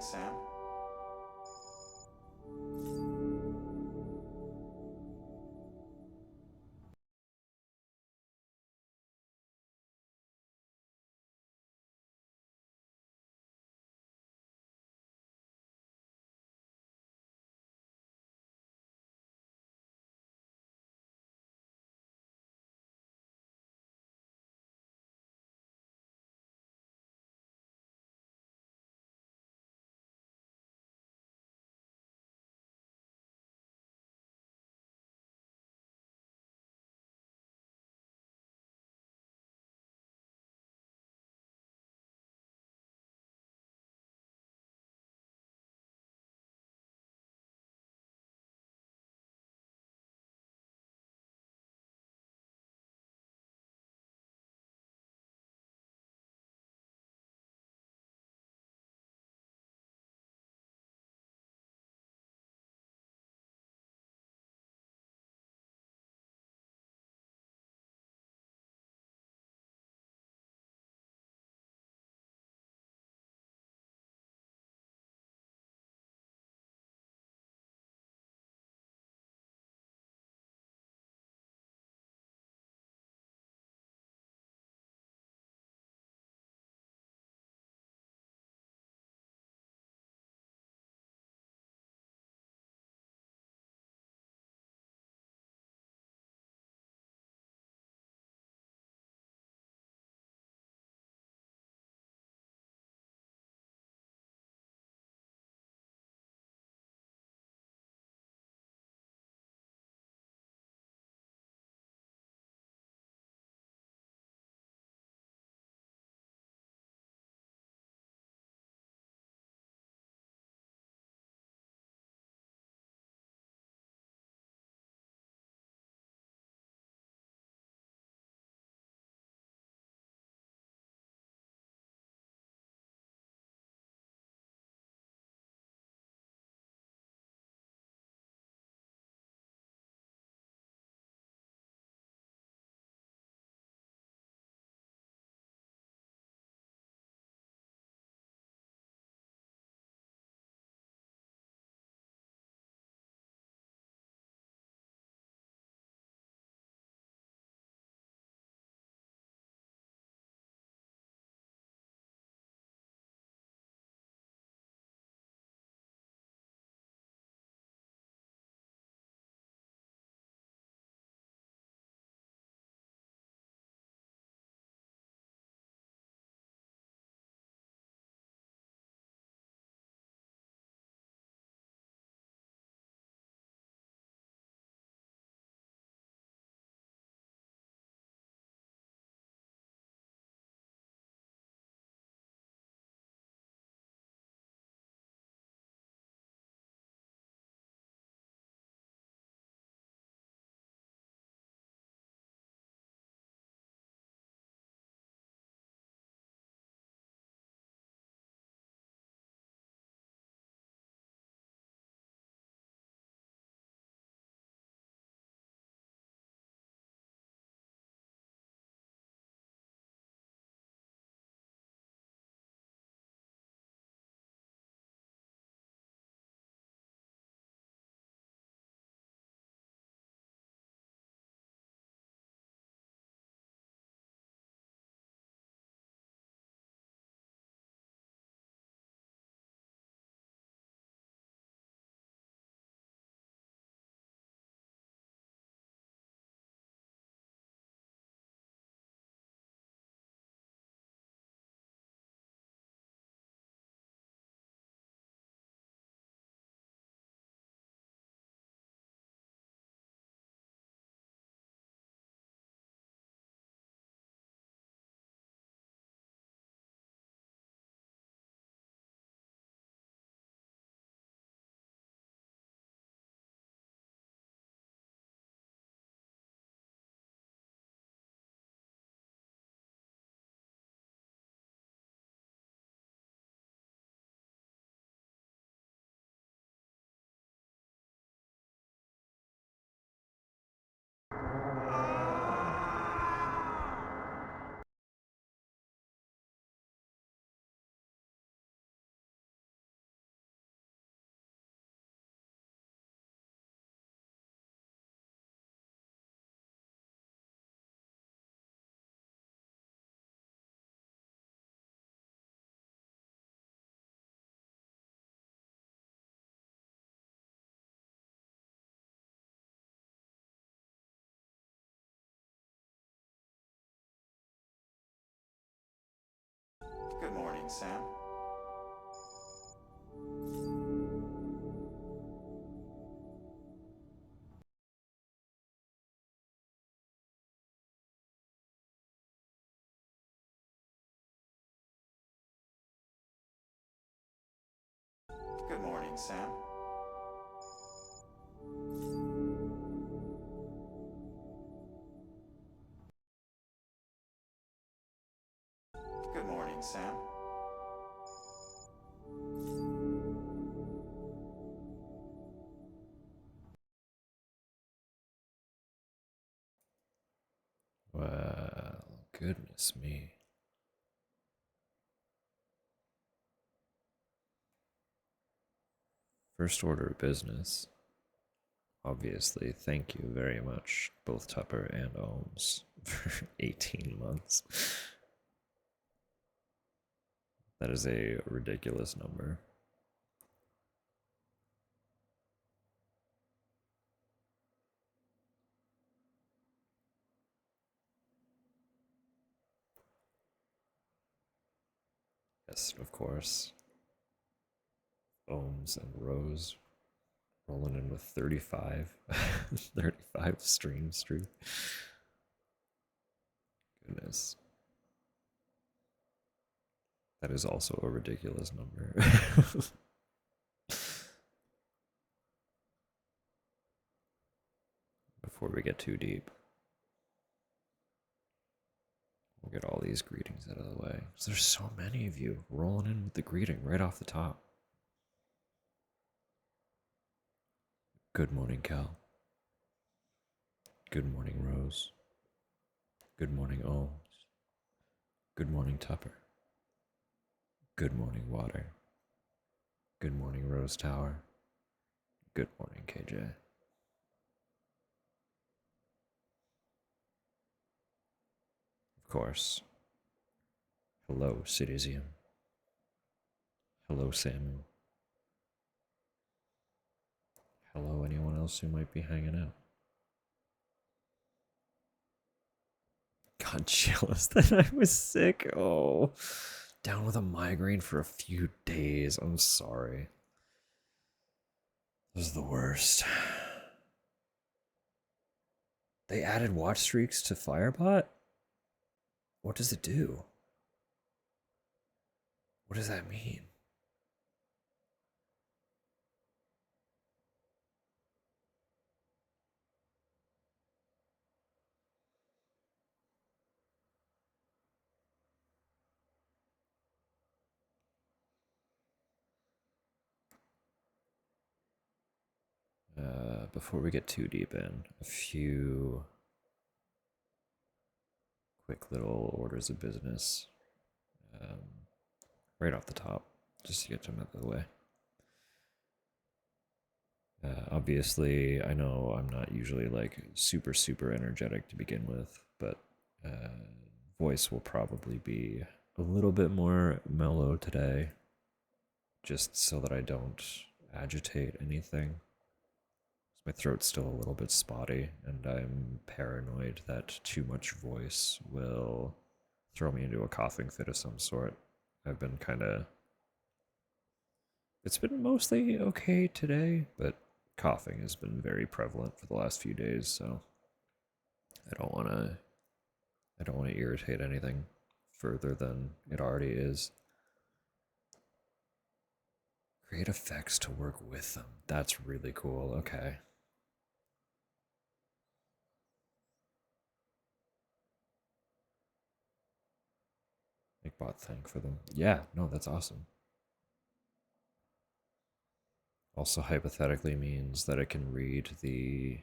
Thanks, Sam. Good morning, Sam. Good morning, Sam. Good morning, Sam. Well, goodness me. First order of business. Obviously, thank you very much, both Tupper and Ohms, for 18 months. That is a ridiculous number. Yes, of course. Ohms and Rose rolling in with 35. 35 stream streak. Goodness. That is also a ridiculous number. Before we get too deep, we'll get all these greetings out of the way. There's so many of you rolling in with the greeting right off the top. Good morning, Cal. Good morning, Rose. Good morning, Ohms. Good morning, Tupper. Good morning, Water. Good morning, Rose Tower. Good morning, KJ. Of course. Hello, Citizium. Hello, Samu. Hello, anyone else who might be hanging out. God, jealous that I was sick. Oh, down with a migraine for a few days. I'm sorry. This is the worst. They added watch streaks to Firebot? What does it do? What does that mean? Before we get too deep in, a few quick little orders of business. Um, right off the top, just to get them out of the way. Obviously, I know I'm not usually like super energetic to begin with, but voice will probably be a little bit more mellow today, just so that I don't agitate anything. My throat's still a little bit spotty, and I'm paranoid that too much voice will throw me into a coughing fit of some sort. I've been kind of. It's been mostly okay today, but coughing has been very prevalent for the last few days, so I don't want to. I don't want to irritate anything further than it already is. Create effects to work with them. That's really cool. Okay. Make bot thank for them. Yeah, no, that's awesome. Also, hypothetically means that it can read the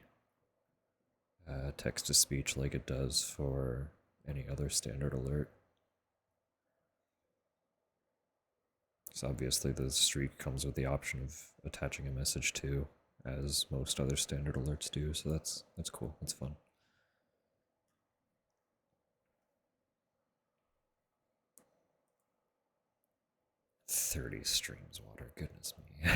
text to speech like it does for any other standard alert. So obviously, the streak comes with the option of attaching a message to, as most other standard alerts do. So that's cool. That's fun. 30 streams, Water. Goodness me.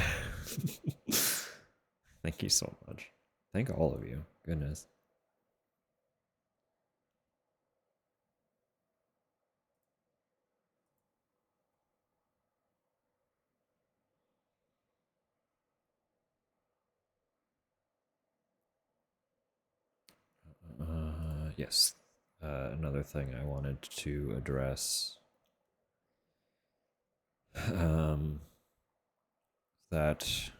Thank you so much. Thank all of you. Goodness. yes, another thing I wanted to address, um, that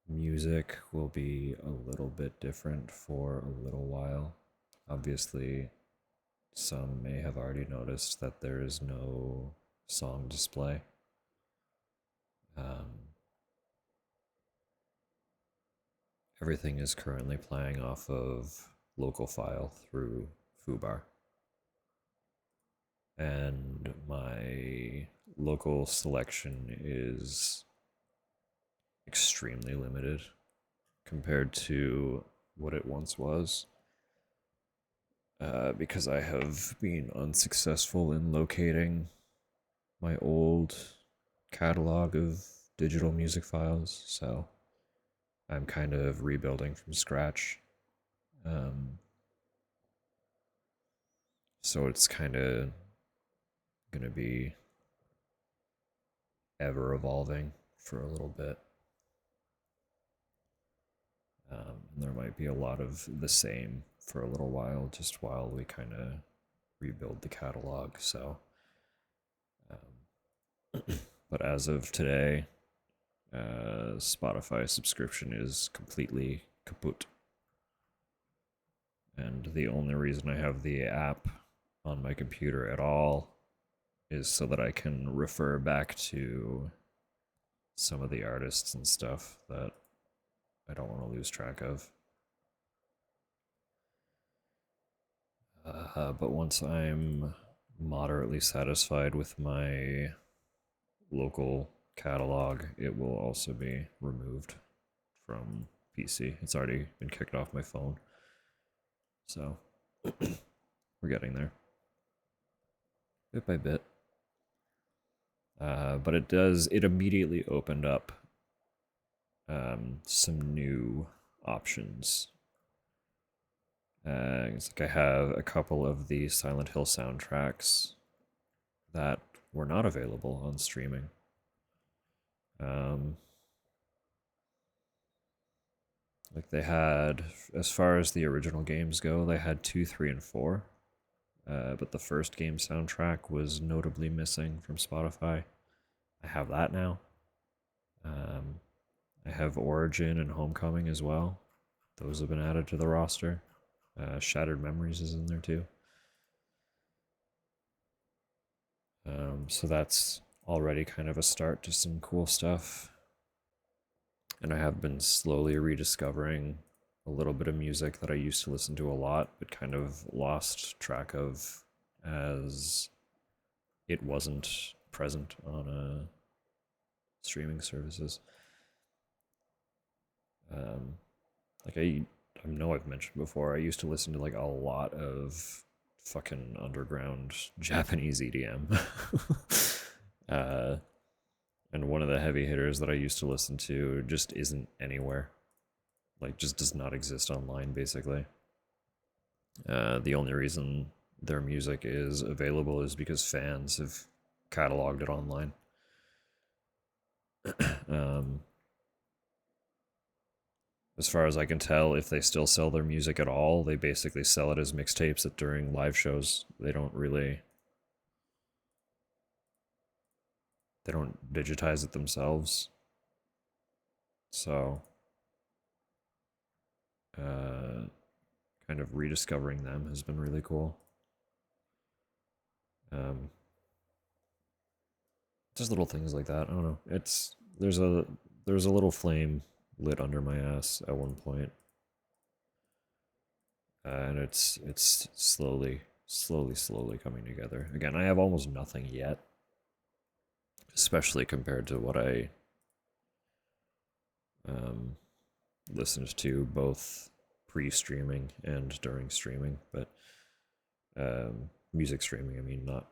music will be a little bit different for a little while. Obviously, some may have already noticed that there is no song display. Um, Everything is currently playing off of local file through Fubar. And my local selection is extremely limited compared to what it once was. Because I have been unsuccessful in locating my old catalog of digital music files, so I'm kind of rebuilding from scratch. Um, so it's kind of going to be ever evolving for a little bit. And there might be a lot of the same for a little while, just while we kind of rebuild the catalog. So, but as of today, Spotify subscription is completely kaput. And the only reason I have the app on my computer at all is so that I can refer back to some of the artists and stuff that I don't want to lose track of. But once I'm moderately satisfied with my local catalog, it will also be removed from PC. It's already been kicked off my phone. So we're getting there bit by bit. But it immediately opened up some new options. It's like I have a couple of the Silent Hill soundtracks that were not available on streaming. Like they had, as far as the original games go, they had 2, 3, and 4. But the first game soundtrack was notably missing from Spotify. I have that now. Um, I have Origin and Homecoming as well. Those have been added to the roster. Shattered Memories is in there too. So that's already kind of a start to some cool stuff. And I have been slowly rediscovering a little bit of music that I used to listen to a lot, but kind of lost track of as it wasn't present on streaming services. Like I know I've mentioned before, I used to listen to like a lot of fucking underground Japanese EDM. uh, and one of the heavy hitters that I used to listen to just isn't anywhere. Like, just does not exist online, basically. The only reason their music is available is because fans have cataloged it online. um, as far as I can tell, if they still sell their music at all, they basically sell it as mixtapes during live shows. They don't digitize it themselves. So, kind of rediscovering them has been really cool. Just little things like that. I don't know. There's a little flame lit under my ass at one point, and it's slowly coming together. Again, I have almost nothing yet, especially compared to what I um, listened to both pre-streaming and during streaming. But music streaming, I mean, not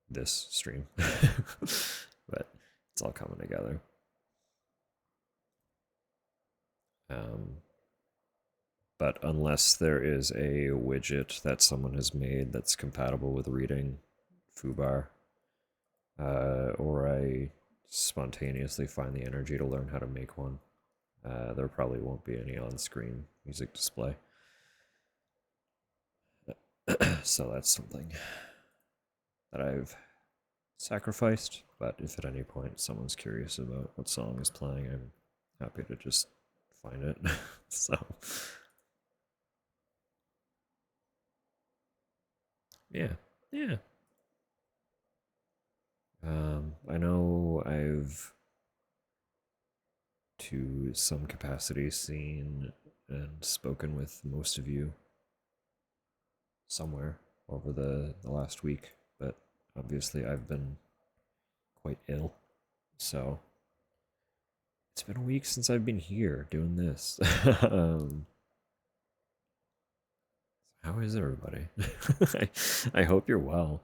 this stream, but it's all coming together. But unless there is a widget that someone has made that's compatible with reading Fubar, or I spontaneously find the energy to learn how to make one, there probably won't be any on-screen music display. So that's something that I've sacrificed. But if at any point someone's curious about what song is playing, I'm happy to just find it. So, yeah, yeah. I know I've, to some capacity, seen and spoken with most of you somewhere over the last week, but obviously I've been quite ill. So it's been a week since I've been here doing this. um, how is everybody? I, I hope you're well.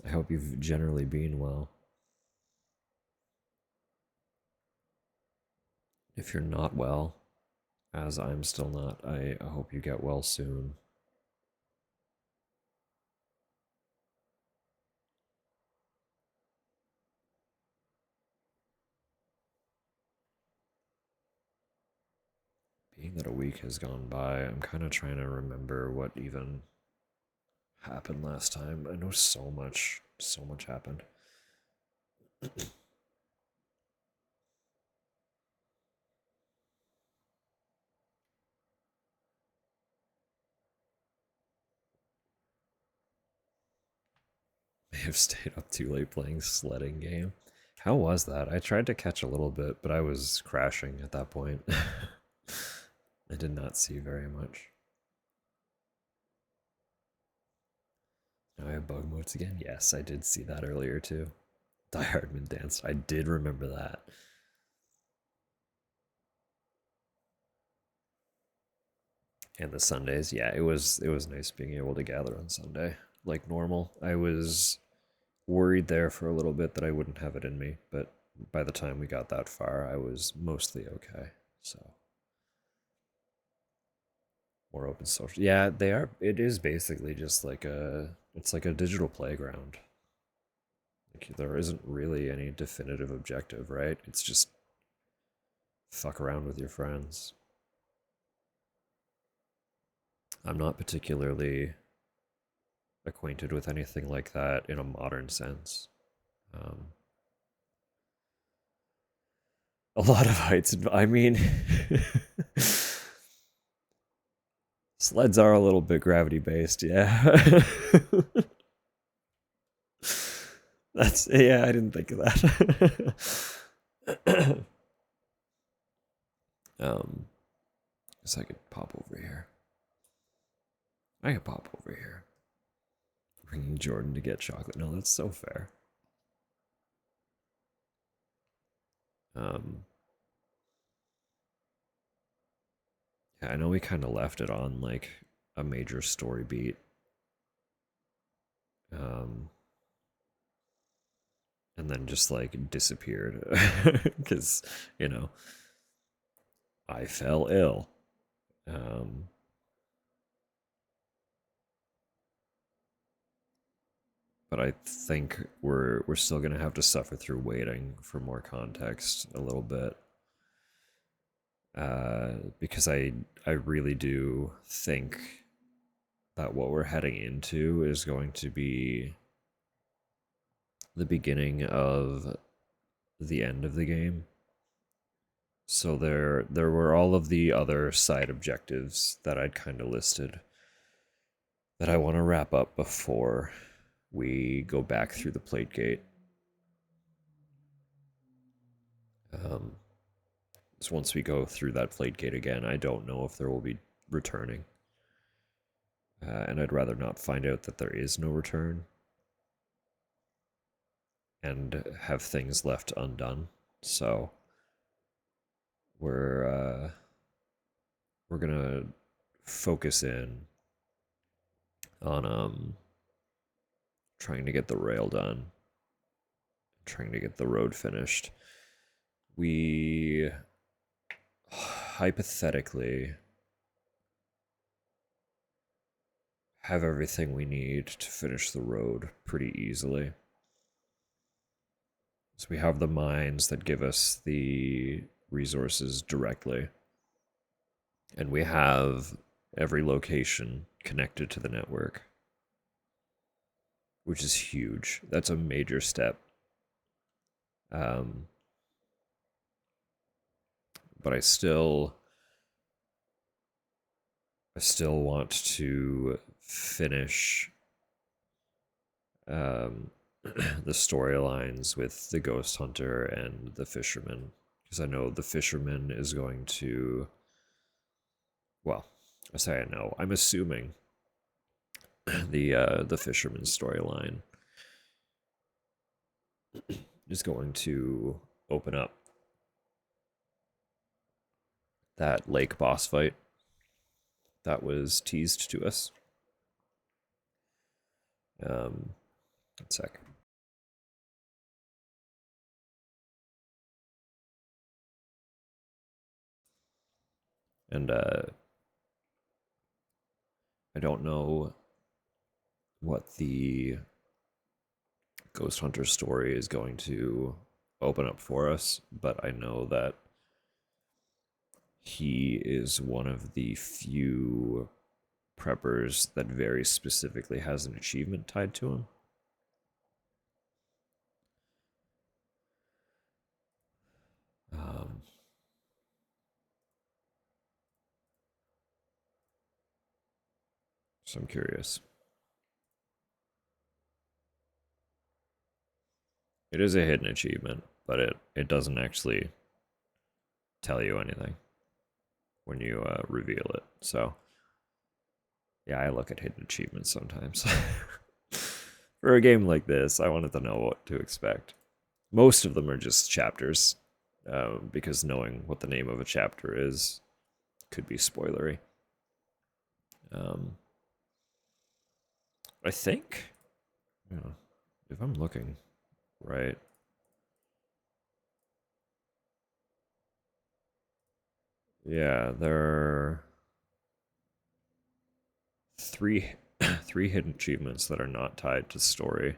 I hope you've generally been well. If you're not well, as I'm still not, I hope you get well soon. Being that a week has gone by, I'm kind of trying to remember what even happened last time. I know so much happened. May have stayed up too late playing sledding game. How was that? I tried to catch a little bit, but I was crashing at that point. I did not see very much. Now I have bug modes again. Yes, I did see that earlier too. Die Hardman danced. I did remember that. And the Sundays, yeah, it was nice being able to gather on Sunday like normal. I was worried there for a little bit that I wouldn't have it in me, but by the time we got that far, I was mostly okay. So more open social. Yeah, they are. It is basically just like it's like a digital playground. Like there isn't really any definitive objective, right? It's just fuck around with your friends. I'm not particularly acquainted with anything like that in a modern sense. Um, a lot of heights. I mean, sleds are a little bit gravity based, yeah. That's, yeah, I didn't think of that. um, guess I could pop over here. I could pop over here. Bringing Jordan to get chocolate. No, that's so fair. Um, yeah, I know we kind of left it on like a major story beat. Um, and then just like disappeared because you know I fell ill. Um, but I think we're still gonna have to suffer through waiting for more context a little bit, because I really do think that what we're heading into is going to be the beginning of the end of the game. So there were all of the other side objectives that I'd kind of listed that I want to wrap up before we go back through the plate gate. Um, so once we go through that plate gate again, I don't know if there will be returning. And I'd rather not find out that there is no return and have things left undone. So we're uh, we're gonna focus in on trying to get the rail done, trying to get the road finished. We hypothetically have everything we need to finish the road pretty easily. So we have the mines that give us the resources directly, and we have every location connected to the network. which is huge. That's a major step. Um, but I still want to finish the storylines with the ghost hunter and the fisherman, because I know the fisherman is going to. Well, I say I know. I'm assuming the fisherman storyline is going to open up that lake boss fight that was teased to us. Um, one sec. And I don't know what the Ghost Hunter story is going to open up for us, but I know that he is one of the few preppers that very specifically has an achievement tied to him. Um, so I'm curious. It is a hidden achievement, but it doesn't actually tell you anything when you reveal it. So yeah, I look at hidden achievements sometimes. For a game like this, I wanted to know what to expect. Most of them are just chapters, because knowing what the name of a chapter is could be spoilery. Um, I think, you know, if I'm looking right, yeah, there are three three hidden achievements that are not tied to story.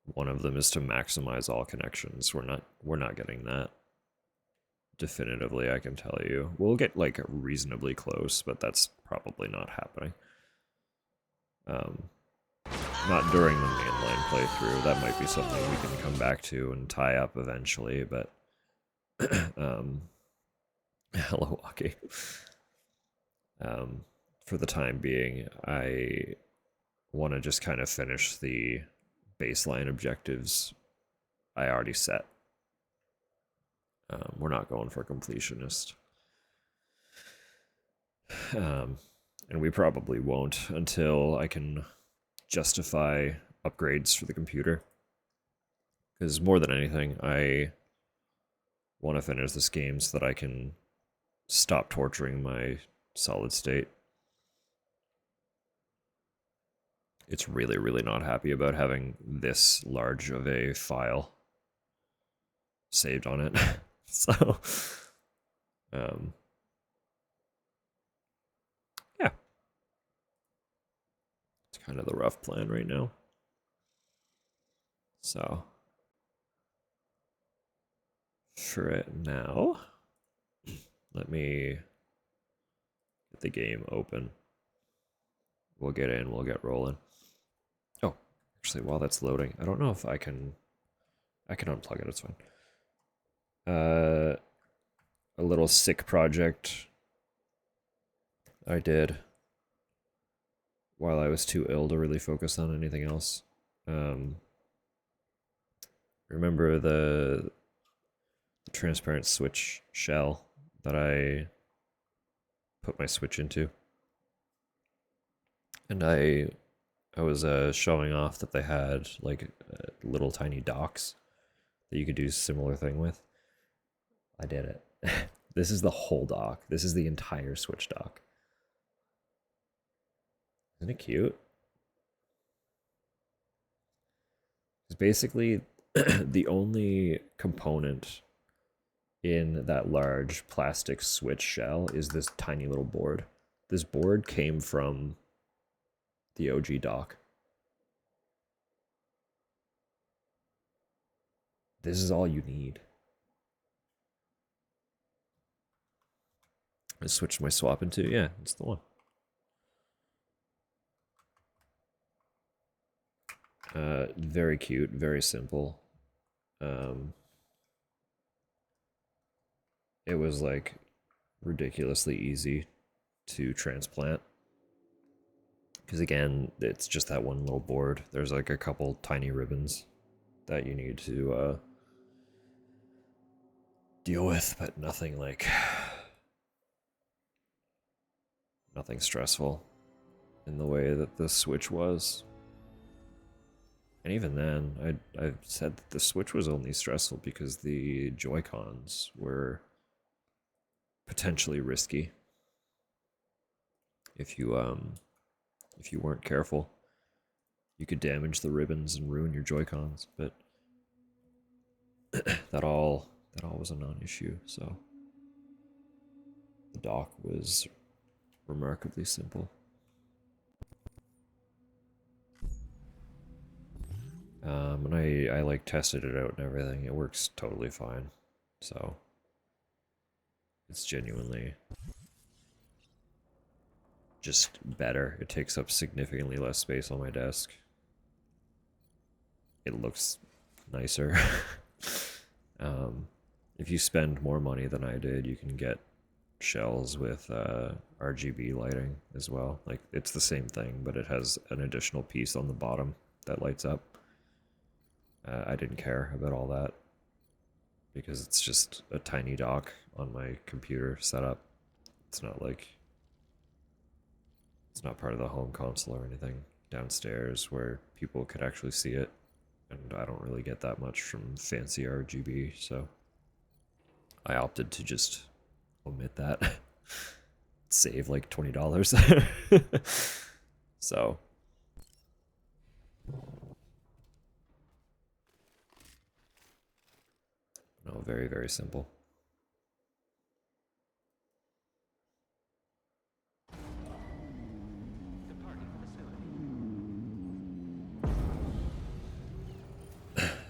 One of them is to maximize all connections. We're not getting that. Definitively, I can tell you. We'll get like reasonably close, but that's probably not happening. Um, Not during the mainline playthrough. That might be something we can come back to and tie up eventually, but um, hello, Waki. Um, for the time being, I want to just kind of finish the baseline objectives I already set. We're not going for completionist. Um, and we probably won't until I can justify upgrades for the computer. Because more than anything, I want to finish this game so that I can stop torturing my solid state. It's really, really not happy about having this large of a file saved on it. So, um, yeah, it's kind of the rough plan right now. So, for it now, let me get the game open. We'll get in, we'll get rolling. Oh, actually, while that's loading, I don't know if I can unplug it, it's fine. A little sick project I did while I was too ill to really focus on anything else. Um, remember the transparent switch shell that I put my switch into? And I was showing off that they had like little tiny docks that you could do a similar thing with. I did it. This is the whole dock. This is the entire switch dock. Isn't it cute? It's basically the only component in that large plastic switch shell is this tiny little board. This board came from the OG dock. This is all you need. I switched my swap into, yeah, it's the one. Very cute, very simple. Um, it was like ridiculously easy to transplant because again, it's just that one little board. There's like a couple tiny ribbons that you need to deal with, but nothing like nothing stressful in the way that the Switch was. And even then, I said that the Switch was only stressful because the Joy Cons were potentially risky if you weren't careful. You could damage the ribbons and ruin your Joy Cons, but that all was a non-issue. So the dock was remarkably simple. And I like tested it out and everything. It works totally fine. So it's genuinely just better. It takes up significantly less space on my desk. It looks nicer. If you spend more money than I did, you can get shells with RGB lighting as well. Like it's the same thing, but it has an additional piece on the bottom that lights up. I didn't care about all that because it's just a tiny dock on my computer setup. It's not like it's not part of the home console or anything downstairs where people could actually see it. And I don't really get that much from fancy RGB, so I opted to just omit that. Save like $20. So no, very, very simple.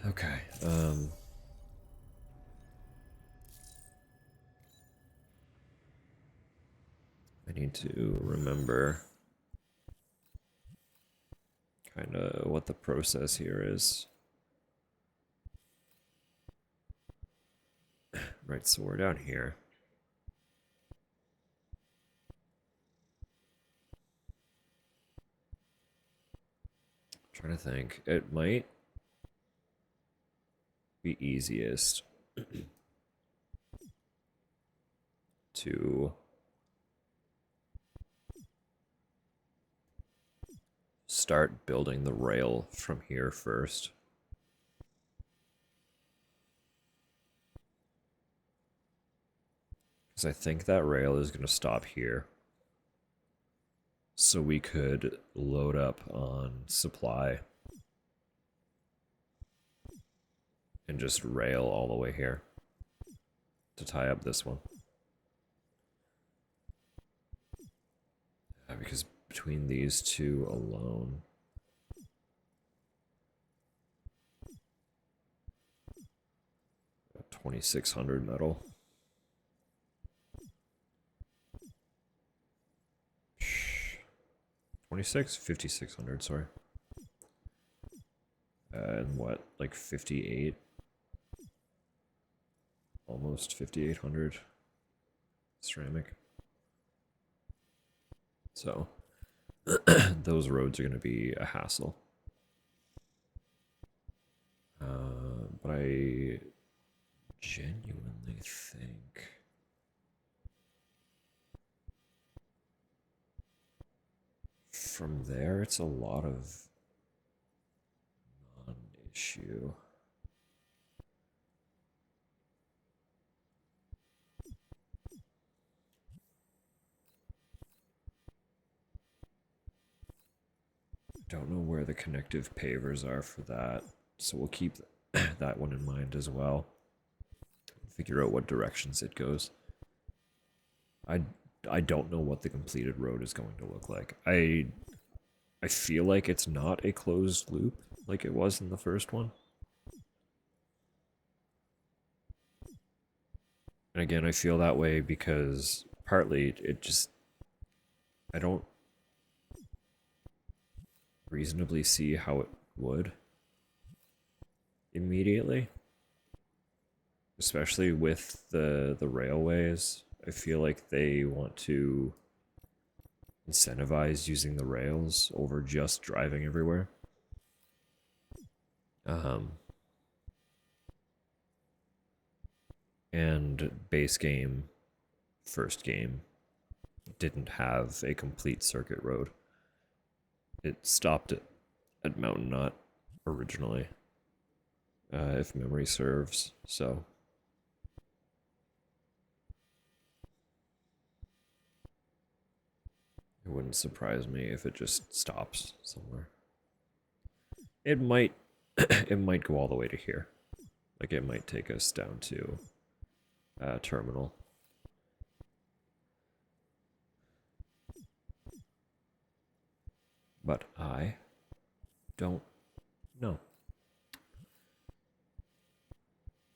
Okay. I need to remember kind of what the process here is. Right, so we're down here. I'm trying to think. It might be easiest to start building the rail from here first. Because I think that rail is going to stop here. So we could load up on supply and just rail all the way here to tie up this one. Because between these two alone, $2,600 metal. 5,600, sorry. And what, like 58? Almost 5,800 ceramic. So those roads are going to be a hassle. But I genuinely think from there it's a lot of non-issue. Don't know where the connective pavers are for that, so we'll keep that one in mind as well. Figure out what directions it goes. I don't know what the completed road is going to look like. I feel like it's not a closed loop like it was in the first one. And again, I feel that way because partly I don't reasonably see how it wood immediately, especially with the railways. I feel like they want to incentivize using the rails over just driving everywhere. Um, and base game, first game, didn't have a complete circuit road. It stopped at Mountain Knot originally, if memory serves. So it wouldn't surprise me if it just stops somewhere. It might it might go all the way to here. Like it might take us down to terminal. But I don't know.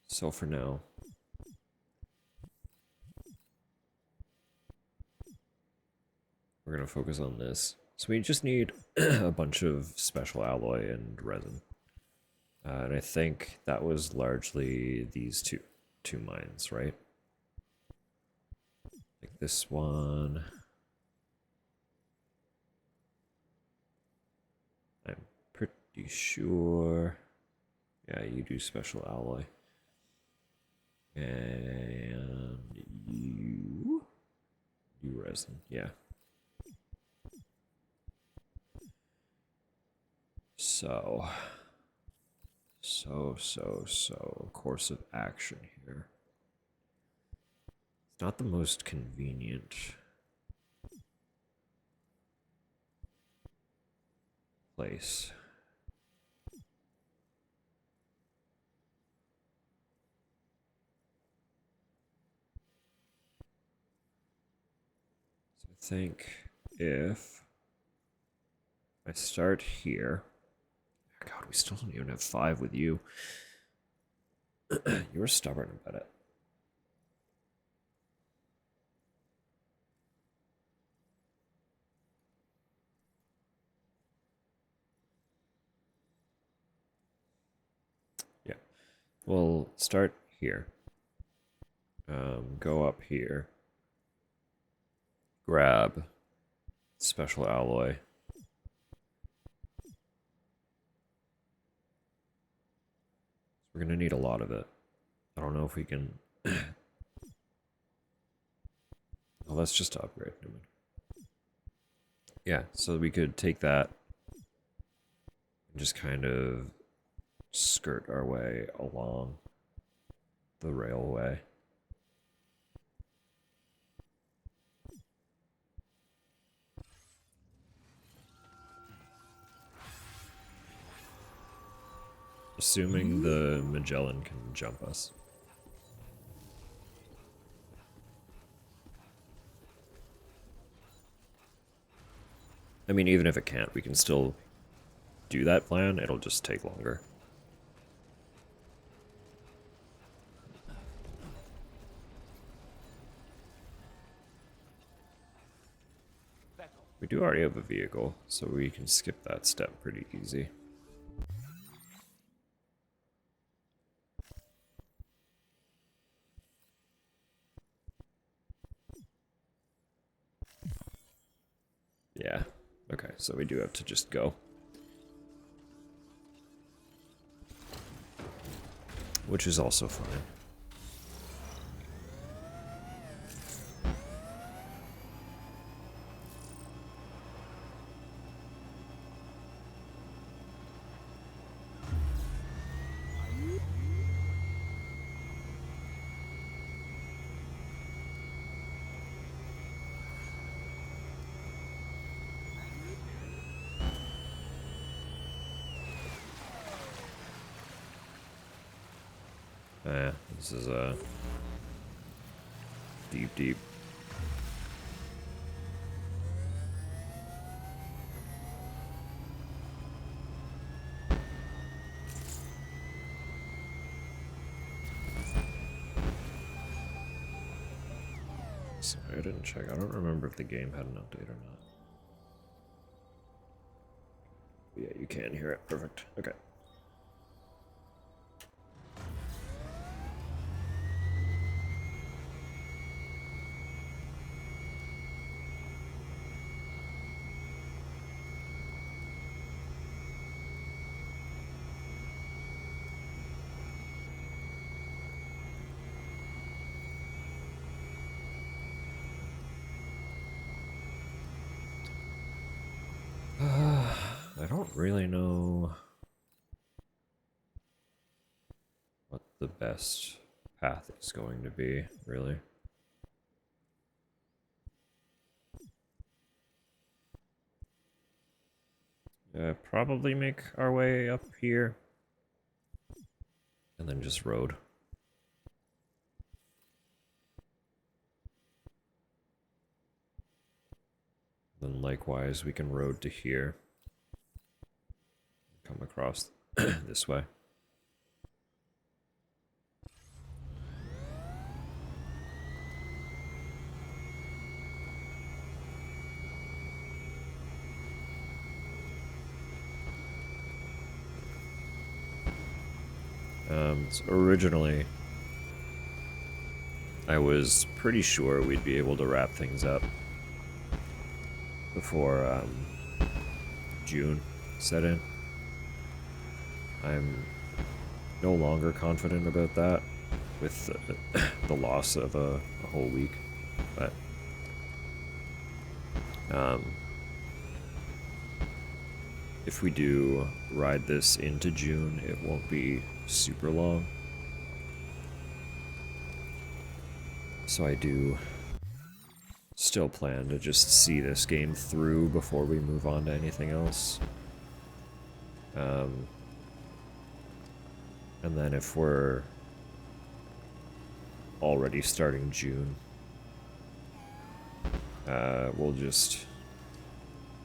So for now, we're going to focus on this. So we just need a bunch of special alloy and resin. And I think that was largely these two mines, right? Like this one. I'm pretty sure. Yeah, you do special alloy. And you do resin, yeah. So course of action here. It's not the most convenient place. So I think if I start here, God, we still don't even have 5 with you. You were stubborn about it. Yeah. We'll start here. Go up here. Grab special alloy. We're going to need a lot of it. I don't know if we can... Well, that's just to upgrade. Yeah, so we could take that and just kind of skirt our way along the railway. Assuming the Magellan can jump us. I mean, even if it can't, we can still do that plan. It'll just take longer. We do already have a vehicle, so we can skip that step pretty easy. Yeah. Okay, so we do have to just go. Which is also fine. This is a deep. Sorry, I didn't check. I don't remember if the game had an update or not. Yeah, you can. can't hear it. Perfect. Okay. I don't really know what the best path is going to be, really. Probably make our way up here and then just road. Then likewise, we can road to here. Come across this way. So originally, I was pretty sure we'd be able to wrap things up before June set in. I'm no longer confident about that with the loss of a whole week, but if we do ride this into June, it won't be super long. So I do still plan to just see this game through before we move on to anything else. And then if we're already starting June, we'll just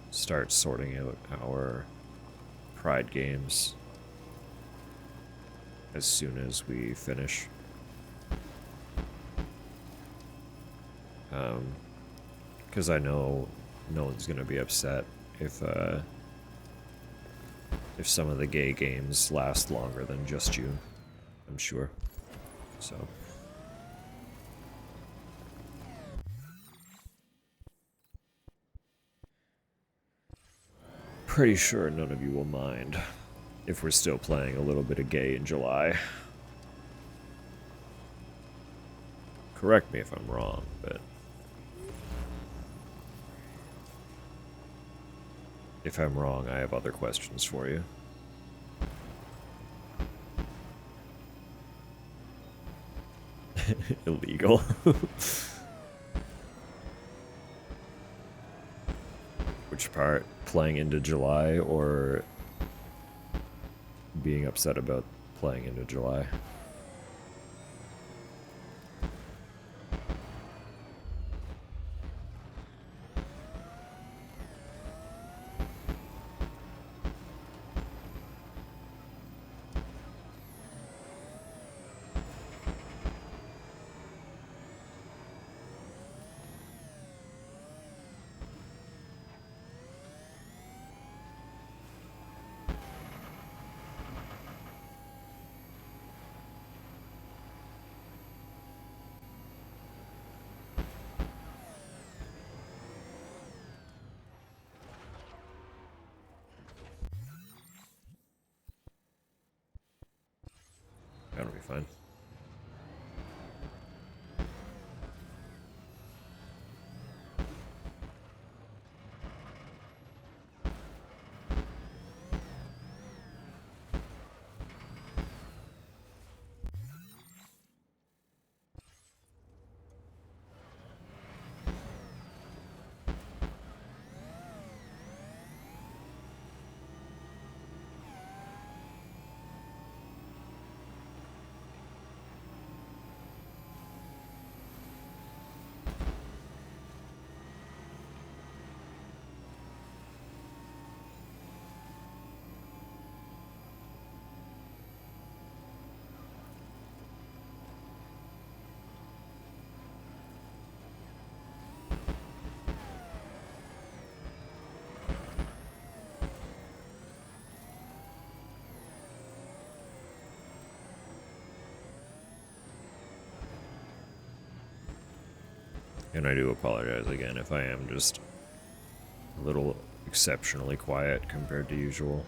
start sorting out our Pride games as soon as we finish. Because I know no one's gonna be upset if some of the gay games last longer than just June, I'm sure. So pretty sure none of you will mind if we're still playing a little bit of gay in July. Correct me if I'm wrong, but if I'm wrong, I have other questions for you. Illegal. Which part? Playing into July or being upset about playing into July? That'll be fine. And I do apologize again if I am just a little exceptionally quiet compared to usual.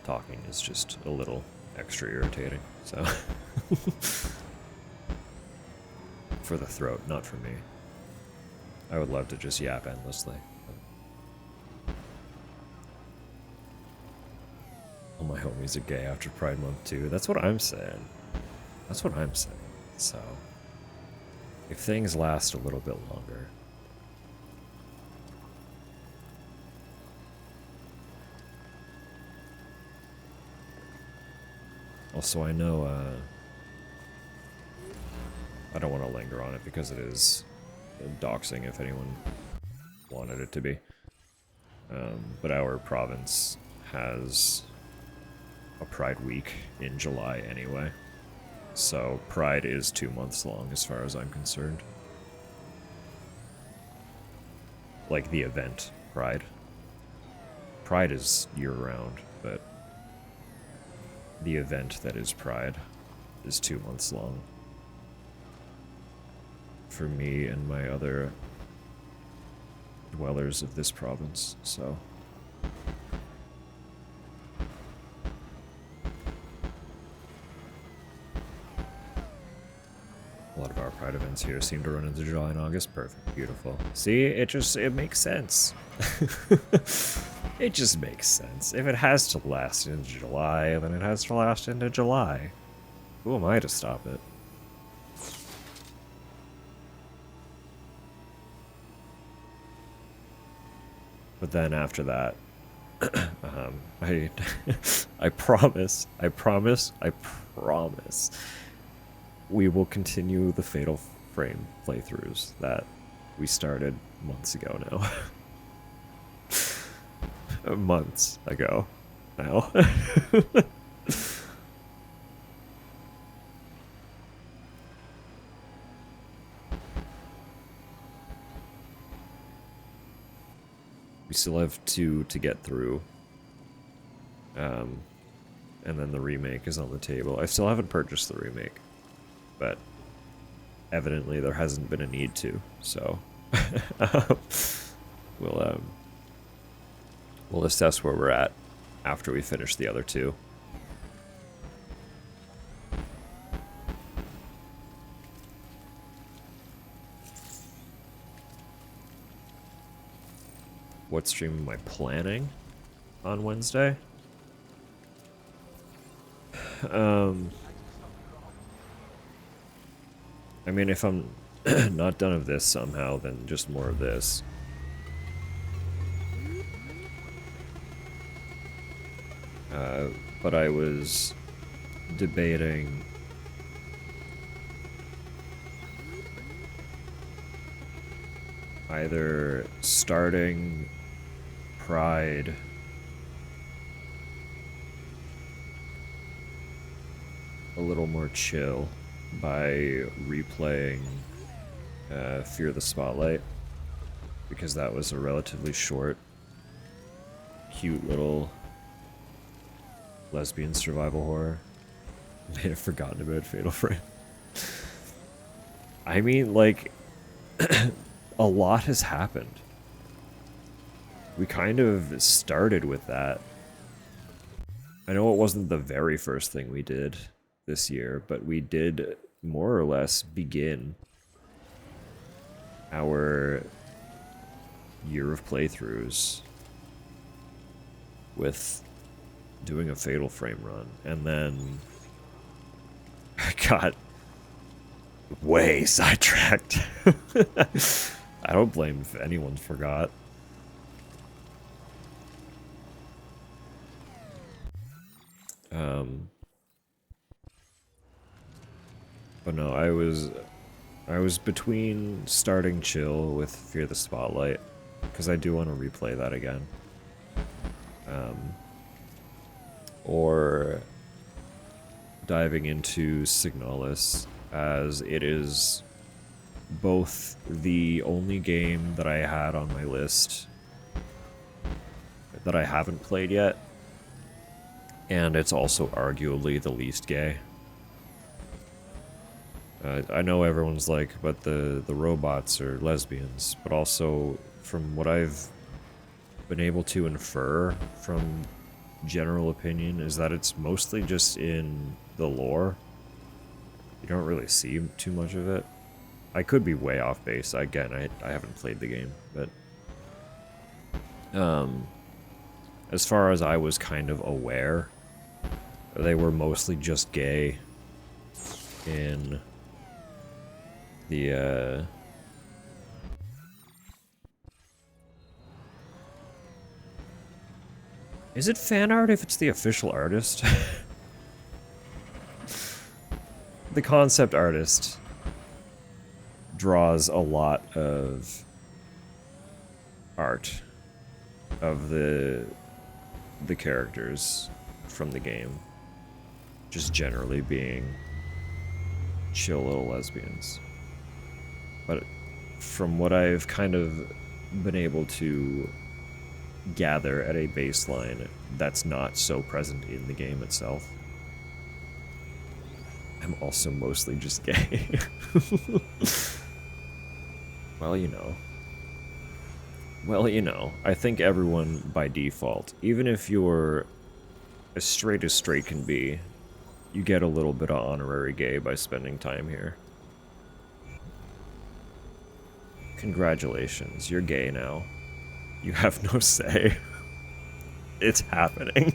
Talking is just a little extra irritating, so. For the throat, not for me. I would love to just yap endlessly. All my homies are gay after Pride Month too. That's what I'm saying. That's what I'm saying. So, if things last a little bit longer. Also, I know, I don't want to linger on it because it is doxing if anyone wanted it to be. But our province has a Pride week in July anyway. So Pride is 2 months long as far as I'm concerned. Like the event, Pride. Pride is year-round, but the event that is Pride is 2 months long. For me and my other dwellers of this province, so. A lot of our Pride events here seem to run into July and August. Perfect, beautiful. See, it makes sense. It just makes sense. If it has to last into July, then it has to last into July. Who am I to stop it? But then after that, I promise, we will continue the Fatal Frame playthroughs that we started months ago now. Months ago now. We still have 2 to get through. And then the remake is on the table. I still haven't purchased the remake, but evidently there hasn't been a need to, so we'll assess where we're at after we finish the other 2. What stream am I planning on Wednesday? I mean, if I'm not done of this somehow, then just more of this. But I was debating either starting Pride a little more chill by replaying Fear the Spotlight, because that was a relatively short, cute little lesbian survival horror. May have forgotten about Fatal Frame. I mean, like, a lot has happened. We kind of started with that. I know it wasn't the very first thing we did this year, but we did more or less begin our year of playthroughs with doing a Fatal Frame run, and then I got way sidetracked. I don't blame if anyone forgot. But no, I was between starting chill with Fear the Spotlight, because I do want to replay that again. Or diving into Signalis, as it is both the only game that I had on my list that I haven't played yet, And it's also arguably the least gay. I know everyone's like, but the robots are lesbians, but also from what I've been able to infer from general opinion is that it's mostly just in the lore. You don't really see too much of it. I could be way off base. Again, I haven't played the game, but as far as I was kind of aware, they were mostly just gay in the Is it fan art if it's the official artist? The concept artist draws a lot of art of the characters from the game, just generally being chill little lesbians. But from what I've kind of been able to gather at a baseline, that's not so present in the game itself. I'm also mostly just gay. Well, you know. Well, you know, I think everyone by default, even if you're as straight can be, you get a little bit of honorary gay by spending time here. Congratulations, you're gay now. You have no say. It's happening.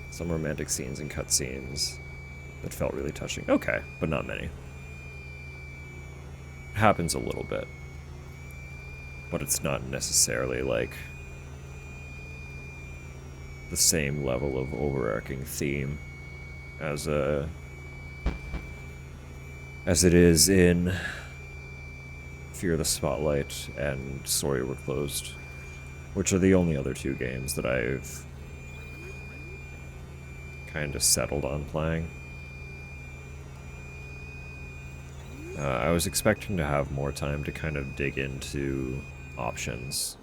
Some romantic scenes and cutscenes that felt really touching. Okay, but not many. It happens a little bit. But it's not necessarily like the same level of overarching theme as it is in Fear the Spotlight and Sorry We're Closed, which are the only other two games that I've kind of settled on playing. I was expecting to have more time to kind of dig into options,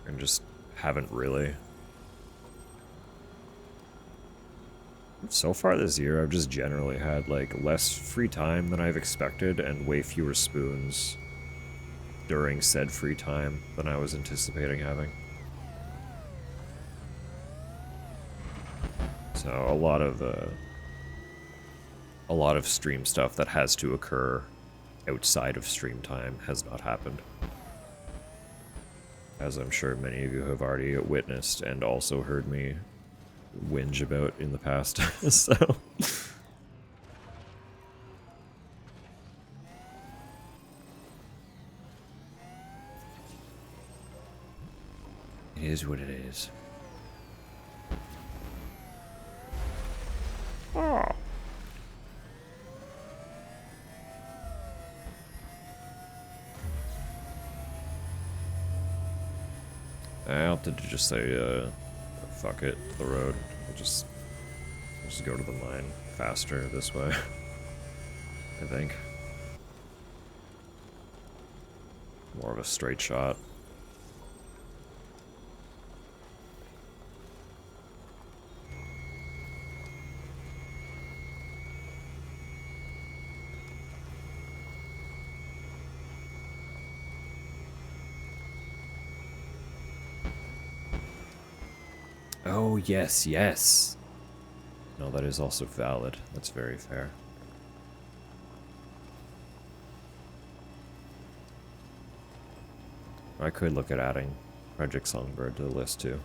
and just haven't really. So far this year, I've just generally had, like, less free time than I've expected, and way fewer spoons during said free time than I was anticipating having. So a lot of stream stuff that has to occur outside of stream time has not happened, as I'm sure many of you have already witnessed and also heard me whinge about in the past. So it is what it is. Oh. I opted to just say, fuck it, the road. We'll just go to the mine faster this way, I think. More of a straight shot. Oh, yes, yes. No, that is also valid. That's very fair. I could look at adding Project Songbird to the list, too.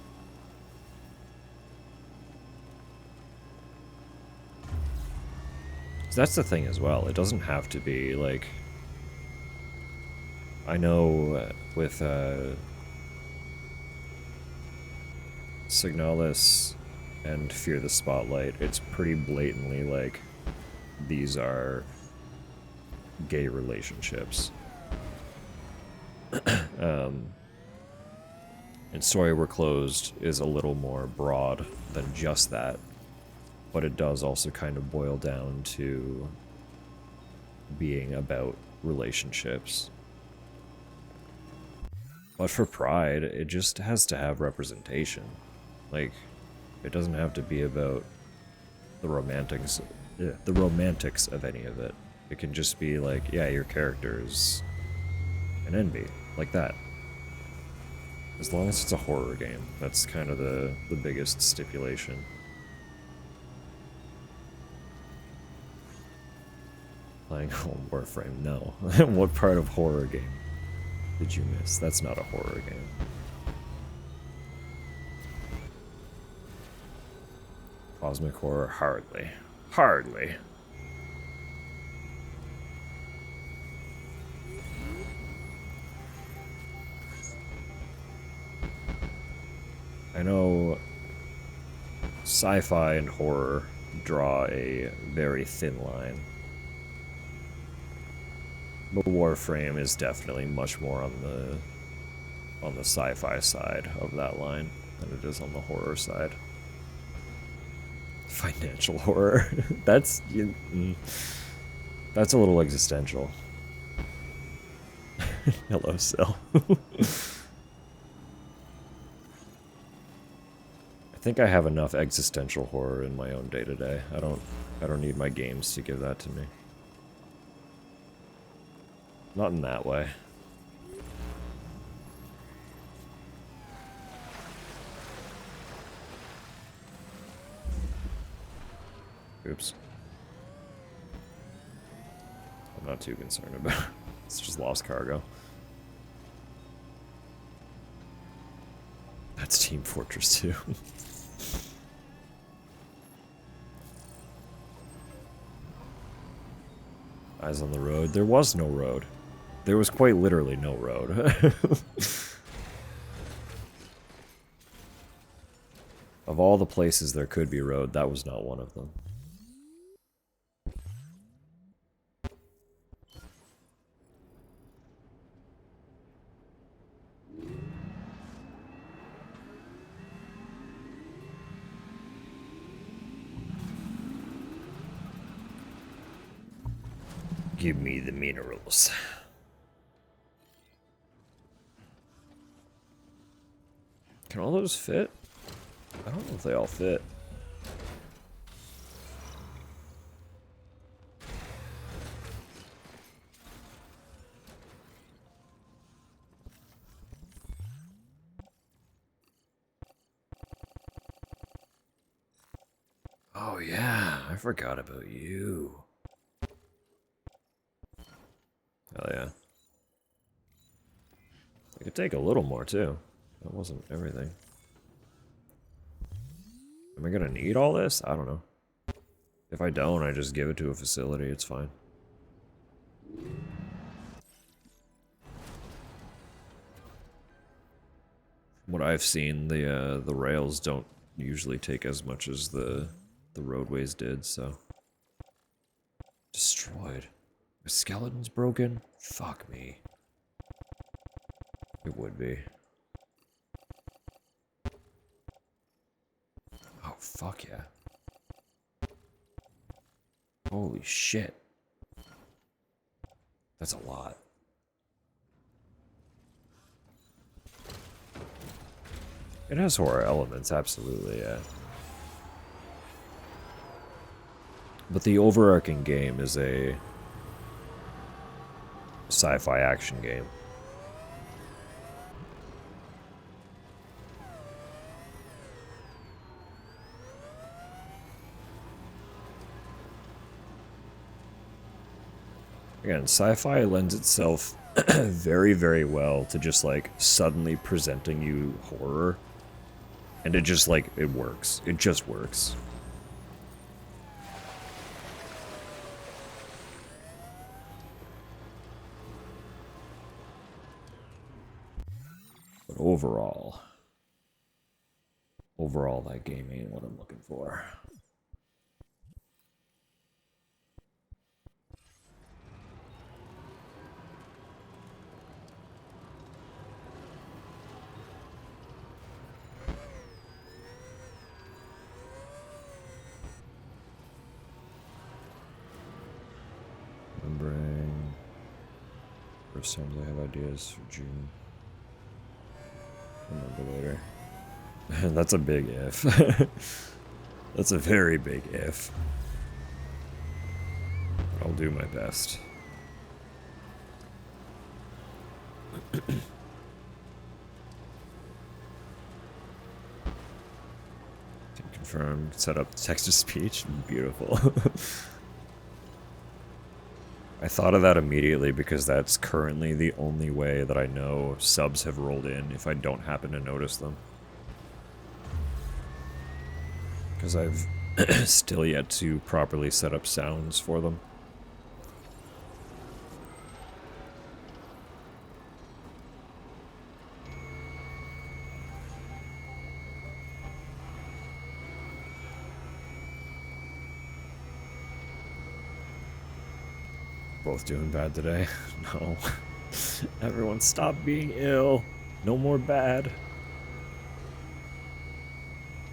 So that's the thing as well. It doesn't have to be, like... I know with, Signalis and Fear the Spotlight, it's pretty blatantly like these are gay relationships. And Sorry We're Closed is a little more broad than just that, but it does also kind of boil down to being about relationships. But for Pride, it just has to have representation. Like, it doesn't have to be about the romantics of any of it. It can just be like, yeah, your character is an NB, like that. As long as it's a horror game, that's kind of the biggest stipulation. Playing Warframe, no. What part of horror game did you miss? That's not a horror game. Cosmic horror, hardly. Hardly. I know sci-fi and horror draw a very thin line. But Warframe is definitely much more on the sci-fi side of that line than it is on the horror side. Financial horror. That's that's a little existential. Hello, Sil. I think I have enough existential horror in my own day-to-day. I don't need my games to give that to me. Not in that way. Oops. I'm not too concerned about it. It's just lost cargo. That's Team Fortress 2. Eyes on the road. There was no road. There was quite literally no road. Of all the places there could be road, that was not one of them. Give me the minerals. Can all those fit? I don't know if they all fit. Oh yeah, I forgot about you. Hell yeah. I could take a little more too. That wasn't everything. Am I gonna need all this? I don't know. If I don't, I just give it to a facility, it's fine. What I've seen, the rails don't usually take as much as the roadways did, so. Destroyed. My skeleton's broken? Fuck me. It would be. Oh, fuck yeah. Holy shit. That's a lot. It has horror elements, absolutely, yeah. But the overarching game is a sci-fi action game. Again, sci-fi lends itself very, very well to just like suddenly presenting you horror. And it just like, it works. It just works. But overall, that game ain't what I'm looking for. Remembering first times I have ideas for June. Remember later. That's a big if. That's a very big if. I'll do my best. Can confirm. Set up text to speech. Beautiful. I thought of that immediately because that's currently the only way that I know subs have rolled in if I don't happen to notice them. Because I've still yet to properly set up sounds for them. Both doing bad today? No. Everyone stop being ill. No more bad.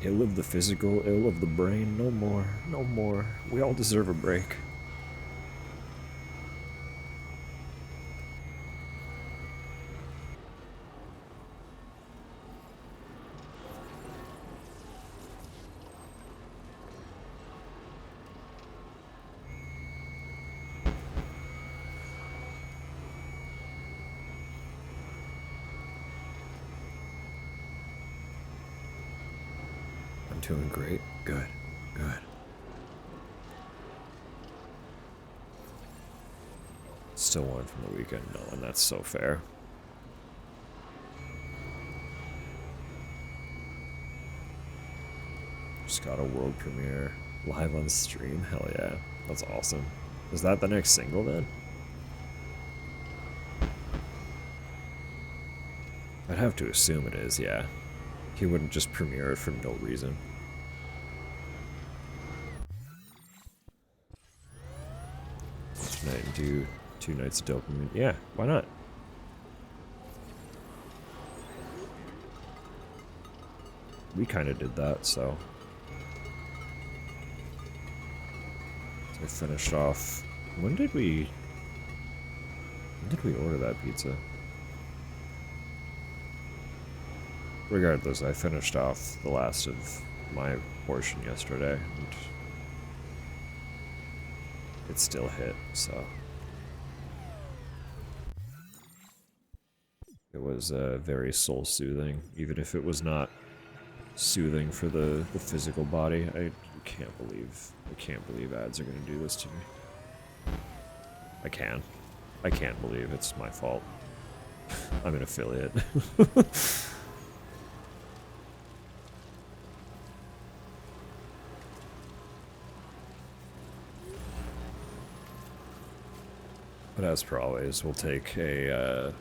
Ill of the physical, ill of the brain. No more. No more. We all deserve a break. I'm doing great. Good. Good. Still one from the weekend. No, and that's so fair. Just got a world premiere live on stream. Hell yeah. That's awesome. Is that the next single then? I'd have to assume it is, yeah. He wouldn't just premiere it for no reason. Tonight and do 2 nights of dopamine. Yeah, why not? We kind of did that, so. I finished off. When did we order that pizza? Regardless, I finished off the last of my portion yesterday, and it still hit, so. It was very soul-soothing, even if it was not soothing for the physical body. I can't believe ads are gonna do this to me. I can't believe it's my fault. I'm an affiliate. But as per always, we'll take a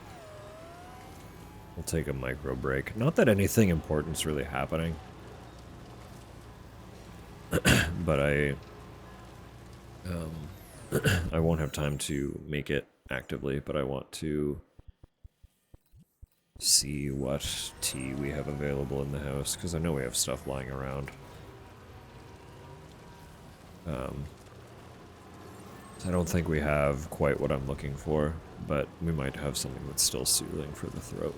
micro break. Not that anything important's really happening, but I won't have time to make it actively. But I want to see what tea we have available in the house because I know we have stuff lying around. I don't think we have quite what I'm looking for, but we might have something that's still soothing for the throat.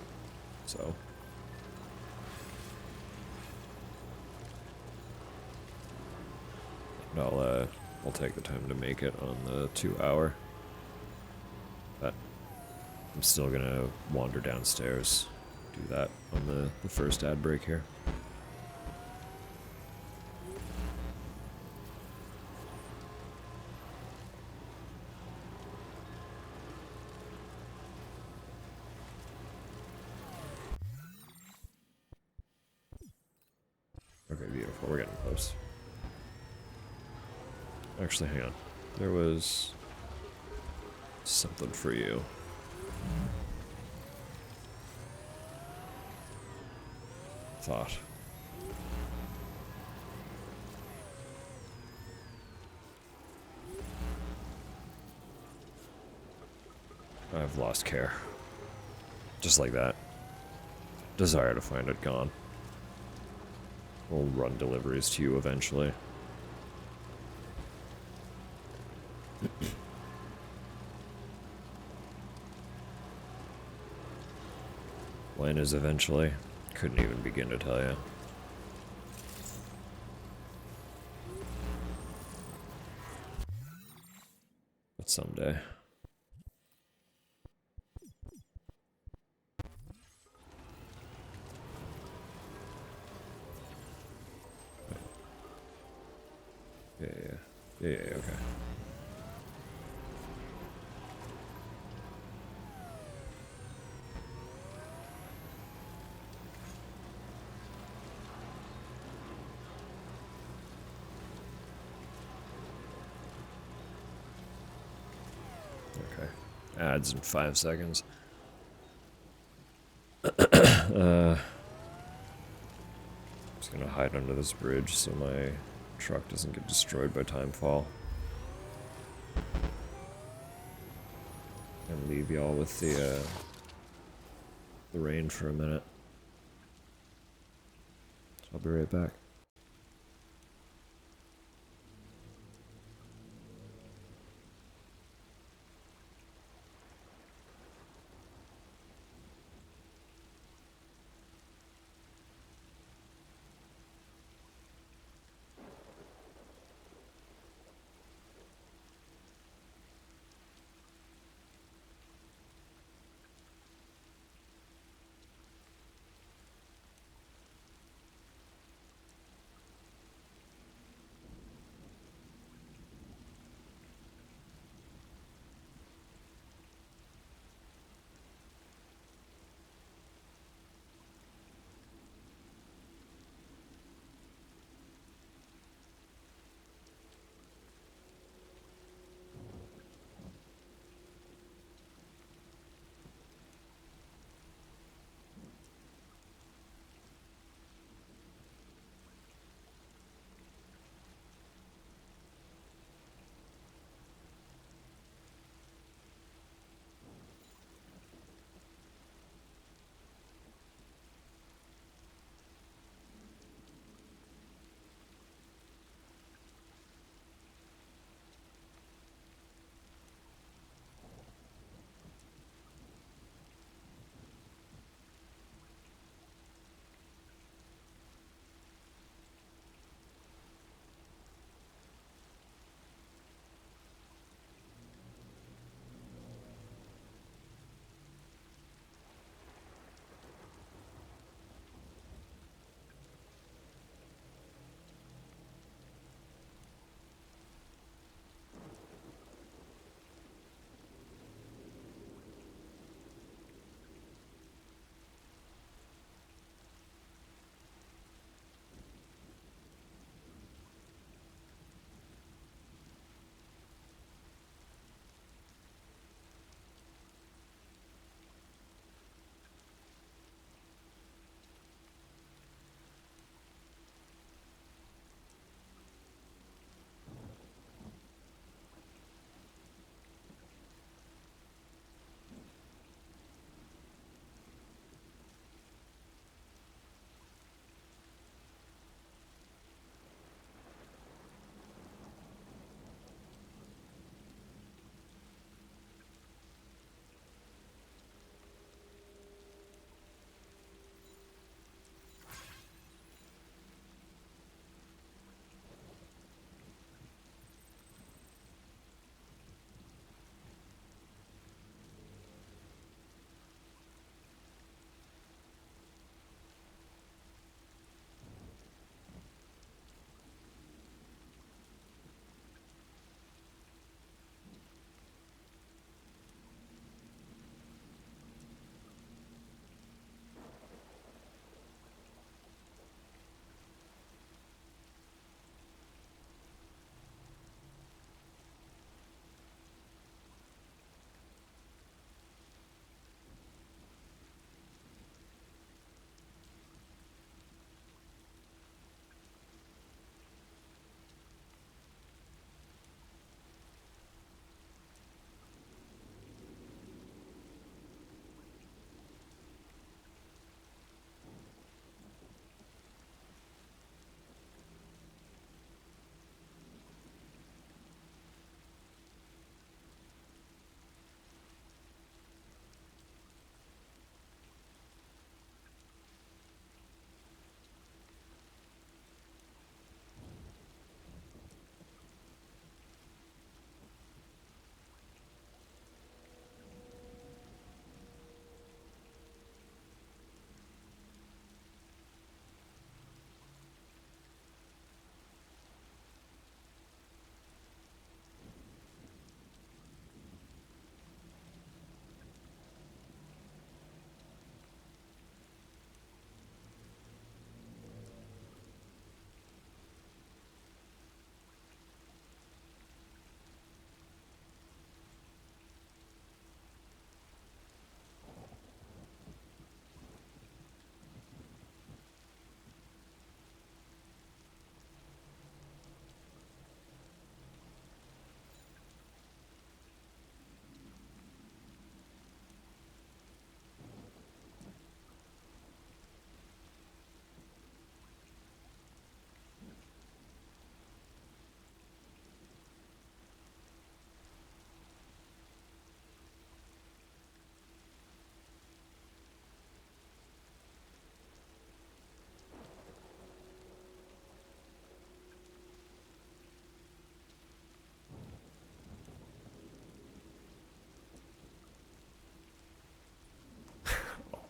So. And I'll take the time to make it on the 2-hour. But I'm still gonna wander downstairs, do that on the first ad break here. Okay, beautiful. We're getting close. Actually, hang on. There was something for you. Thought. I've lost care. Just like that. Desire to find it gone. We'll run deliveries to you eventually. Wane is eventually. couldn't even begin to tell you. But someday. Yeah, okay. Okay. Ads in 5 seconds. Just gonna hide under this bridge so my truck doesn't get destroyed by timefall. And leave y'all with the rain for a minute. So I'll be right back.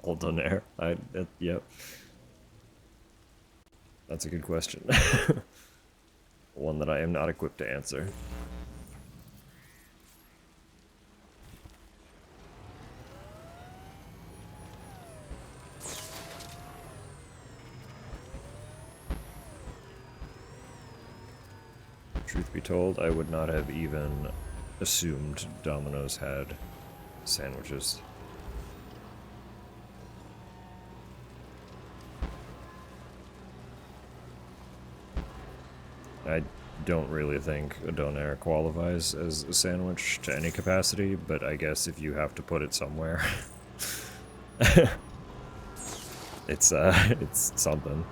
all donaire. Yep. That's a good question. One that I am not equipped to answer. Truth be told, I would not have even assumed Domino's had sandwiches. I don't really think a donaire qualifies as a sandwich to any capacity, but I guess if you have to put it somewhere, it's something.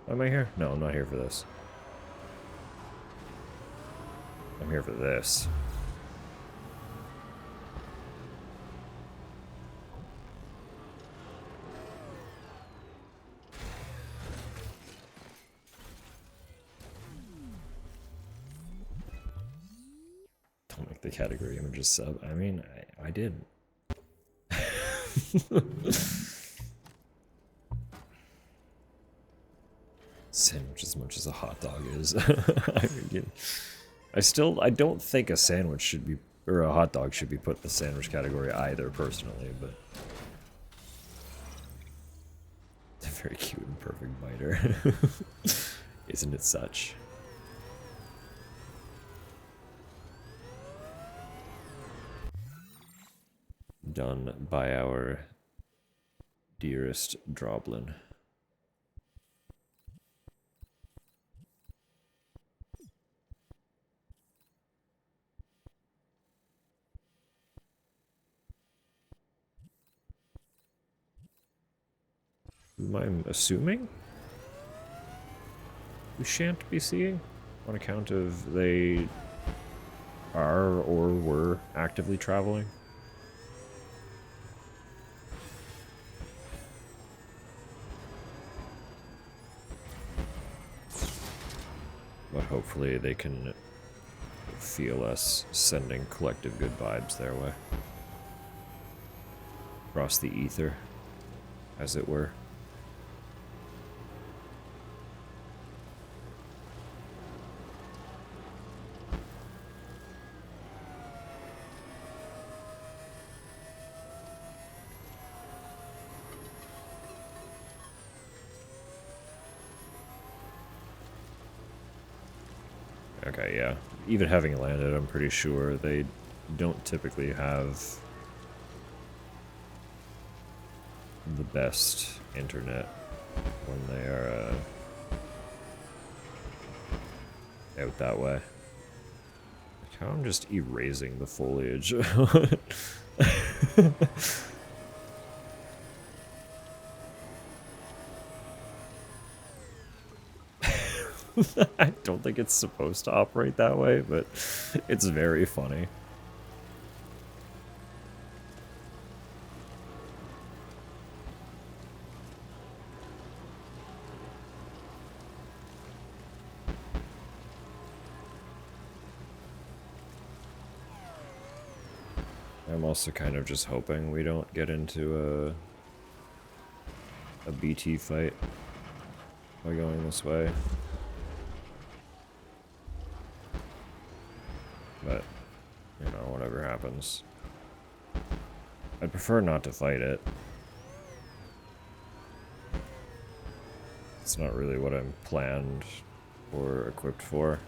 Am I here? No, I'm not here for this. I'm here for this. Don't make the category images sub. I mean, I did. Sandwich as much as a hot dog is. I don't think a sandwich should be, or a hot dog should be put in the sandwich category either, personally, but it's a very cute and perfect biter. Isn't it such? Done by our dearest Droblin. Whom I'm assuming we shan't be seeing on account of they are or were actively traveling. But hopefully they can feel us sending collective good vibes their way. Across the ether, as it were. Okay, yeah. Even having landed, I'm pretty sure they don't typically have the best internet when they are out that way. Like how I'm just erasing the foliage. I don't think it's supposed to operate that way, but it's very funny. I'm also kind of just hoping we don't get into a BT fight by going this way. But, you know, whatever happens. I'd prefer not to fight it. It's not really what I'm planned or equipped for.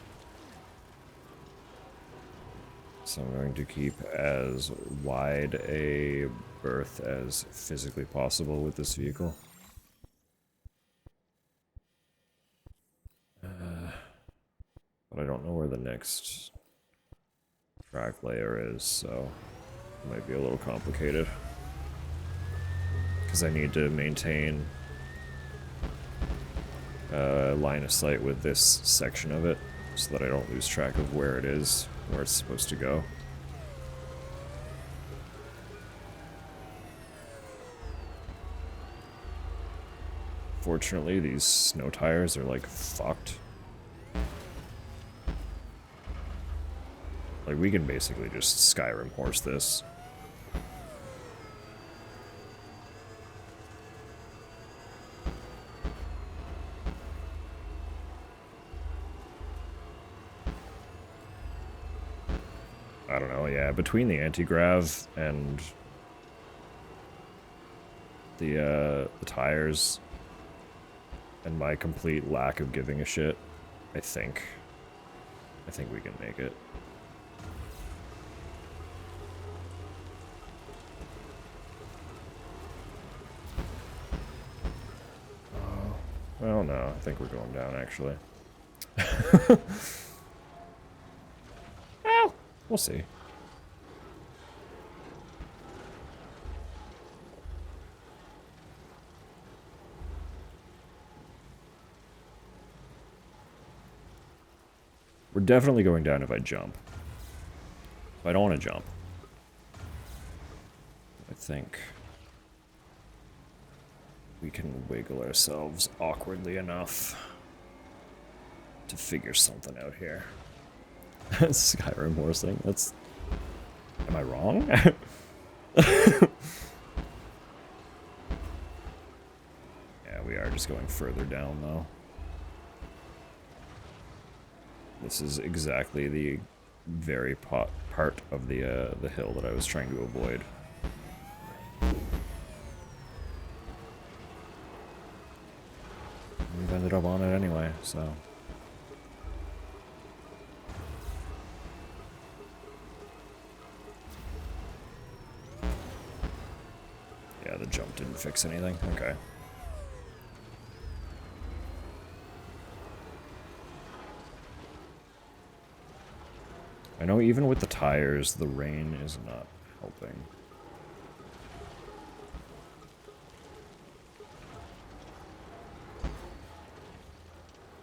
So I'm going to keep as wide a berth as physically possible with this vehicle. But I don't know where the next track layer is, so it might be a little complicated. Because I need to maintain line of sight with this section of it, so that I don't lose track of where it is, where it's supposed to go. Fortunately, these snow tires are like fucked. Like, we can basically just Skyrim horse this. I don't know, yeah, between the anti-grav and the tires and my complete lack of giving a shit, I think we can make it. Well, no, I think we're going down, actually. Well, we'll see. We're definitely going down if I jump. If I don't want to jump, I think we can wiggle ourselves awkwardly enough to figure something out here. Skyrim horsing, that's... Am I wrong? Yeah, we are just going further down, though. This is exactly the very part of the hill that I was trying to avoid. We've ended up on it anyway, so... Yeah, the jump didn't fix anything. Okay. I know even with the tires, the rain is not helping.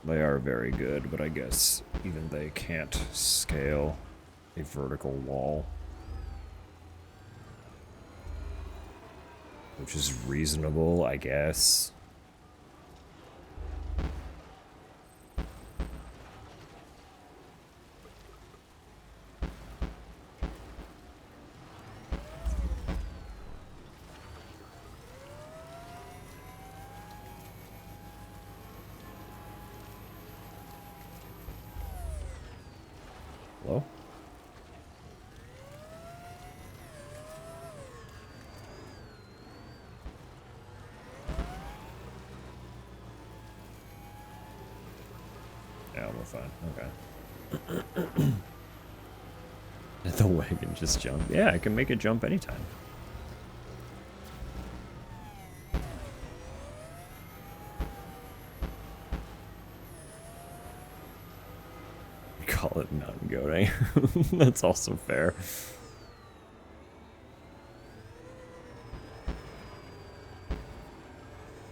They are very good, but I guess even they can't scale a vertical wall. Which is reasonable, I guess. Hello? Yeah, we're fine. Okay. The wagon just jump. Yeah, I can make it jump anytime. We call it mountain goating. That's also fair.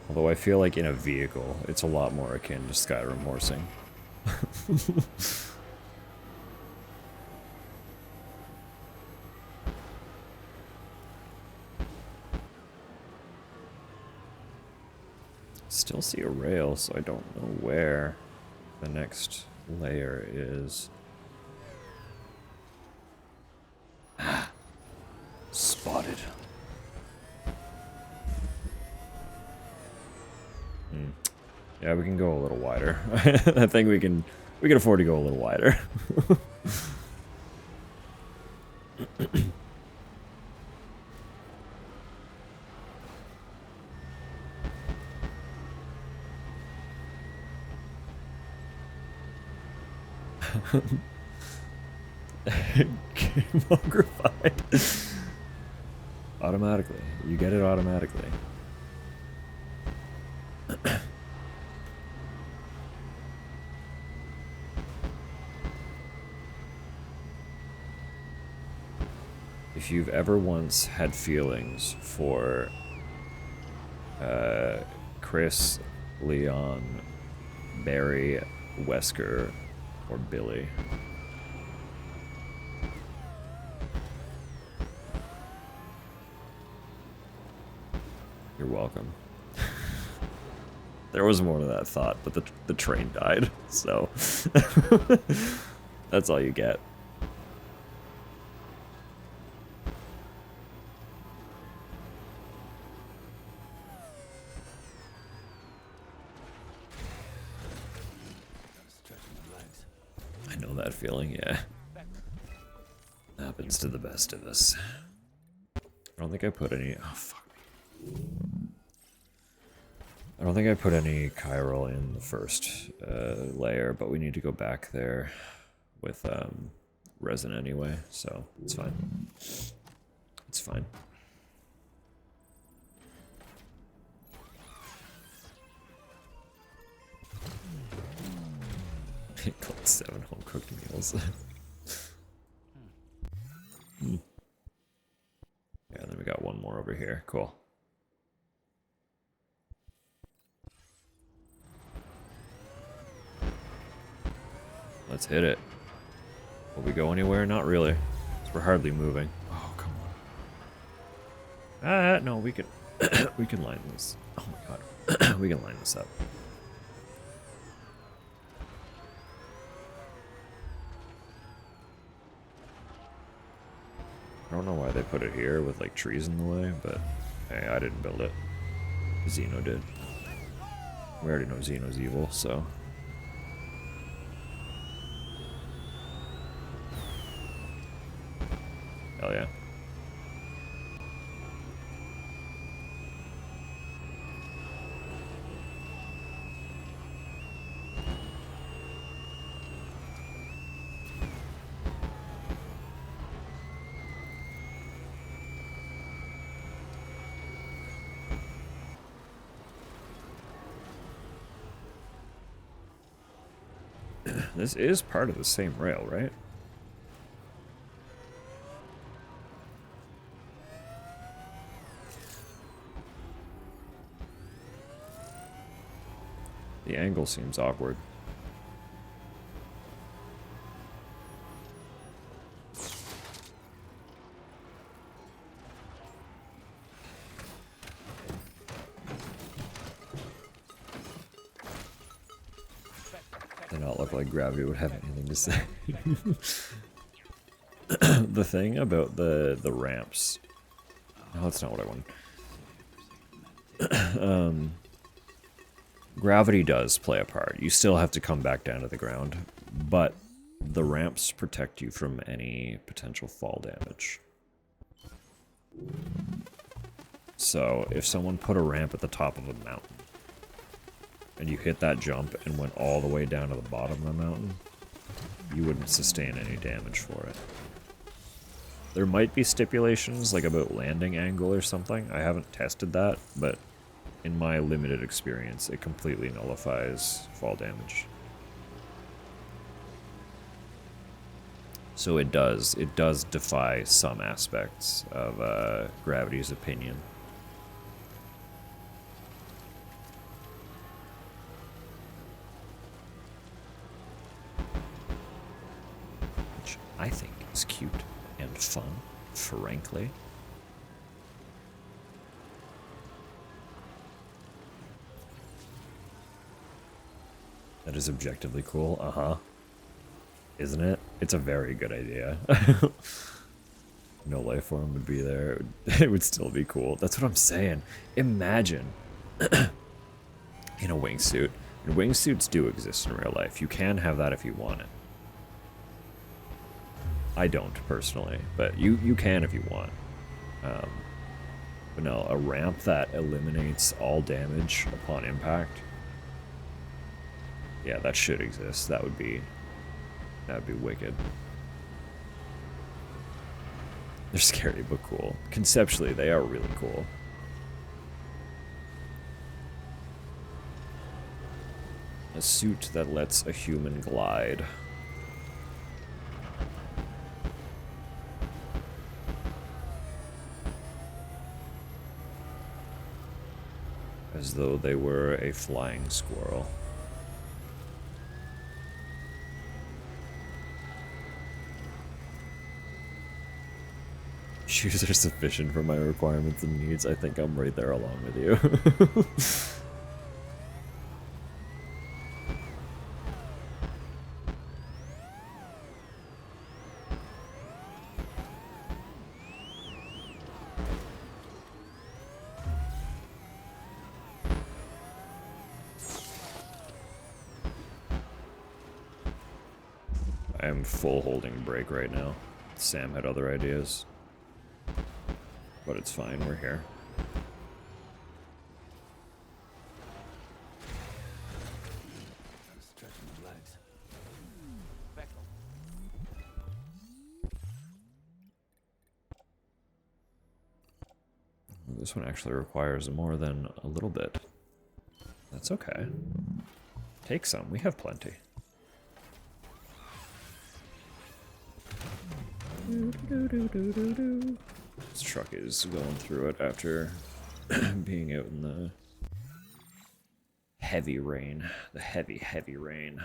Although I feel like in a vehicle, it's a lot more akin to Skyrim horsing. Still see a rail, so I don't know where the next layer is. Spotted. Yeah, we can go a little wider. I think we can afford to go a little wider. Game ogrified. Automatically. You get it automatically. If you've ever once had feelings for Chris, Leon, Barry, Wesker, or Billy, you're welcome. There was more to that thought, but the train died, so that's all you get. that feeling, yeah. Happens to the best of us. I don't think I put any... Oh, fuck me. I don't think I put any chiral in the first layer, but we need to go back there with resin anyway, so it's fine. It's fine. Called 7 home-cooked meals. Yeah, and then we got one more over here. Cool. Let's hit it. Will we go anywhere? Not really. 'Cause we're hardly moving. Oh, come on. No, we can we can line this. Oh my god. We can line this up. I don't know why they put it here with like trees in the way, but hey, I didn't build it. Xeno did. We already know Xeno's evil, so. Hell yeah. This is part of the same rail, right? The angle seems awkward. Did not look like gravity would have anything to say. The thing about the ramps. No, that's not what I wanted. Gravity does play a part. You still have to come back down to the ground, but the ramps protect you from any potential fall damage. So if someone put a ramp at the top of a mountain, and you hit that jump and went all the way down to the bottom of the mountain, you wouldn't sustain any damage for it. There might be stipulations, like about landing angle or something. I haven't tested that, but in my limited experience, it completely nullifies fall damage. So it does defy some aspects of gravity's opinion. Which I think is cute and fun, frankly. That is objectively cool, uh-huh. Isn't it? It's a very good idea. No life form would be there. It would still be cool. That's what I'm saying. Imagine in a wingsuit. And wingsuits do exist in real life. You can have that if you want it. I don't, personally, but you can if you want. But no, a ramp that eliminates all damage upon impact. Yeah, that should exist. That would be wicked. They're scary but cool. Conceptually, they are really cool. A suit that lets a human glide. As though they were a flying squirrel. Shoes are sufficient for my requirements and needs. I think I'm right there along with you. I am full holding break right now. Sam had other ideas. But it's fine, we're here. This one actually requires more than a little bit. That's okay. Take some, we have plenty. This truck is going through it after being out in the heavy rain. The heavy, heavy rain.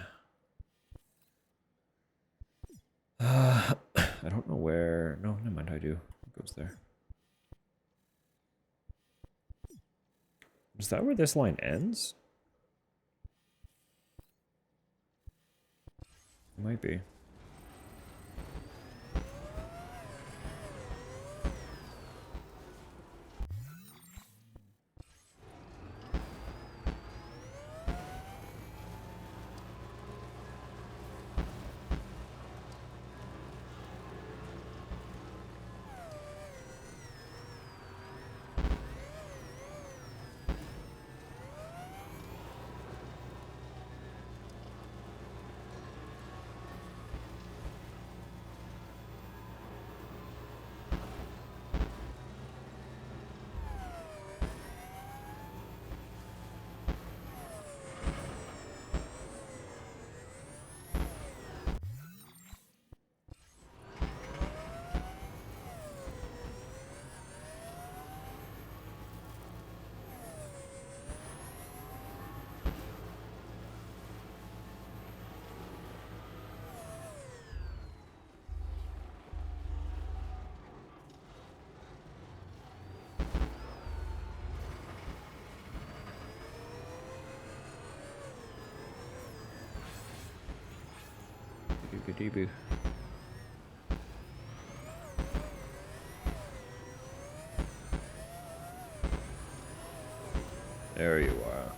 I don't know where... No, never mind, I do. It goes there. Is that where this line ends? It might be. Debut. There you are.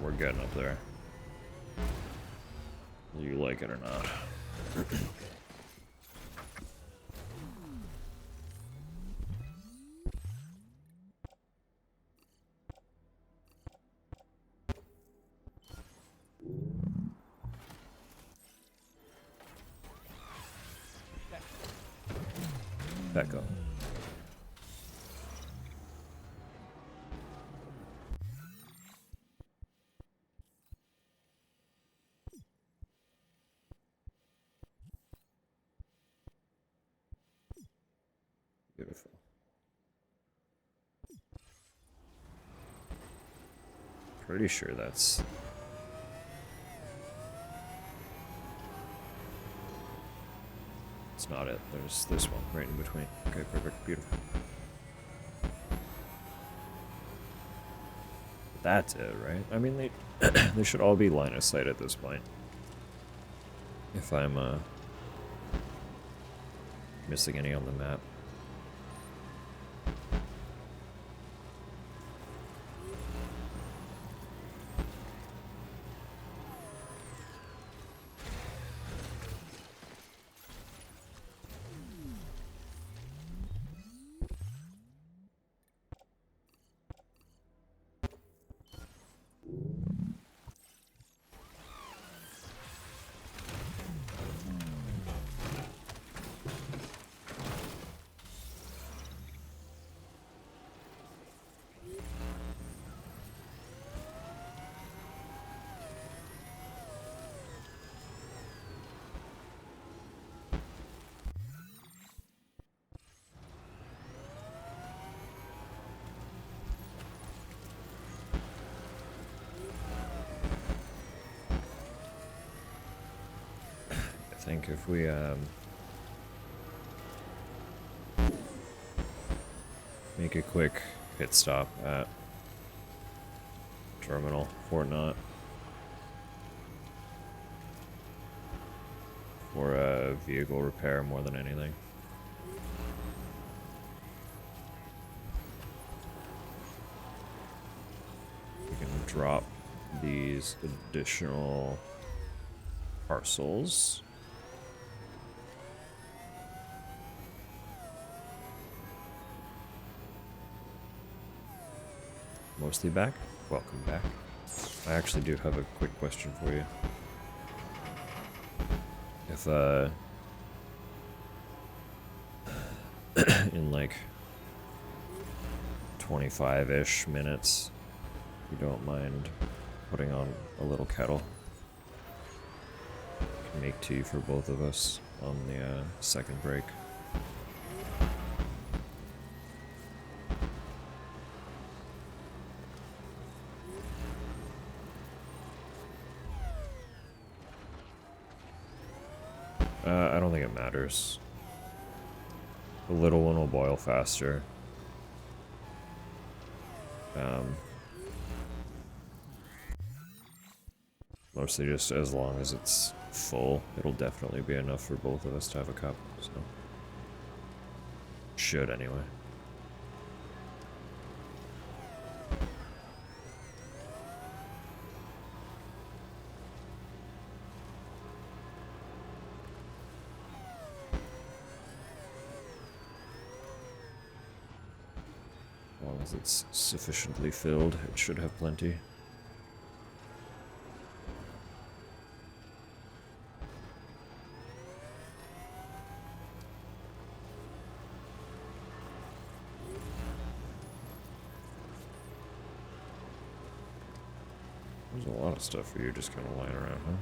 We're getting up there. Whether you like it or not. Echo. Beautiful. Pretty sure that's... It's not it. There's this one right in between. Okay, perfect. Beautiful. That's it, right? I mean, they they should all be line of sight at this point. If I'm missing any on the map. I think if we make a quick pit stop at terminal for not. For vehicle repair more than anything. We can drop these additional parcels. Mostly back? Welcome back. I actually do have a quick question for you. If, in like 25-ish minutes, you don't mind putting on a little kettle. Can make tea for both of us on the second break. I don't think it matters. The little one will boil faster. Mostly just as long as it's full, it'll definitely be enough for both of us to have a cup, so. Should anyway. As long as it's sufficiently filled, it should have plenty. There's a lot of stuff for you just kind of lying around, huh?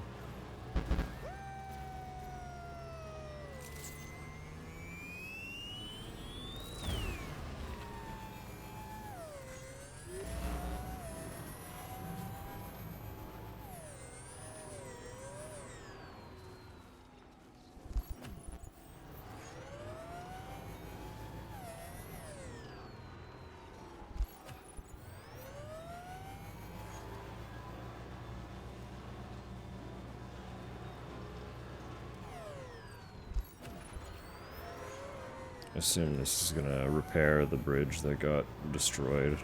I assume this is gonna repair the bridge that got destroyed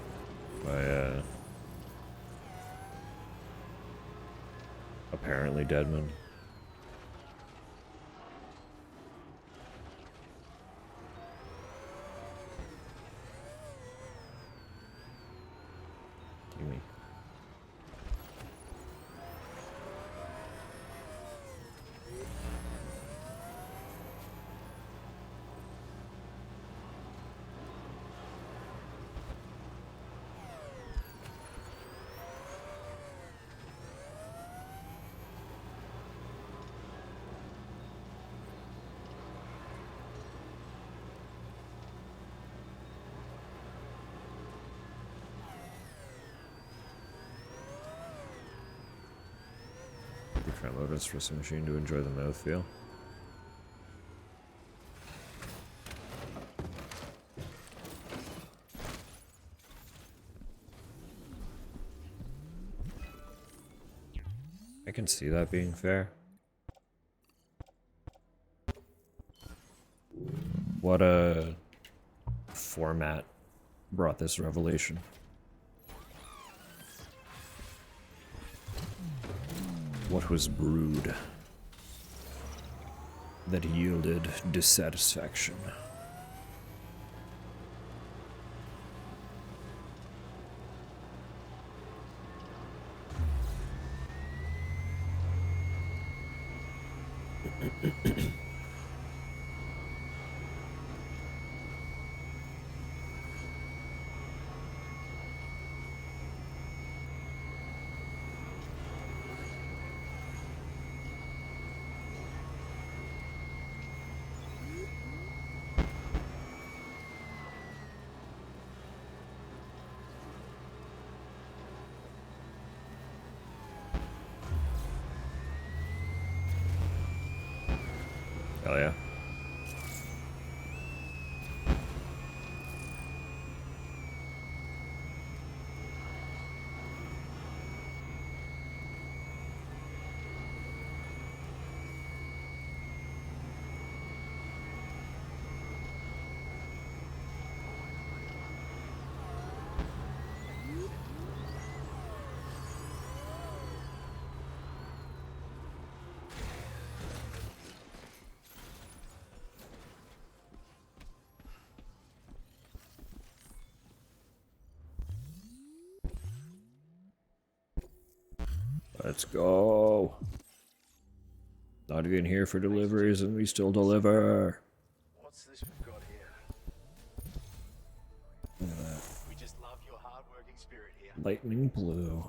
by, apparently Deadman. Gimme. Try mode espresso machine to enjoy the mouthfeel. I can see that being fair. What a format brought this revelation. What was brewed that yielded dissatisfaction? Hell yeah. Let's go. Not even here for deliveries, and we still deliver. What's this we've got here? Look at that. We just love your hard-working spirit here. Lightning blue.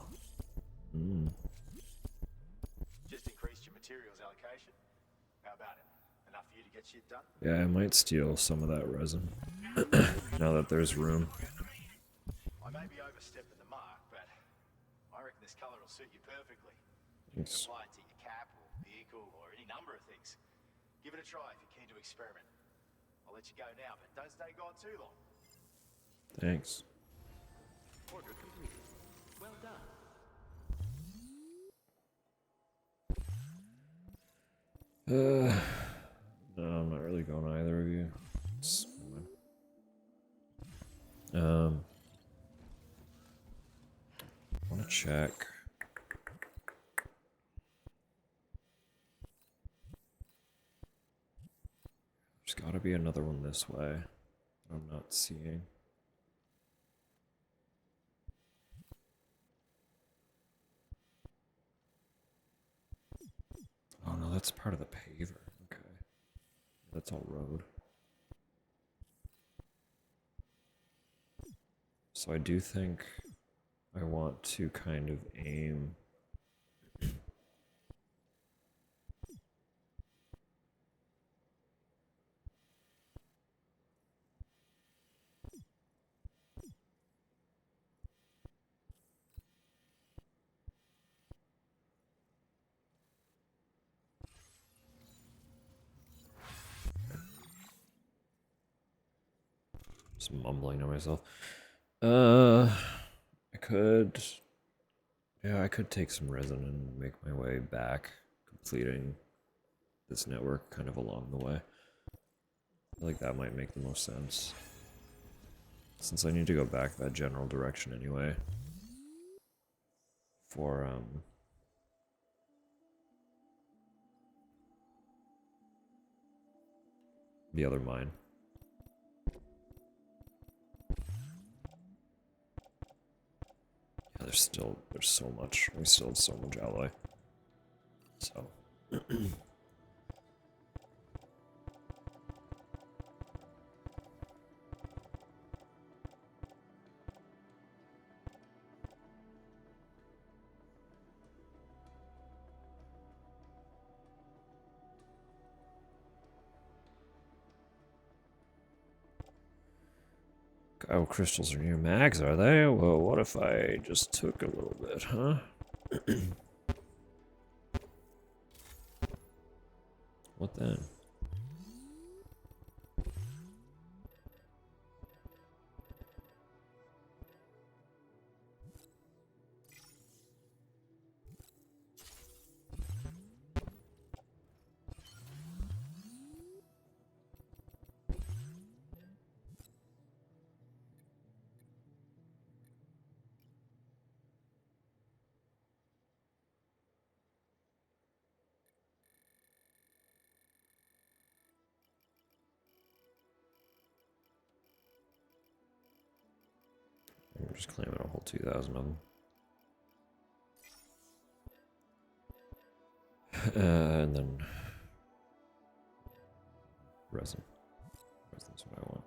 Just increased your materials allocation. How about it? Enough for you to get shit done? Yeah, I might steal some of that resin. Now that there's room. I may be overstepping the mark, but I reckon this color will suit you perfectly. Thanks. Apply it to your cap or vehicle or any number of things. Give it a try if you're keen to experiment. I'll let you go now, but don't stay gone too long. Thanks. Order complete. Well done. No, I'm not really going either of you. It's fine. I want to check. There's got to be another one this way. I'm not seeing. Oh no, that's part of the paver. Okay. That's all road. So I do think I want to kind of aim. Just mumbling to myself. I could. Yeah, I could take some resin and make my way back, completing this network kind of along the way. I feel like that might make the most sense. Since I need to go back that general direction anyway. For, the other mine. Yeah, there's so much. We still have so much alloy. So. Oh, crystals are new mags, are they? Well, what if I just took a little bit, huh? What then? I'm just claiming a whole 2,000 of them. And then resin. Resin's what I want.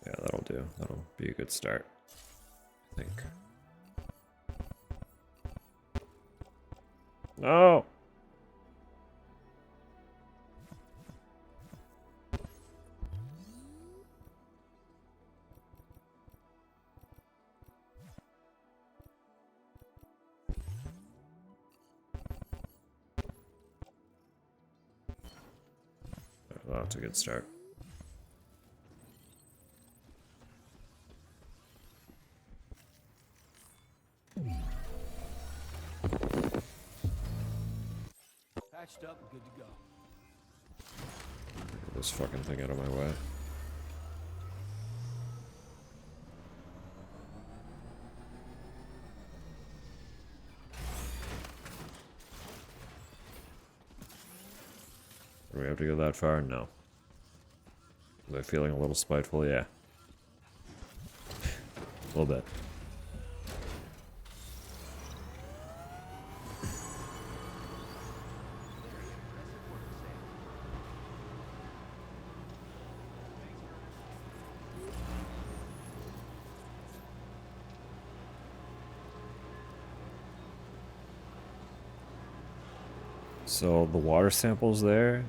Yeah, that'll do. That'll be a good start, I think. No! That's a good start. Patched up and good to go. Get this fucking thing out of my way. Do we have to go that far? No. Was I feeling a little spiteful? Yeah. A little bit. So the water samples there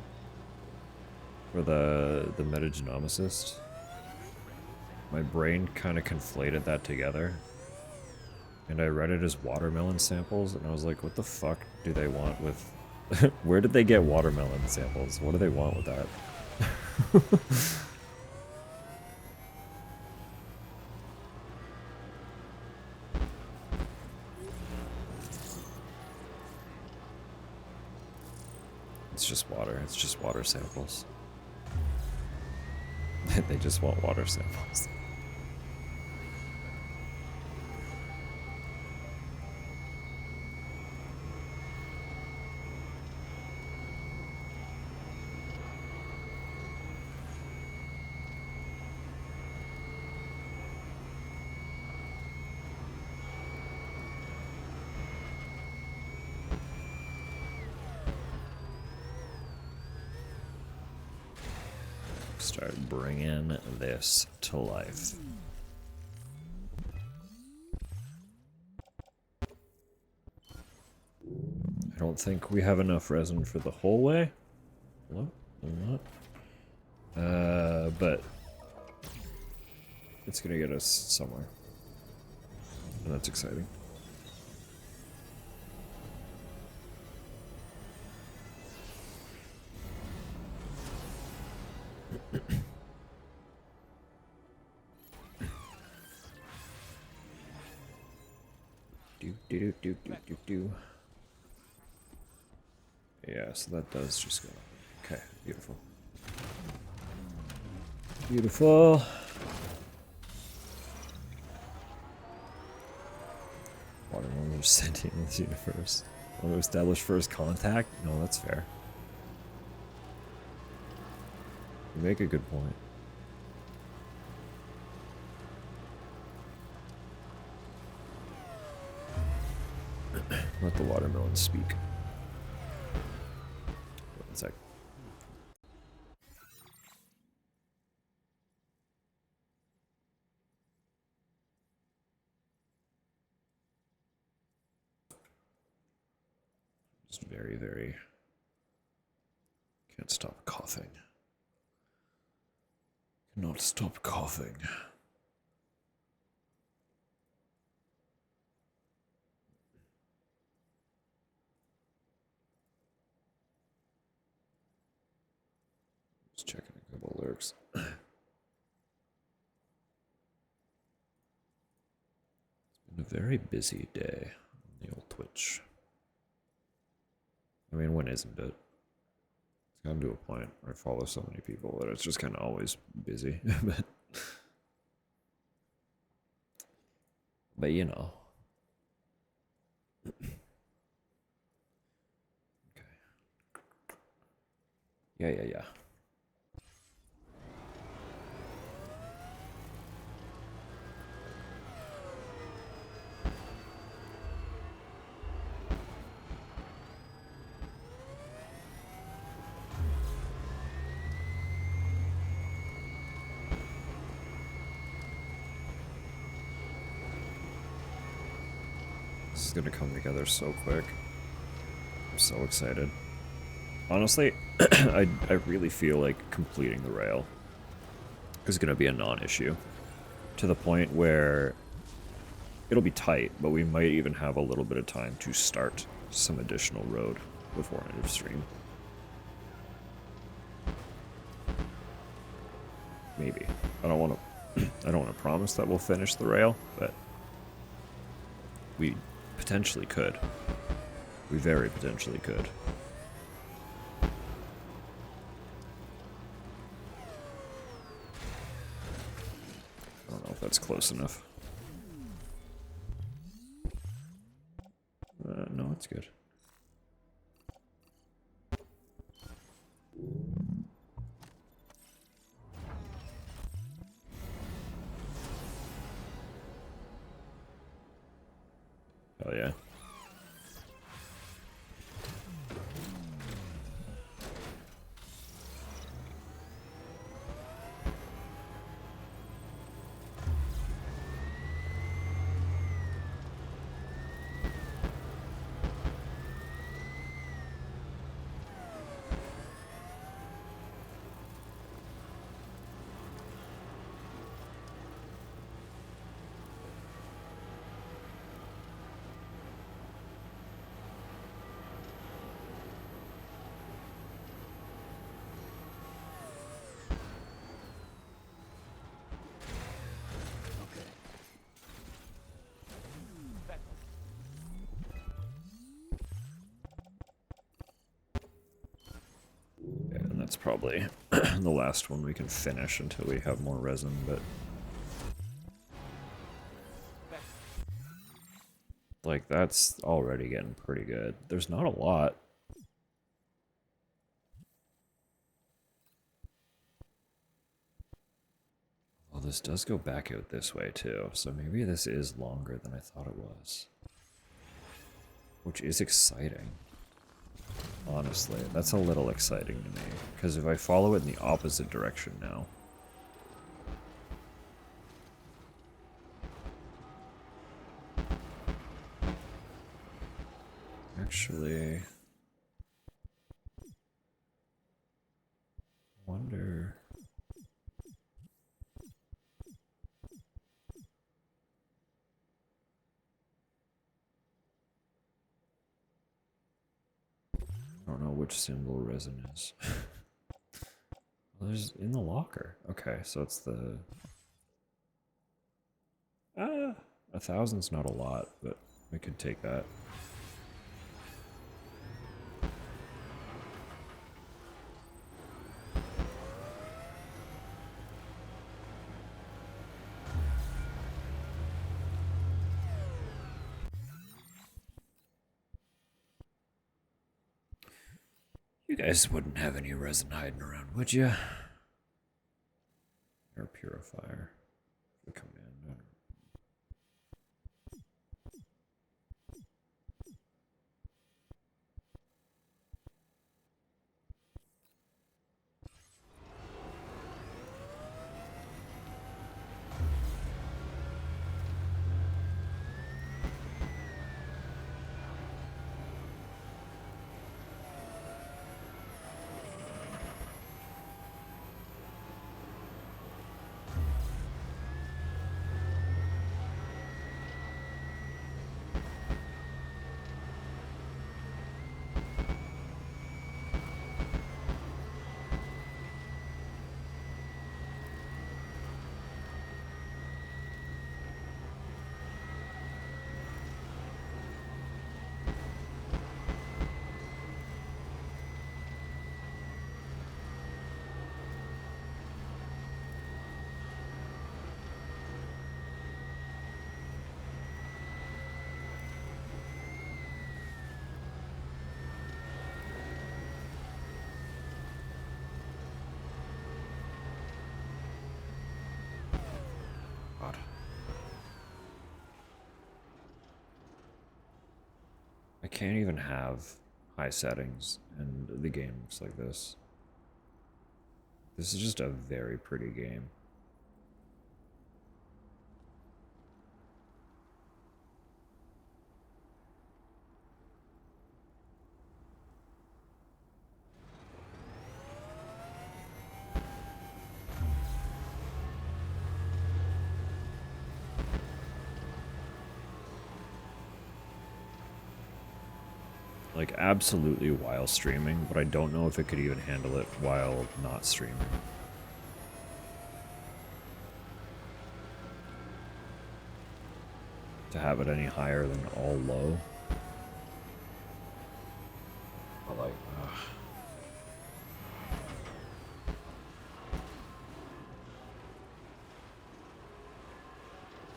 for the metagenomicist, my brain kind of conflated that together. And I read it as watermelon samples, and I was like, what the fuck do they want with... Where did they get watermelon samples? What do they want with that? It's just water. It's just water samples. They just want water samples. Start bringing this to life. I don't think we have enough resin for the whole way. What? But it's gonna get us somewhere. And that's exciting. Do. Yeah, so that does just go. Okay, beautiful. Beautiful. Watermelon is sentient in this universe. Want to establish first contact? No, that's fair. You make a good point. Let the watermelon speak. One sec. Just very... Can't stop coughing. Cannot stop coughing. Just checking a couple alerts. It's been a very busy day on the old Twitch. I mean, when isn't it? It's gotten to a point where I follow so many people that it's just kind of always busy. But you know. Okay. Yeah. This is gonna come together so quick. I'm so excited. Honestly, I really feel like completing the rail is gonna be a non-issue. To the point where it'll be tight, but we might even have a little bit of time to start some additional road before end of stream. Maybe. I don't want to promise that we'll finish the rail, but we potentially could. We very potentially could. I don't know if that's close enough. No, it's good. Oh yeah. that's probably the last one we can finish until we have more resin, but like that's already getting pretty good. There's not a lot. Well, this does go back out this way too, so maybe this is longer than I thought it was. Which is exciting. Honestly, that's a little exciting to me, because if I follow it in the opposite direction now... Actually... wonder... I don't know which symbol resin is. Well, there's in the locker. Okay, so it's the... 1,000's not a lot, but we could take that. You guys wouldn't have any resin hiding around, would you? Air purifier. The command. God. I can't even have high settings, and the game looks like this. This is just a very pretty game. Like, absolutely while streaming, but I don't know if it could even handle it while not streaming. To have it any higher than all low. But like,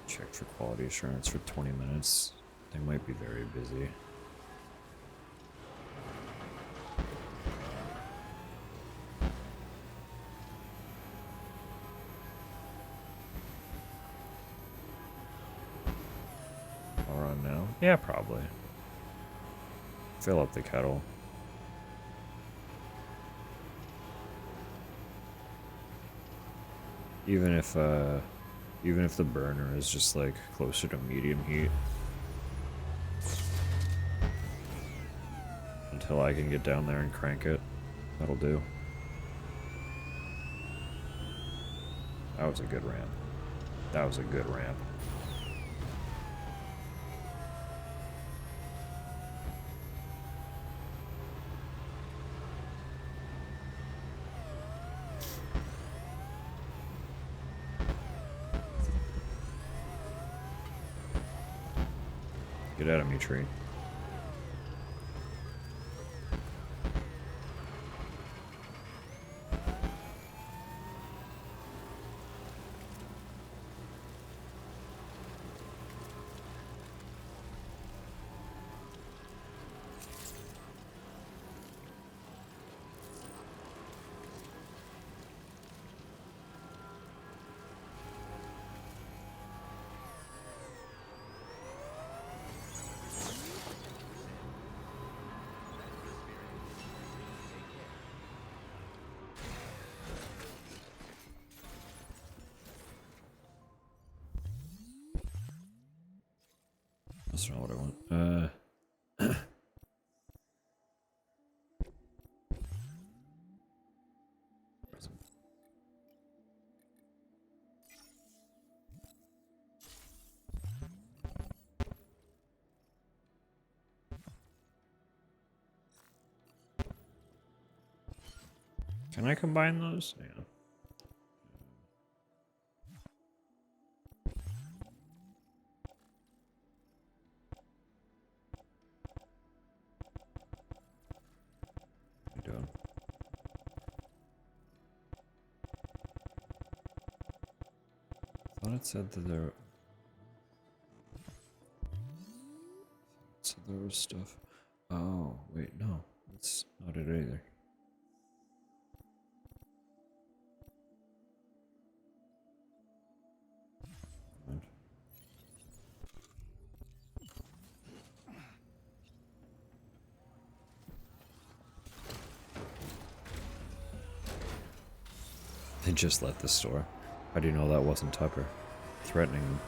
check for quality assurance for 20 minutes. They might be very busy. I'll run now? Yeah, probably. Fill up the kettle. Even if the burner is just like closer to medium heat. Until I can get down there and crank it. That'll do. That was a good ramp. That was a good ramp. Get out of me, tree. That's not what I want. Can I combine those? Yeah. What are you doing? I thought it said that there. So there was stuff. Oh, wait, no. That's not it either. Mind. They just left the store. How do you know that wasn't Tucker? Threatening them.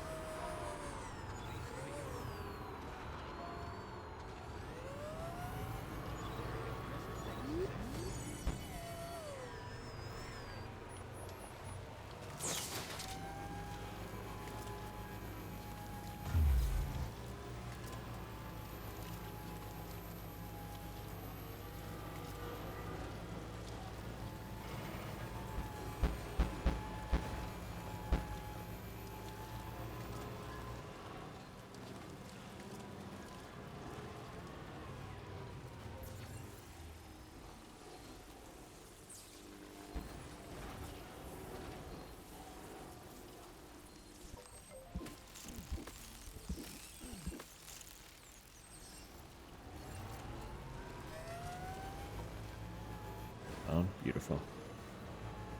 Oh, beautiful.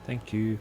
Thank you.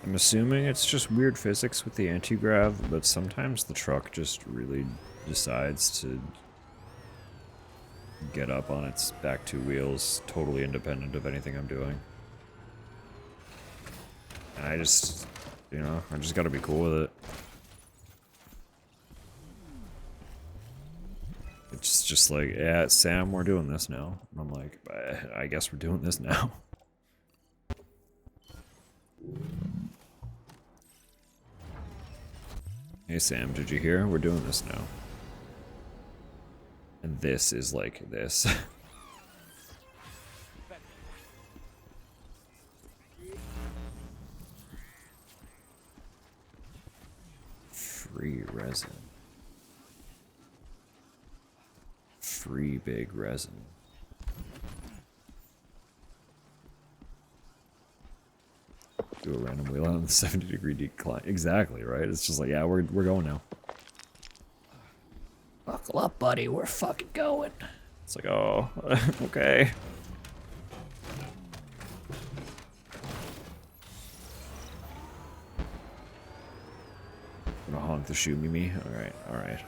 I'm assuming it's just weird physics with the anti-grav, but sometimes the truck just really decides to get up on its back two wheels, totally independent of anything I'm doing. And I just, you know, I just gotta be cool with it. It's just like, yeah, Sam, we're doing this now. And I'm like, I guess we're doing this now. Hey Sam, did you hear? We're doing this now. And this is like this. Free resin. Free big resin. Do a random wheel out on the 70-degree decline. Exactly, right? It's just like, yeah, we're going now. Buckle up, buddy. We're fucking going. It's like, oh, okay. Gonna honk the shoe me. Alright, alright.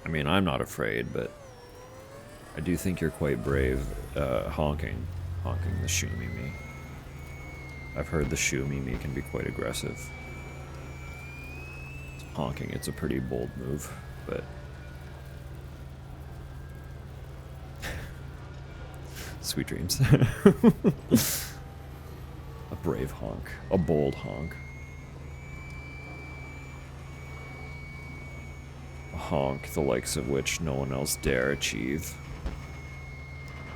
I mean, I'm not afraid, but I do think you're quite brave, honking the shoe me. I've heard the shoe mimi can be quite aggressive. Honking, it's a pretty bold move, but sweet dreams. A brave honk, a bold honk. A honk the likes of which no one else dare achieve,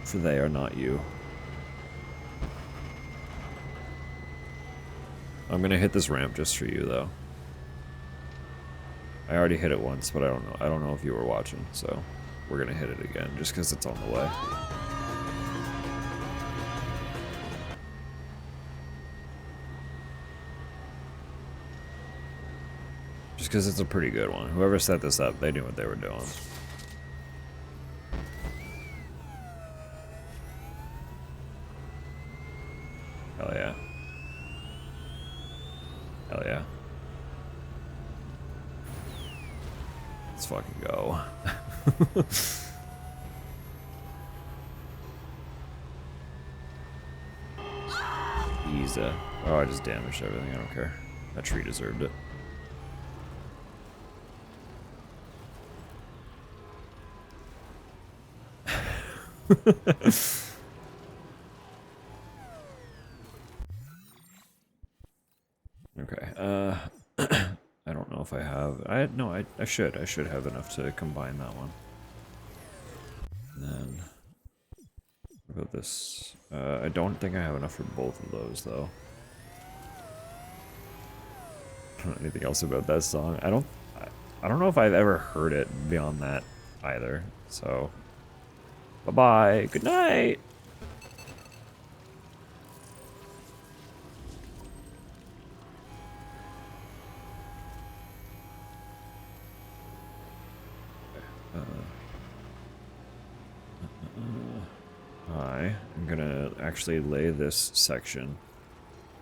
for they are not you. I'm gonna hit this ramp just for you, though. I already hit it once, but I don't know if you were watching, so we're gonna hit it again just because it's on the way. Just because it's a pretty good one. Whoever set this up, they knew what they were doing. Hell yeah. Hell yeah. Let's fucking go. Easy. Oh, I just damaged everything. I don't care. That tree deserved it. Okay. I don't know if I have. I should. I should have enough to combine that one. And then what about this? I don't think I have enough for both of those though. I don't know anything else about that song. I don't know if I've ever heard it beyond that either. So bye-bye. Good night. I'm gonna actually lay this section,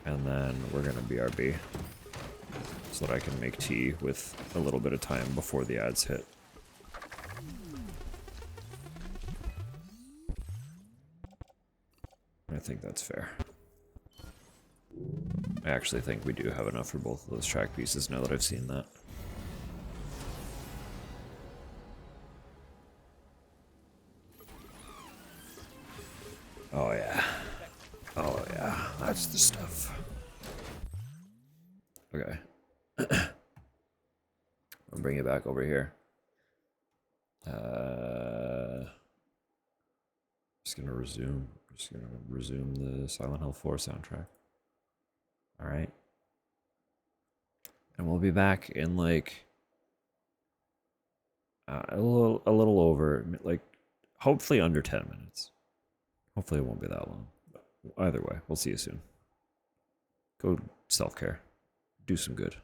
and then we're gonna BRB, so that I can make tea with a little bit of time before the ads hit. I think that's fair. I actually think we do have enough for both of those track pieces now that I've seen that. Oh yeah. Oh yeah, that's the stuff. Okay. I'll bring it back over here. Just gonna resume the Silent Hill 4 soundtrack. Alright. And we'll be back in like a little over, like hopefully under 10 minutes. Hopefully it won't be that long. Either way, we'll see you soon. Go self-care. Do some good.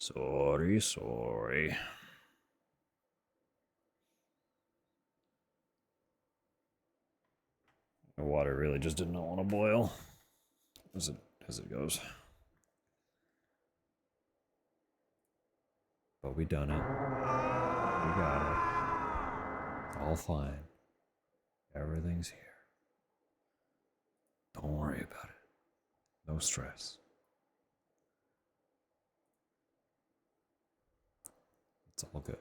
Sorry, sorry. The water really just did not want to boil, as it goes. But we done it. We got it. All fine. Everything's here. Don't worry about it. No stress. It's all good.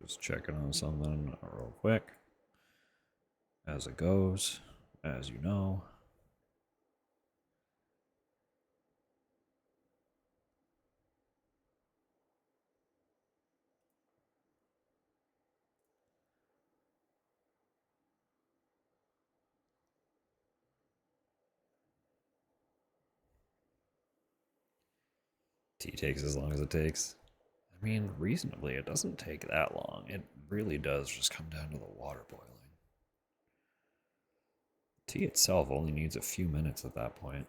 Just checking on something real quick. As it goes, as you know. Tea takes as long as it takes. I mean, reasonably, it doesn't take that long. It really does just come down to the water boiling. Tea itself only needs a few minutes at that point.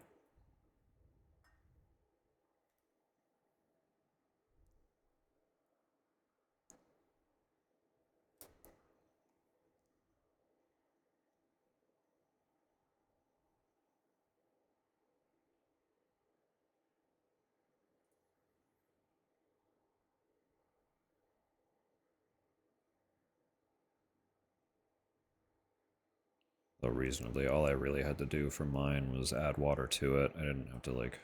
Though reasonably, all I really had to do for mine was add water to it. I didn't have to like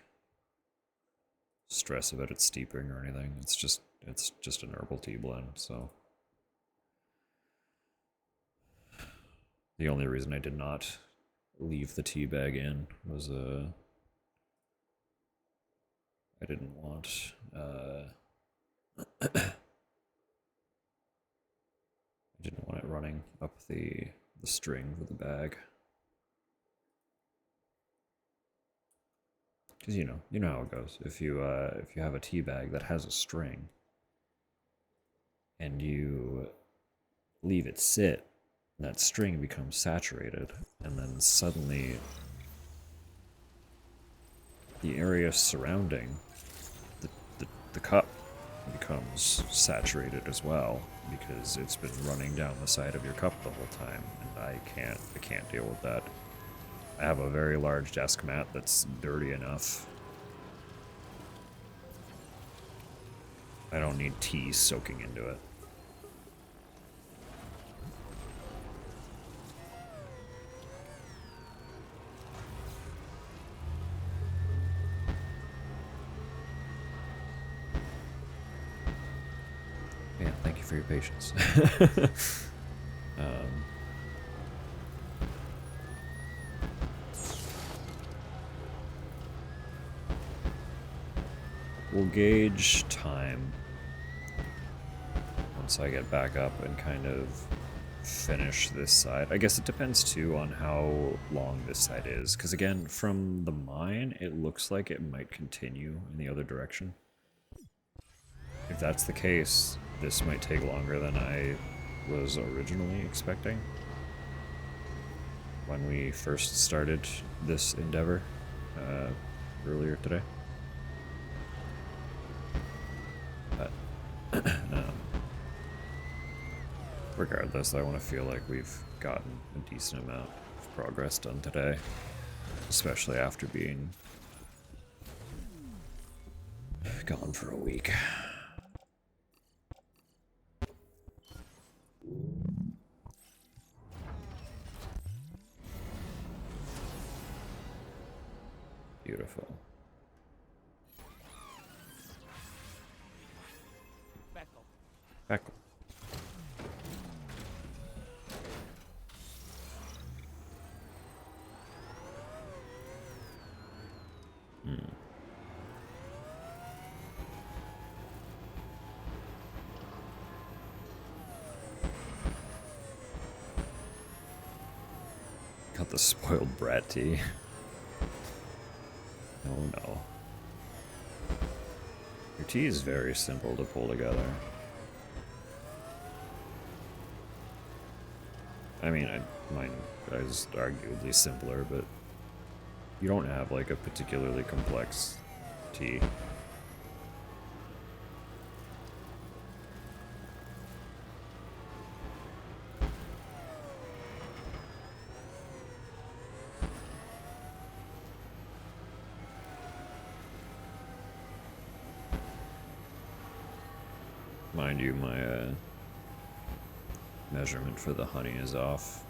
stress about it steeping or anything. It's just an herbal tea blend, so the only reason I did not leave the tea bag in was I didn't want I didn't want it running up the string of the bag. Because you know how it goes. If you have a tea bag that has a string and you leave it sit, that string becomes saturated, and then suddenly the area surrounding the cup becomes saturated as well, because it's been running down the side of your cup the whole time, and I can't deal with that. I have a very large desk mat that's dirty enough. I don't need tea soaking into it. Yeah, thank you for your patience. We'll gauge time once I get back up and kind of finish this side. I guess it depends too on how long this side is, because again, from the mine, it looks like it might continue in the other direction. If that's the case, this might take longer than I was originally expecting when we first started this endeavor earlier today. But regardless, I want to feel like we've gotten a decent amount of progress done today, especially after being gone for a week. Beautiful. Back. Got the spoiled brat tea. Oh no. Your tea is very simple to pull together. I mean, mine is arguably simpler, but you don't have like a particularly complex tea. Mind you, my measurement for the honey is off.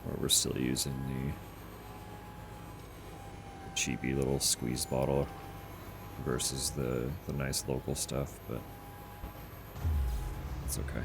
Or we're still using the cheapy little squeeze bottle versus the nice local stuff, but it's okay.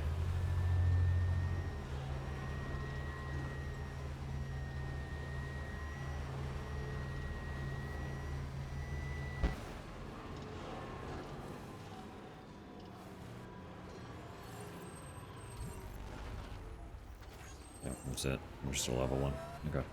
Yeah, that's it. We're still level 1. Okay.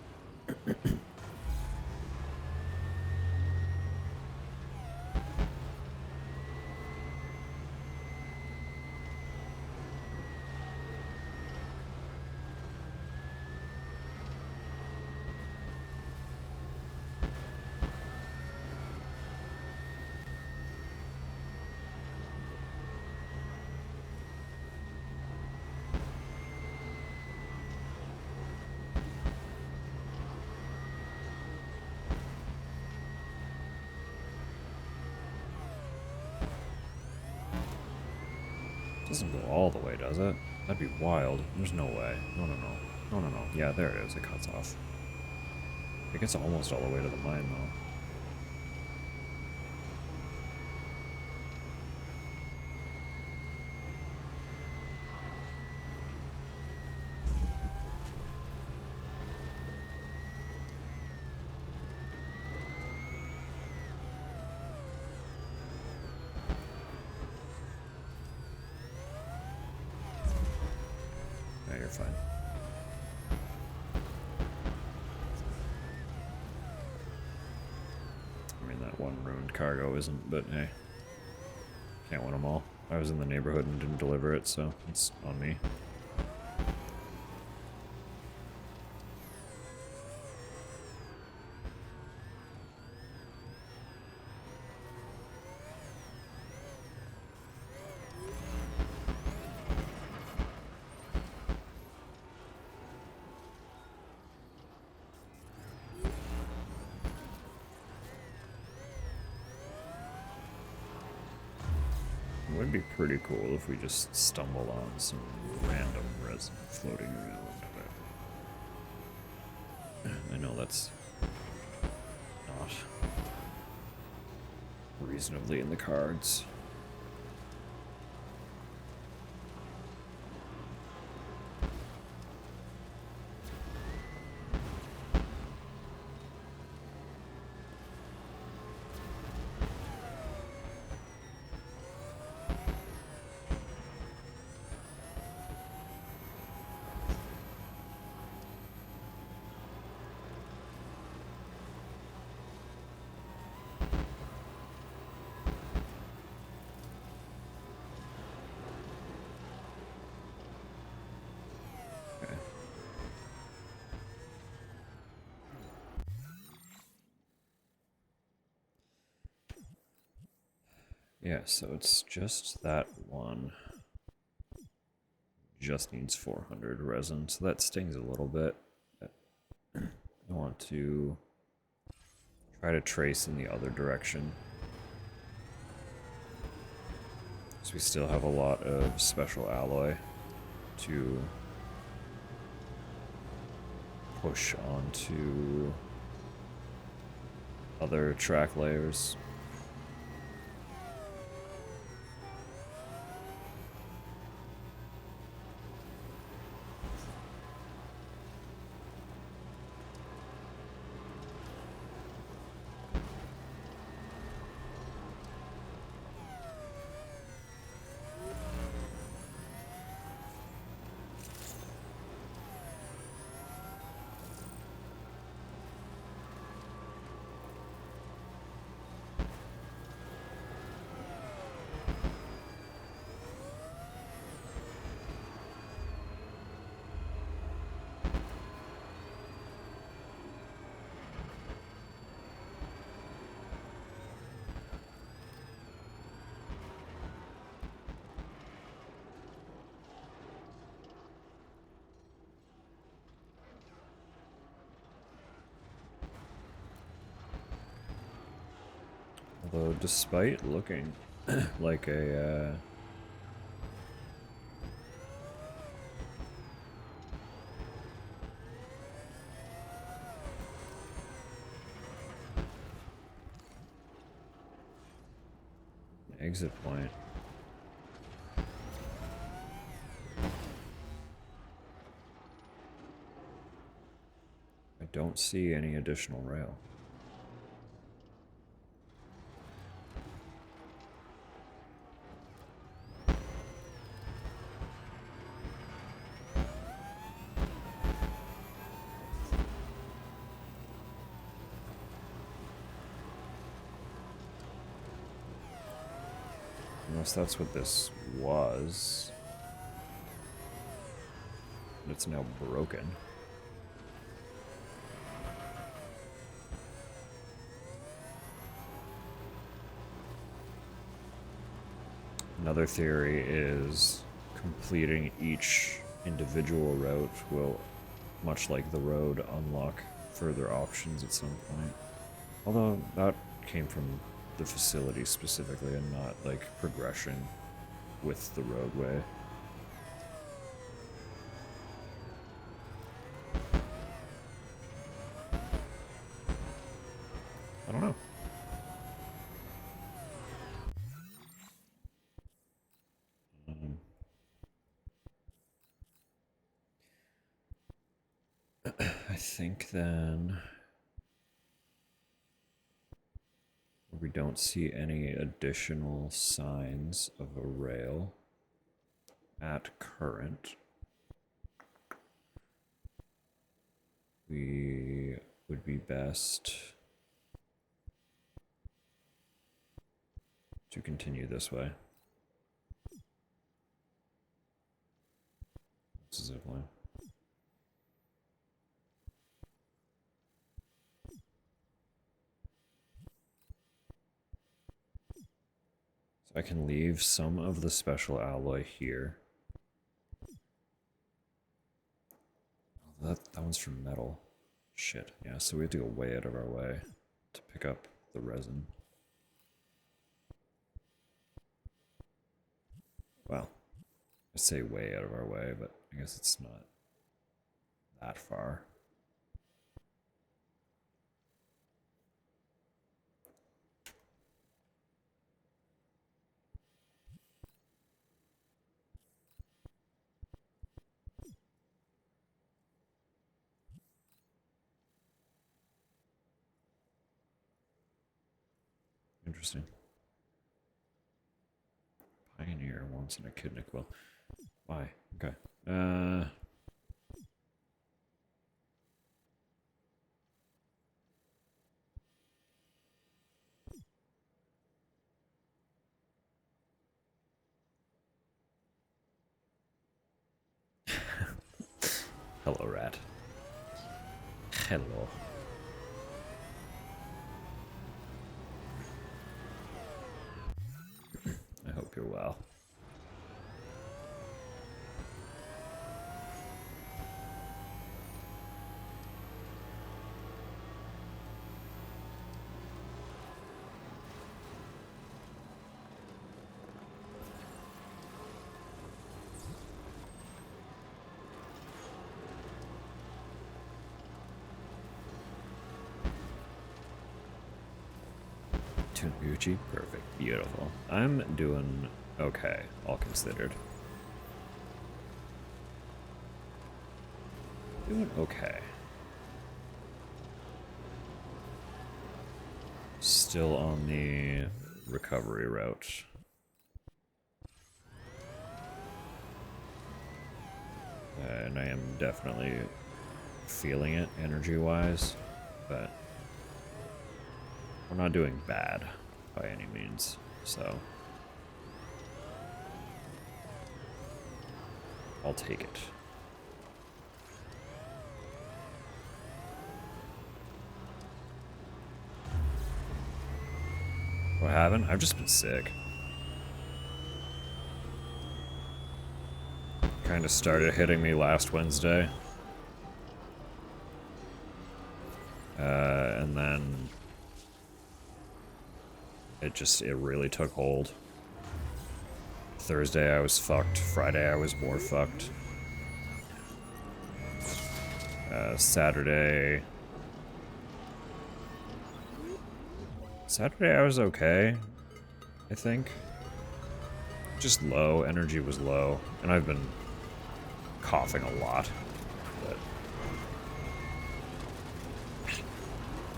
Doesn't go all the way, does it? That'd be wild. There's no way. No, no, no. No, no, no. Yeah, there it is. It cuts off. It gets almost all the way to the mine, though. Yeah, you're fine. I mean, that one ruined cargo isn't, but hey. Can't win them all. I was in the neighborhood and didn't deliver it, so it's on me. It would be pretty cool if we just stumble on some random resin floating around, but I know that's not reasonably in the cards. Okay. Yeah, so it's just that one. Just needs 400 resin, so that stings a little bit. I want to try to trace in the other direction. So we still have a lot of special alloy to push onto other track layers. Although, despite looking like a exit point, I don't see any additional rail. Unless that's what this was. It's now broken. Another theory is completing each individual route will, much like the road, unlock further options at some point. Although that came from the facility specifically and not like progression with the roadway. I don't know. I think then we don't see any additional signs of a rail at current. We would be best to continue this way. This is zip line. So I can leave some of the special alloy here. Oh, that one's from metal. Shit. Yeah, so we have to go way out of our way to pick up the resin. Well, I say way out of our way, but I guess it's not that far. Interesting. Pioneer wants an echidna quill. Why? Okay. Hello, rat. Hello. I hope you're well. Gucci, perfect, beautiful. I'm doing okay, all considered. Doing okay. Still on the recovery route. And I am definitely feeling it energy-wise, but we're not doing bad by any means, so I'll take it. What happened? I've just been sick. Kind of started hitting me last Wednesday. And then It really took hold. Thursday I was fucked. Friday I was more fucked. Saturday I was okay, I think. Just low, energy was low, and I've been coughing a lot, but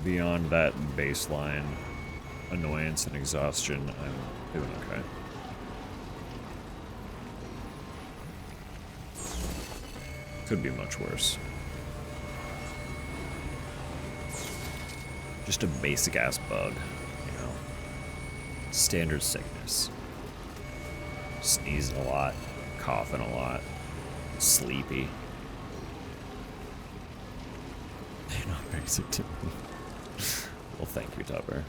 beyond that baseline annoyance and exhaustion, I'm doing okay. Could be much worse. Just a basic ass bug, you know. Standard sickness. Sneezing a lot, coughing a lot, sleepy. They're not basic to me. Well, thank you, Tupper.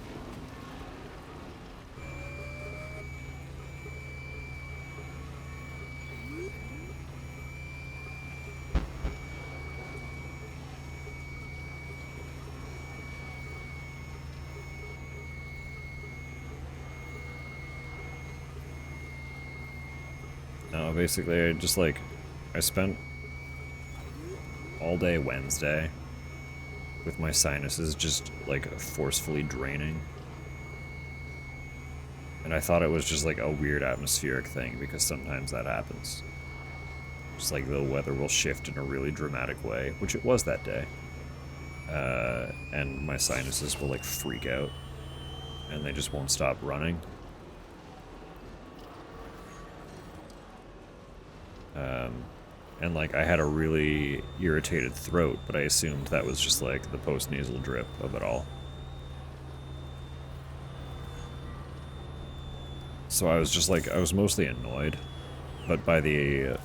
No, basically, I spent all day Wednesday with my sinuses just, like, forcefully draining. And I thought it was just, like, a weird atmospheric thing, because sometimes that happens. Just, like, the weather will shift in a really dramatic way, which it was that day. And my sinuses will, like, freak out, and they just won't stop running. And, like, I had a really irritated throat, but I assumed that was just, like, the post-nasal drip of it all. So I was just, like, I was mostly annoyed, but by the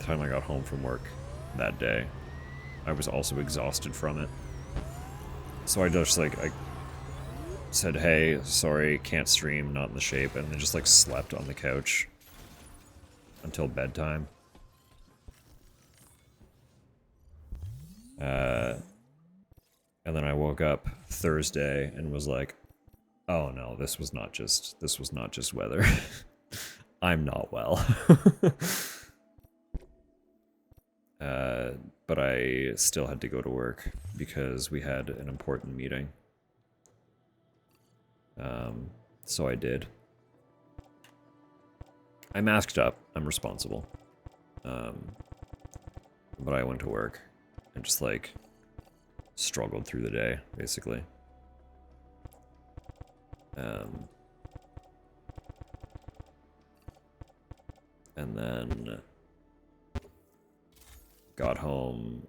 time I got home from work that day, I was also exhausted from it. So I just, like, I said, hey, sorry, can't stream, not in the shape, and then just, like, slept on the couch until bedtime. And then I woke up Thursday and was like, oh no, this was not just weather. I'm not well. But I still had to go to work because we had an important meeting. So I did. I masked up. I'm responsible. But I went to work and just, like, struggled through the day, basically. And then got home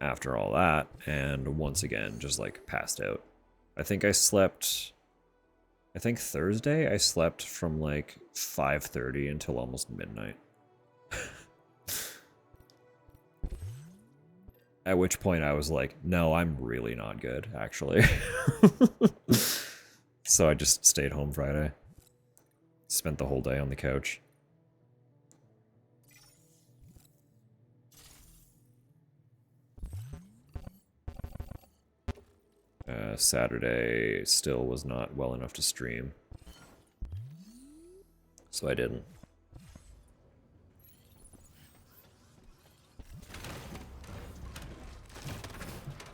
after all that, and once again, just, like, passed out. I think Thursday I slept from, like, 5:30 until almost midnight. At which point I was like, no, I'm really not good, actually. So I just stayed home Friday. Spent the whole day on the couch. Saturday still was not well enough to stream. So I didn't.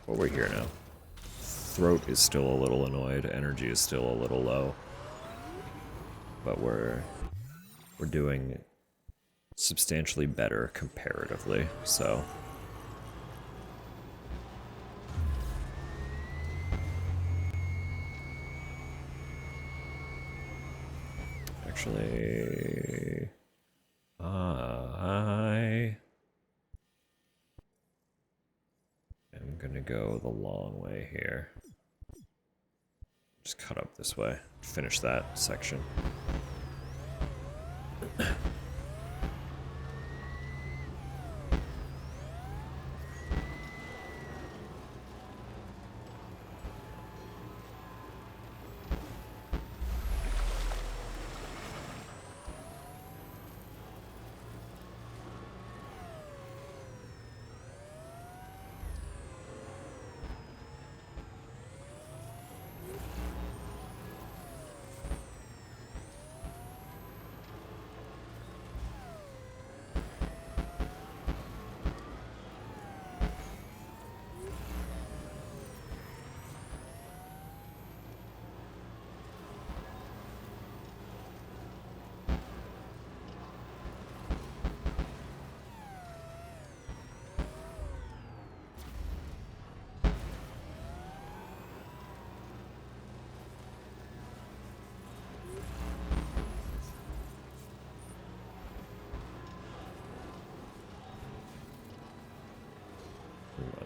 But we're here now. Throat is still a little annoyed, energy is still a little low. But we're doing substantially better comparatively, so. Actually, I am gonna go the long way here. Just cut up this way, finish that section.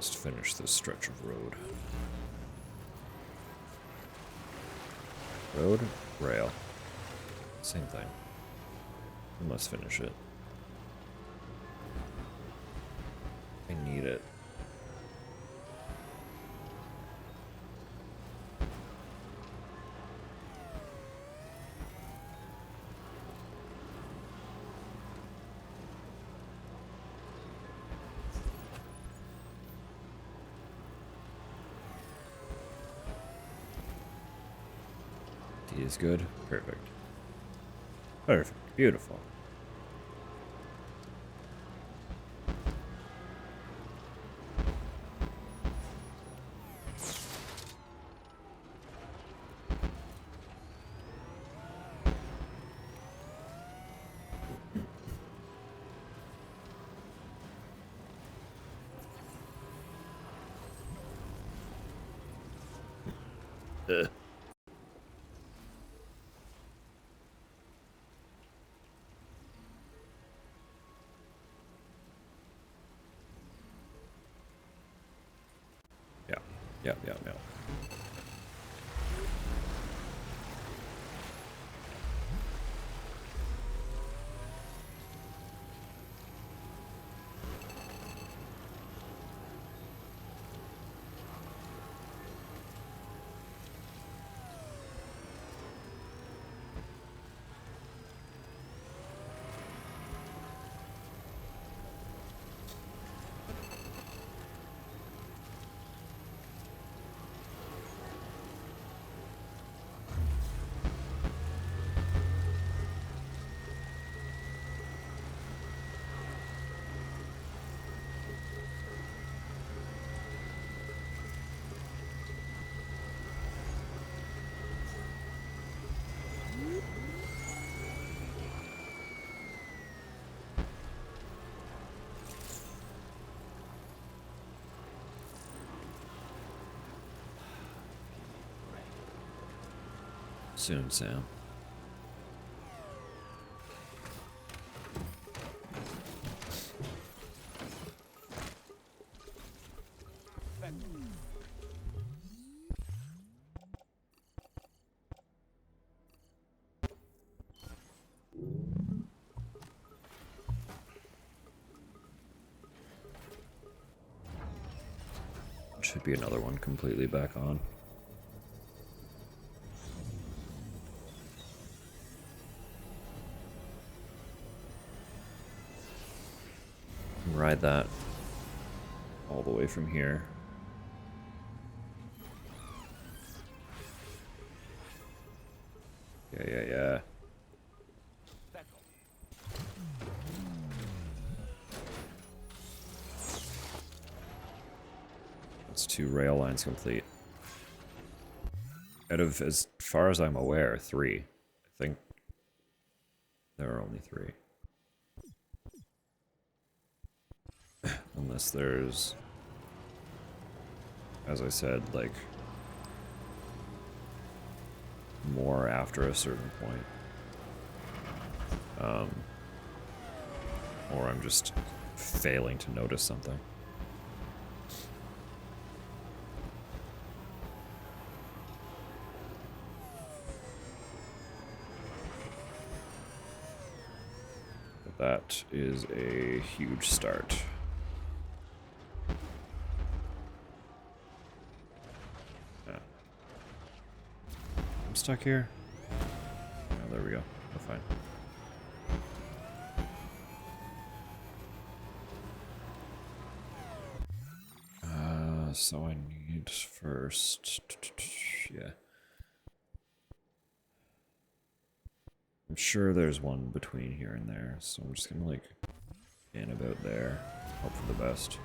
must finish this stretch of road. Road, rail. Same thing. We must finish it. I need it. D is good. Perfect. Perfect. Beautiful. Ugh. Yeah. Soon, Sam. Should be another one completely back on. Ride that all the way from here. Yeah. That's 2 rail lines complete. Out of, as far as I'm aware, 3. I think there are only 3. Unless there's, as I said, like, more after a certain point. Or I'm just failing to notice something. But that is a huge start. I'm stuck here. Oh, there we go. We're fine. So I need first... Yeah. I'm sure there's one between here and there, so I'm just gonna, like, in about there. Hope for the best.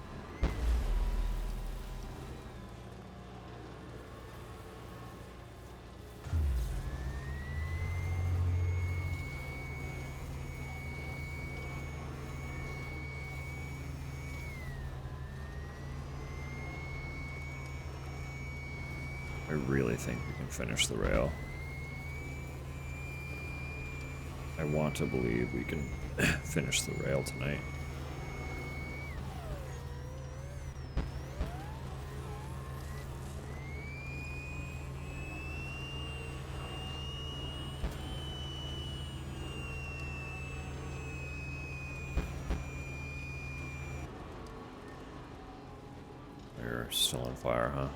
I really think we can finish the rail. I want to believe we can finish the rail tonight. They're still on fire, huh?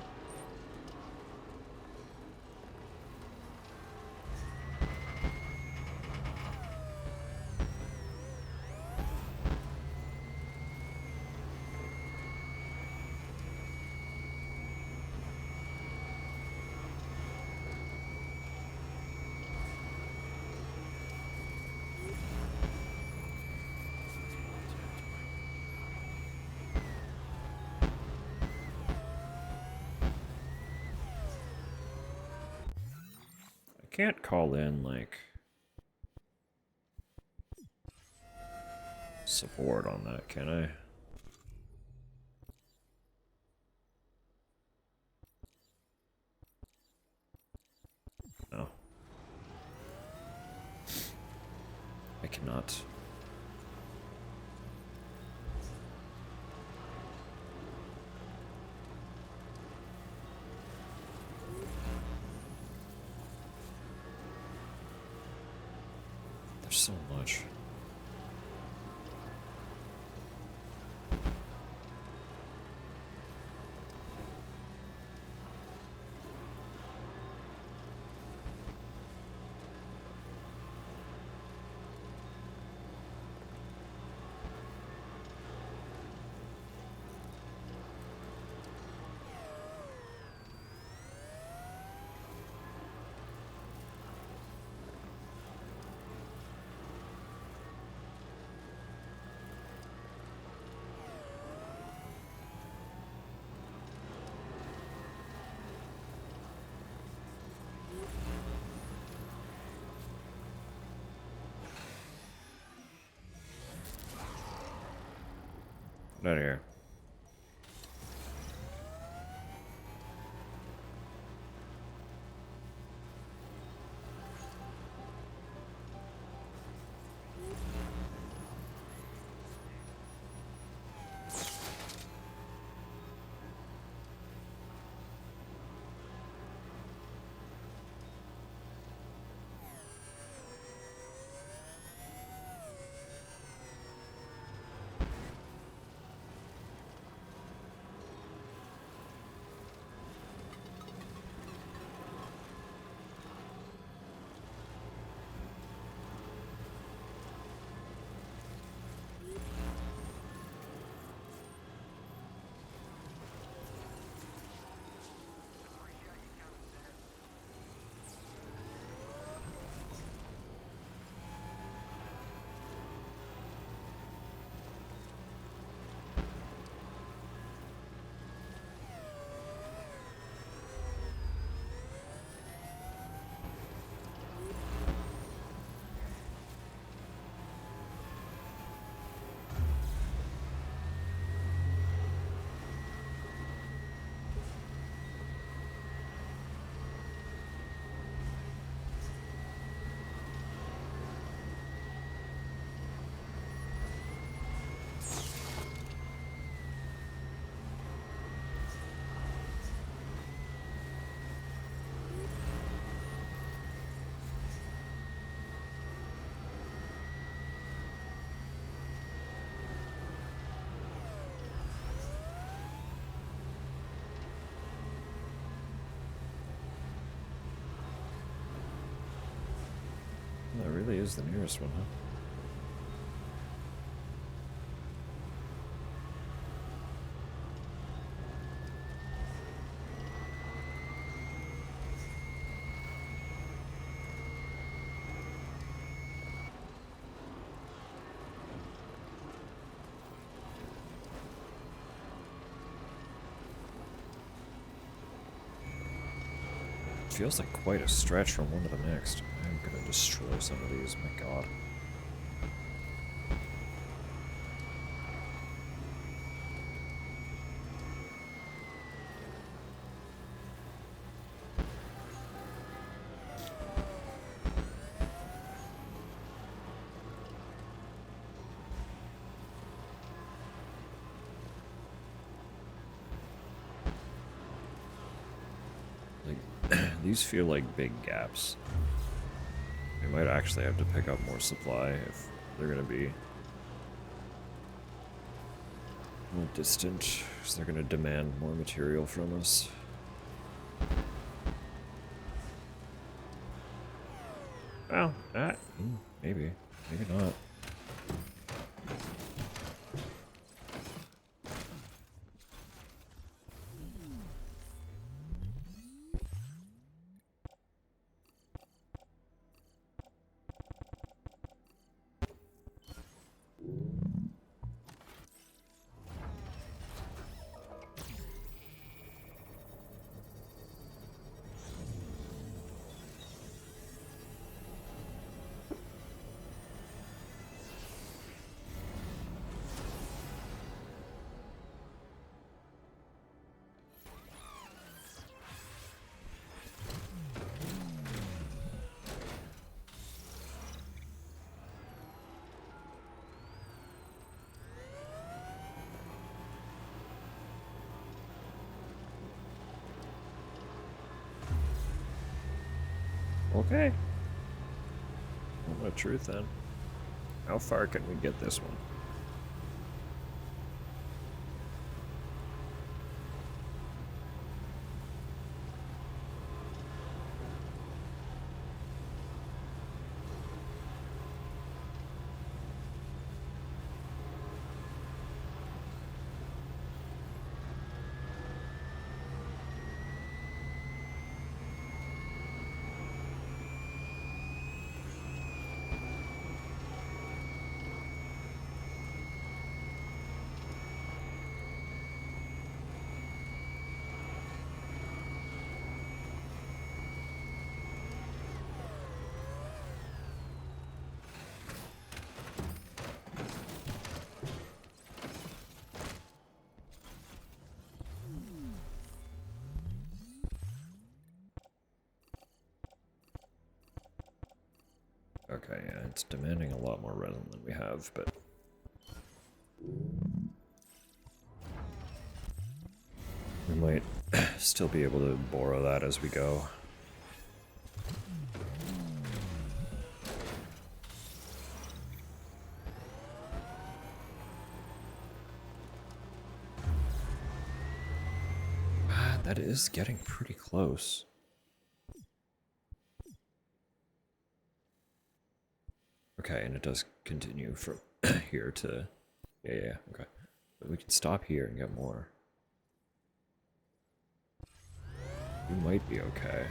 I can't call in, like, support on that, can I? No. I cannot. There's so much. Not here. That really is the nearest one, huh? Feels like quite a stretch from one to the next. I'm gonna destroy some of these, my god. These feel like big gaps. I might actually have to pick up more supply if they're gonna be a little distant, because they're going to demand more material from us. Well, maybe. Maybe not. Okay. What truth then? How far can we get this one? Okay, yeah, it's demanding a lot more resin than we have, but... we might still be able to borrow that as we go. That is getting pretty close. Okay, and it does continue from here to... Yeah, okay. But we can stop here and get more. We might be okay.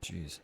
Jeez.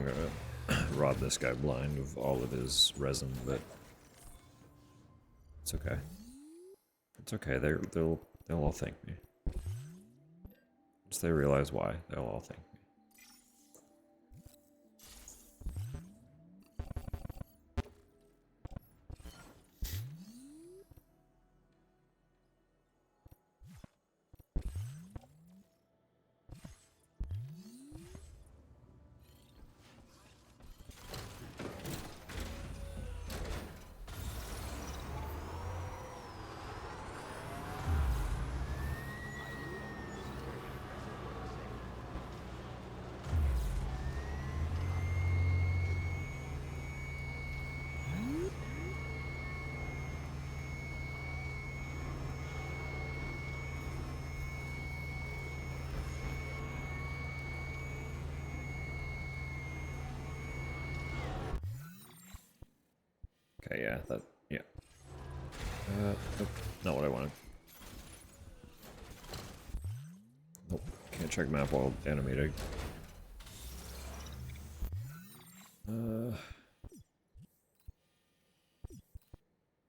gonna rob this guy blind of all of his resin, but it's okay. It's okay. They'll all thank me. Once they realize why, they'll all thank me. Okay, yeah, yeah. Nope, not what I wanted. Nope, can't check map while animating.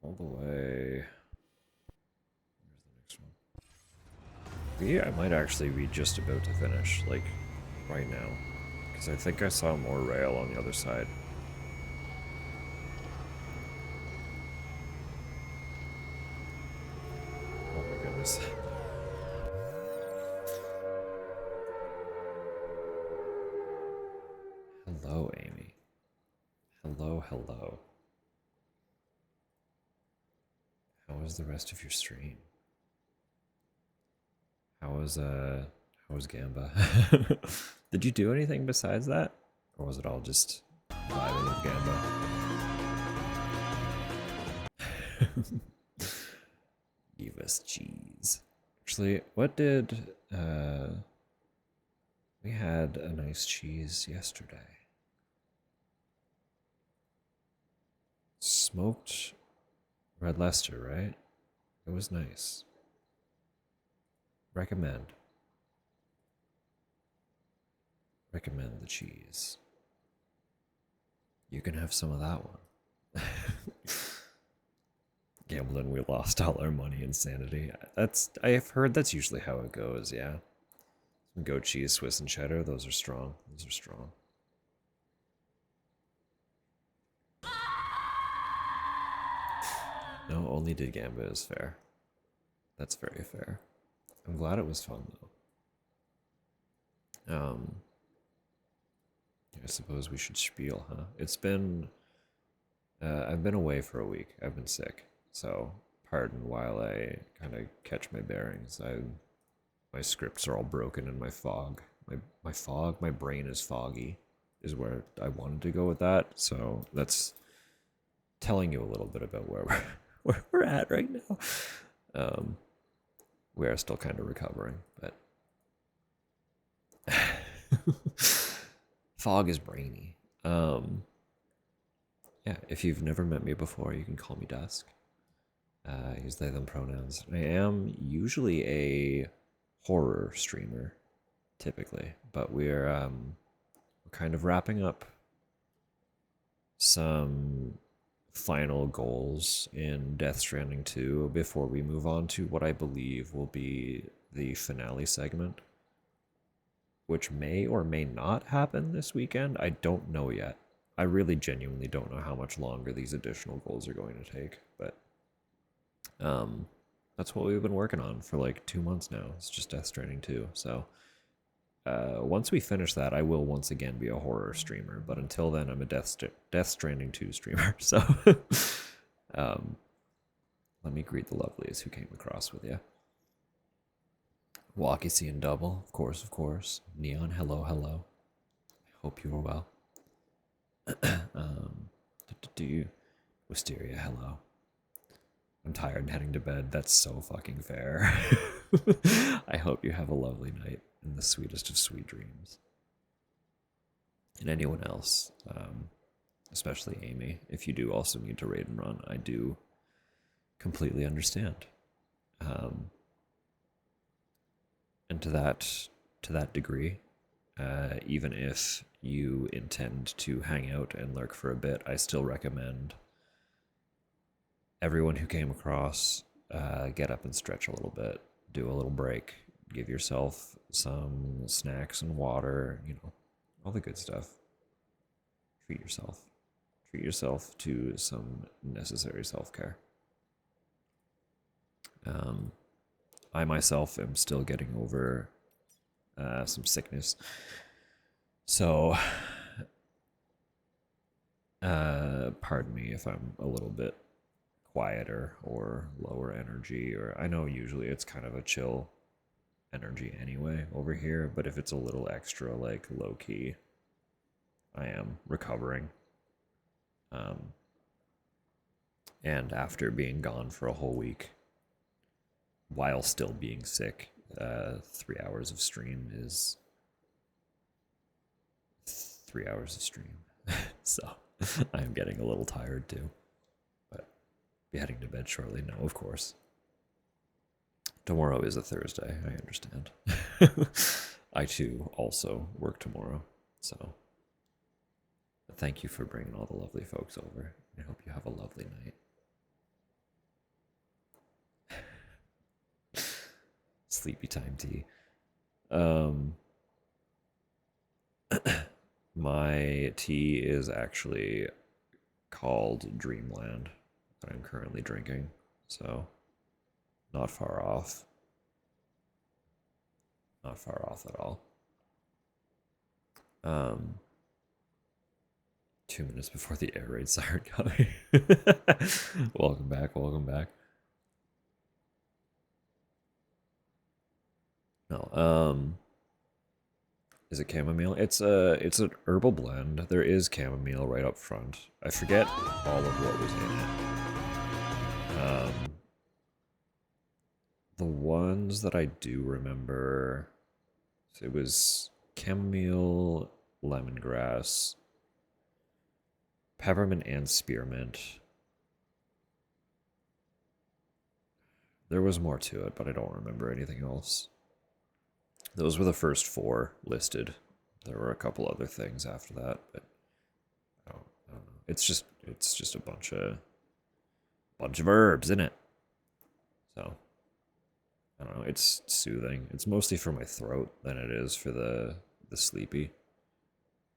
All the way. Where's the next one? Yeah, I might actually be just about to finish, like, right now. Because I think I saw more rail on the other side. Oh my goodness. Hello, Amy. Hello, hello. How was the rest of your stream? How was Gamba? Did you do anything besides that? Or was it all just vibing with Gamba? Give us cheese. Actually, what did, we had a nice cheese yesterday. Smoked Red Leicester, right? It was nice. Recommend. Recommend the cheese. You can have some of that one. Gambling, we lost all our money and sanity. I've heard that's usually how it goes, yeah. Some goat cheese, Swiss and cheddar, those are strong. Those are strong. No, only did Gamba is fair. That's very fair. I'm glad it was fun though. I suppose we should spiel, huh? It's been I've been away for a week. I've been sick. So pardon while I kind of catch my bearings. My scripts are all broken in my fog. My brain is foggy is where I wanted to go with that. So that's telling you a little bit about where we're at right now. We are still kind of recovering, but fog is brainy. Yeah, if you've never met me before, you can call me Dusk. Use they, them pronouns. I am usually a horror streamer, typically, but we're kind of wrapping up some final goals in Death Stranding 2 before we move on to what I believe will be the finale segment, which may or may not happen this weekend. I don't know yet. I really genuinely don't know how much longer these additional goals are going to take, but that's what we've been working on for like 2 months now. It's just Death Stranding 2. So once we finish that, I will once again be a horror streamer, but until then, I'm a Death Stranding 2 streamer. So let me greet the lovelies who came across with you. Walkie C and Double, of course. Neon, hello. I hope you are well. Wisteria, hello. I'm tired and heading to bed. That's so fucking fair. I hope you have a lovely night and the sweetest of sweet dreams. And anyone else, especially Amy, if you do also need to raid and run, I do completely understand. And to that degree, even if you intend to hang out and lurk for a bit, I still recommend everyone who came across get up and stretch a little bit, do a little break, give yourself some snacks and water, all the good stuff. Treat yourself. Treat yourself to some necessary self-care. I myself am still getting over some sickness. So, pardon me if I'm a little bit quieter or lower energy, or I know usually it's kind of a chill energy anyway over here, but if it's a little extra like low key, I am recovering. And after being gone for a whole week, while still being sick, 3 hours of stream is 3 hours of stream. So I am getting a little tired too. But be heading to bed shortly. No, of course. Tomorrow is a Thursday, I understand. I too also work tomorrow. So thank you for bringing all the lovely folks over. I hope you have a lovely night. Sleepy time tea. My tea is actually called Dreamland that I'm currently drinking, so not far off. Not far off at all. 2 minutes before the air raid siren coming. Welcome back, welcome back. No, is it chamomile? It's an herbal blend. There is chamomile right up front. I forget all of what was in it. The ones that I do remember, it was chamomile, lemongrass, peppermint, and spearmint. There was more to it, but I don't remember anything else. Those were the first 4 listed. There were a couple other things after that, but I don't know. It's just a bunch of herbs, isn't it? So I don't know. It's soothing. It's mostly for my throat than it is for the sleepy,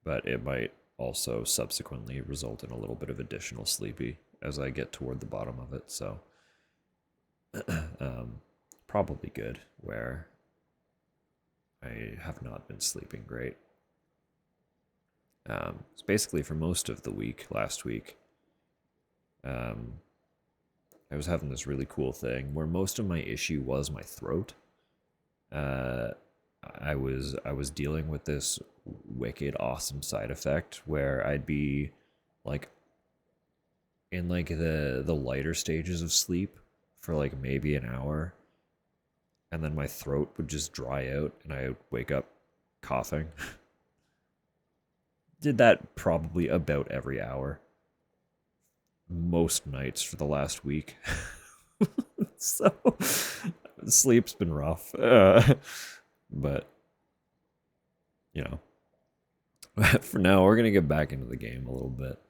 but it might also subsequently result in a little bit of additional sleepy as I get toward the bottom of it. So probably good where I have not been sleeping great. It's basically for most of the week, last week, I was having this really cool thing where most of my issue was my throat. I was dealing with this wicked awesome side effect where I'd be like in like the lighter stages of sleep for like maybe an hour, and then my throat would just dry out and I would wake up coughing. Did that probably about every hour. Most nights for the last week. So sleep's been rough. But for now we're gonna get back into the game a little bit.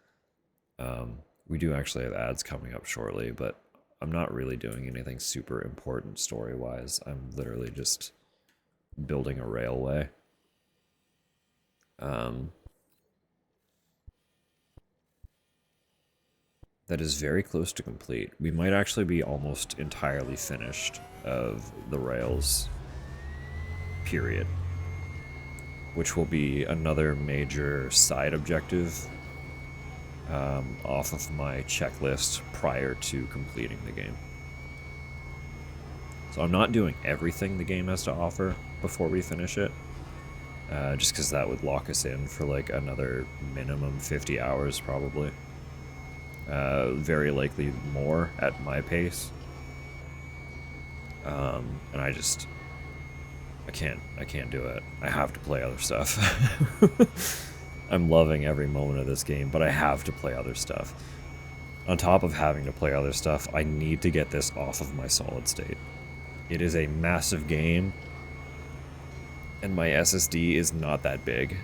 We do actually have ads coming up shortly, but I'm not really doing anything super important story-wise. I'm literally just building a railway. That is very close to complete. We might actually be almost entirely finished of the rails, period. Which will be another major side objective off of my checklist prior to completing the game. So I'm not doing everything the game has to offer before we finish it, just because that would lock us in for like another minimum 50 hours probably. Very likely more at my pace. And I can't do it. I have to play other stuff. I'm loving every moment of this game, but I have to play other stuff. On top of having to play other stuff, I need to get this off of my solid state. It is a massive game, And my SSD is not that big,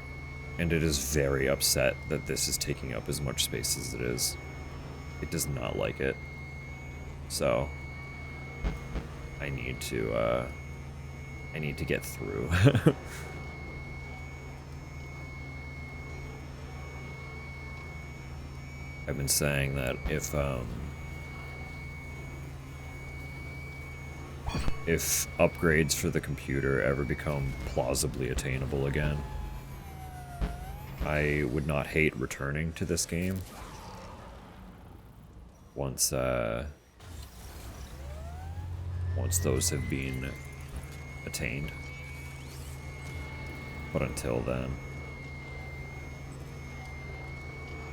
and it is very upset that this is taking up as much space as it is. It does not like it. So I need to get through. I've been saying that if upgrades for the computer ever become plausibly attainable again, I would not hate returning to this game once those have been attained. But until then,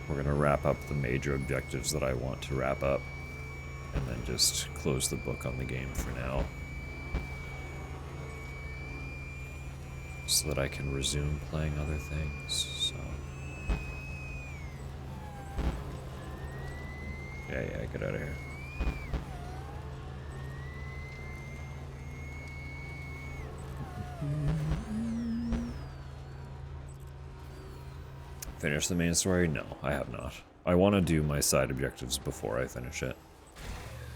we're gonna wrap up the major objectives that I want to wrap up, and then just close the book on the game for now, so that I can resume playing other things. So yeah, get out of here. Finish the main story? No, I have not. I want to do my side objectives before I finish it.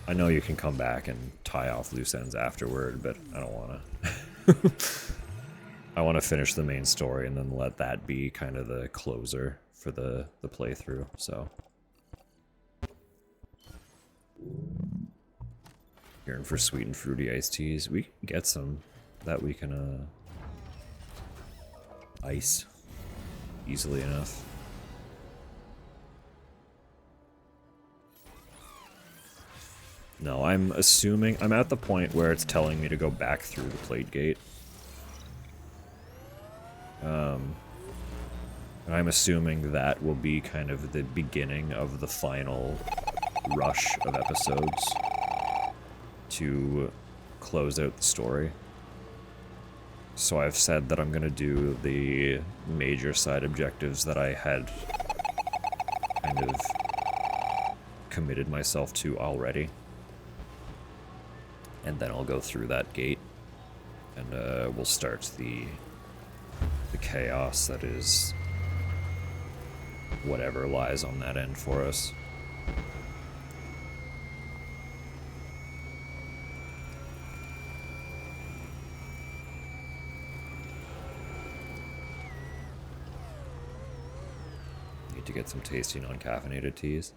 I know you can come back and tie off loose ends afterward, but I don't want to. I want to finish the main story and then let that be kind of the closer for the playthrough, so. Yearn for sweet and fruity iced teas. We can get some that we can ice easily enough. No, I'm assuming I'm at the point where it's telling me to go back through the plate gate. And I'm assuming that will be kind of the beginning of the final rush of episodes to close out the story. So I've said that I'm gonna do the major side objectives that I had kind of committed myself to already. And then I'll go through that gate, and we'll start the chaos that is whatever lies on that end for us. Need to get some tasty non-caffeinated teas.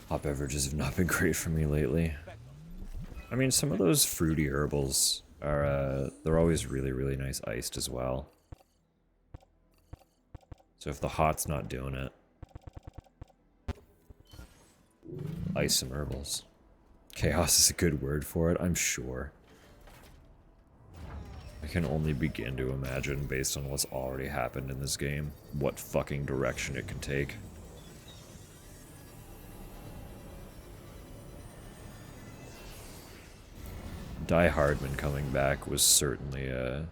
Hot beverages have not been great for me lately. I mean, some of those fruity herbals are, they're always really, really nice iced as well. So if the hot's not doing it, ice some herbals. Chaos is a good word for it, I'm sure. I can only begin to imagine, based on what's already happened in this game, what fucking direction it can take. Die Hardman coming back was certainly an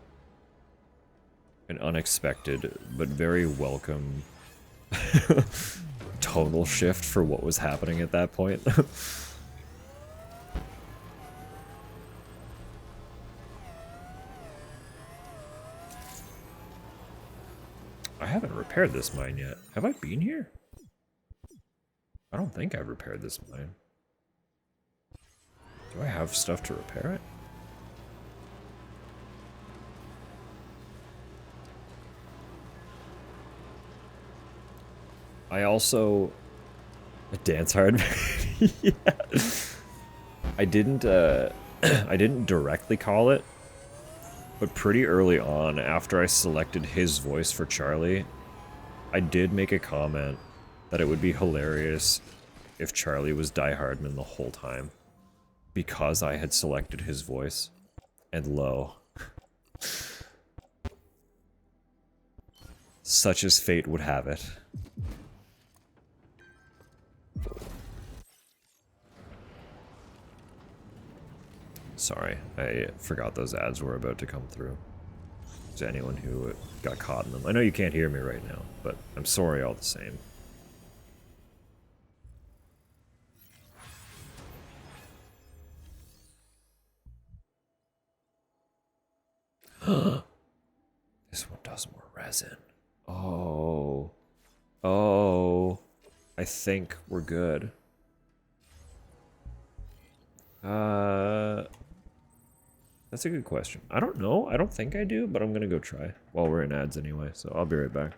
unexpected but very welcome tonal shift for what was happening at that point. I haven't repaired this mine yet. Have I been here? I don't think I've repaired this mine. Do I have stuff to repair it? I also... Dance hard. Yeah. I didn't directly call it, but pretty early on, after I selected his voice for Charlie, I did make a comment that it would be hilarious if Charlie was Die Hardman the whole time, because I had selected his voice. And lo, such as fate would have it. Sorry, I forgot those ads were about to come through. To anyone who got caught in them. I know you can't hear me right now, but I'm sorry all the same. This one does more resin. Oh. Oh. I think we're good. That's a good question. I don't know. I don't think I do, but I'm gonna go try while we're in ads anyway, so I'll be right back.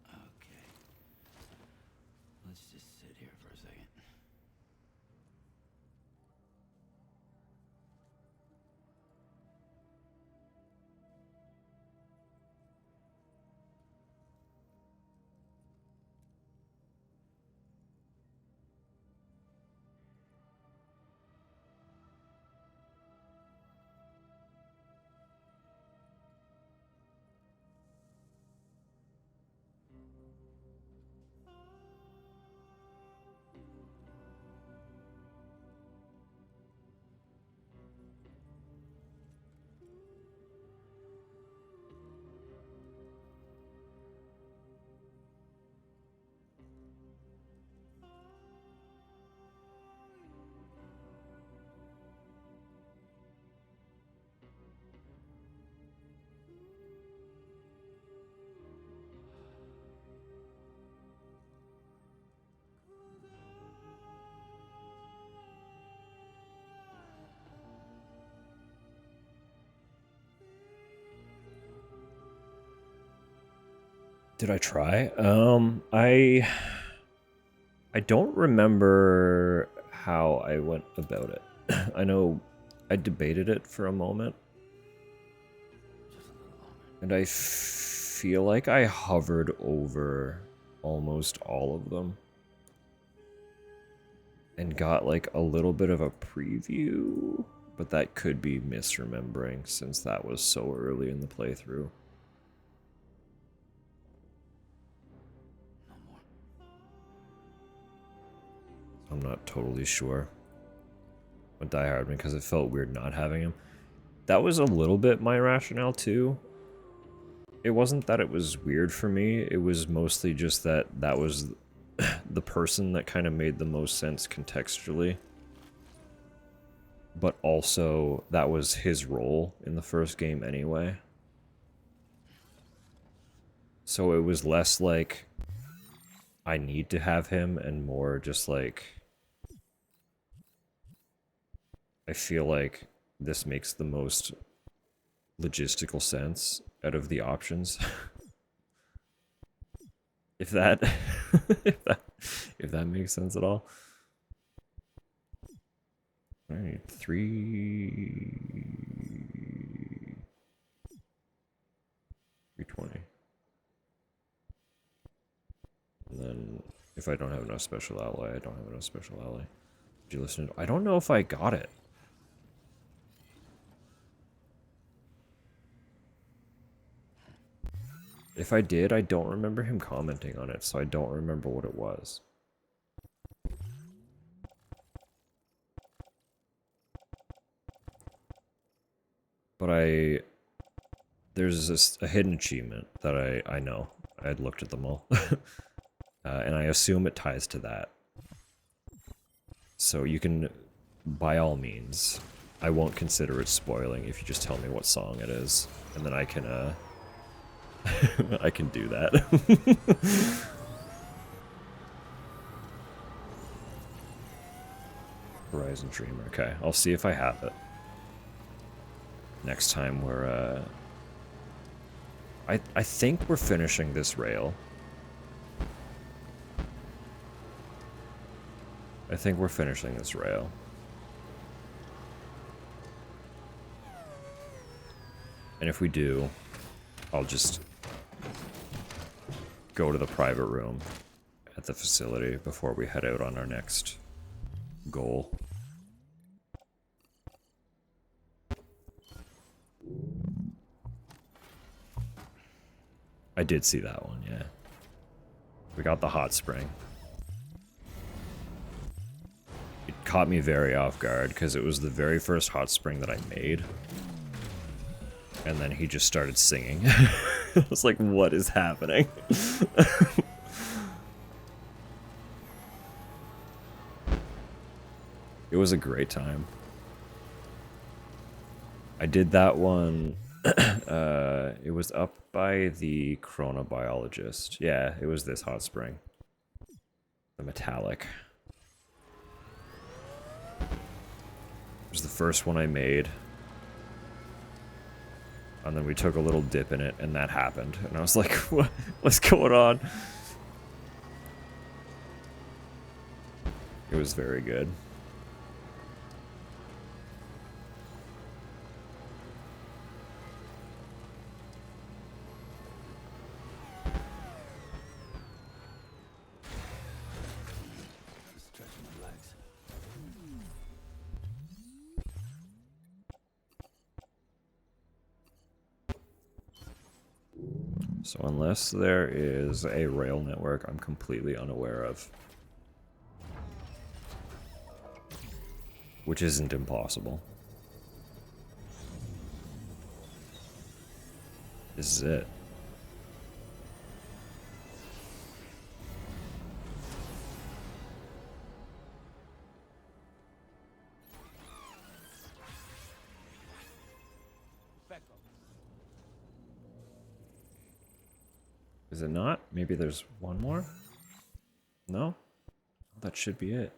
Okay. Let's just sit here for a second. Did I try? I don't remember how I went about it. I know I debated it for a moment. And I feel like I hovered over almost all of them. And got like a little bit of a preview. But that could be misremembering since that was so early in the playthrough. No more. I'm not totally sure. But Die Hard because it felt weird not having him. That was a little bit my rationale too. It wasn't that it was weird for me, it was mostly just that that was the person that kind of made the most sense contextually. But also, that was his role in the first game anyway. So it was less like, I need to have him, and more just like, I feel like this makes the most logistical sense out of the options. if that, if that makes sense at all. All right, 320. And then if I don't have enough special alloy, I don't have enough special alloy. Did you listen? I don't know if I got it. If I did, I don't remember him commenting on it, so I don't remember what it was. But there's a hidden achievement that I know. I had looked at them all. And I assume it ties to that. So you can, by all means, I won't consider it spoiling if you just tell me what song it is, and then I can I can do that. Horizon Dreamer. Okay, I'll see if I have it. Next time we're I think we're finishing this rail. I think we're finishing this rail. And if we do, I'll just go to the private room at the facility before we head out on our next goal. I did see that one, yeah. We got the hot spring. It caught me very off guard because it was the very first hot spring that I made. And then he just started singing. I was like, what is happening? It was a great time. I did that one. It was up by the chronobiologist. Yeah, it was this hot spring. The metallic. It was the first one I made. And then we took a little dip in it, and that happened. And I was like, what's going on? It was very good. Stretch my legs. So unless there is a rail network I'm completely unaware of, which isn't impossible, this is it. Is it not? Maybe there's one more? No? That should be it.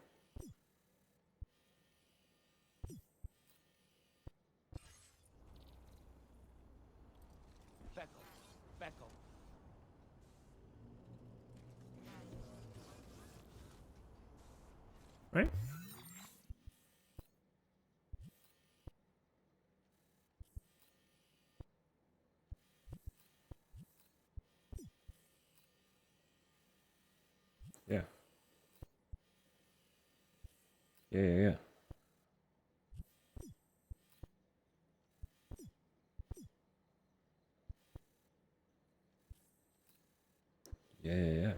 Right? Yeah. Yeah. Yeah.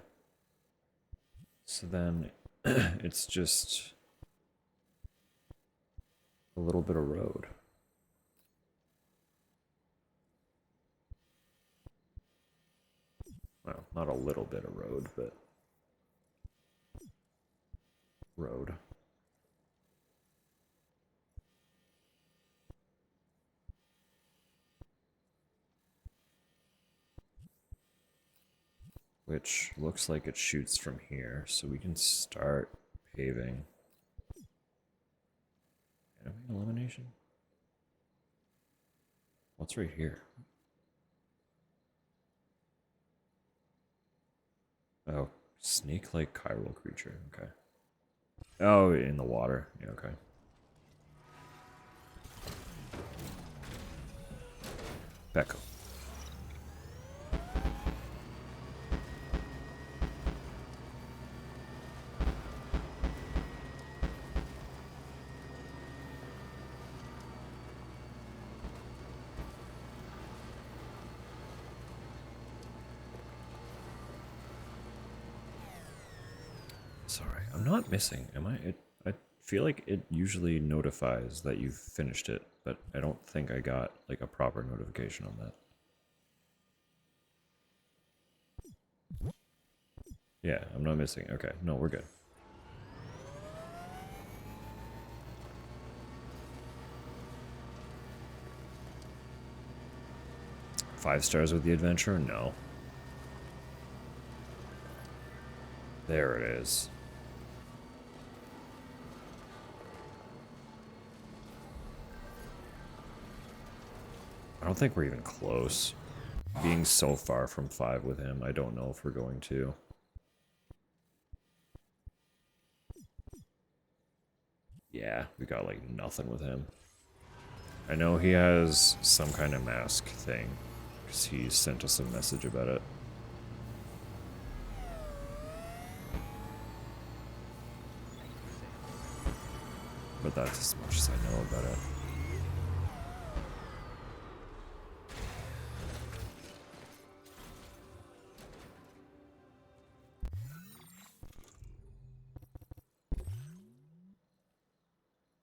So then it's just a little bit of road. Well, not a little bit of road, but road. Which looks like it shoots from here, so we can start paving. Enemy elimination? What's right here? Oh, snake-like chiral creature. Okay. Oh, in the water. Yeah, okay. Becco. Sorry, I'm not missing, am I? I feel like it usually notifies that you've finished it, but I don't think I got like a proper notification on that. Yeah, I'm not missing. Okay, no, we're good. Five stars with the adventure? No. There it is. I don't think we're even close. Being so far from 5 with him, I don't know if we're going to. Yeah, we got like nothing with him. I know he has some kind of mask thing, because he sent us a message about it. But that's as much as I know about it.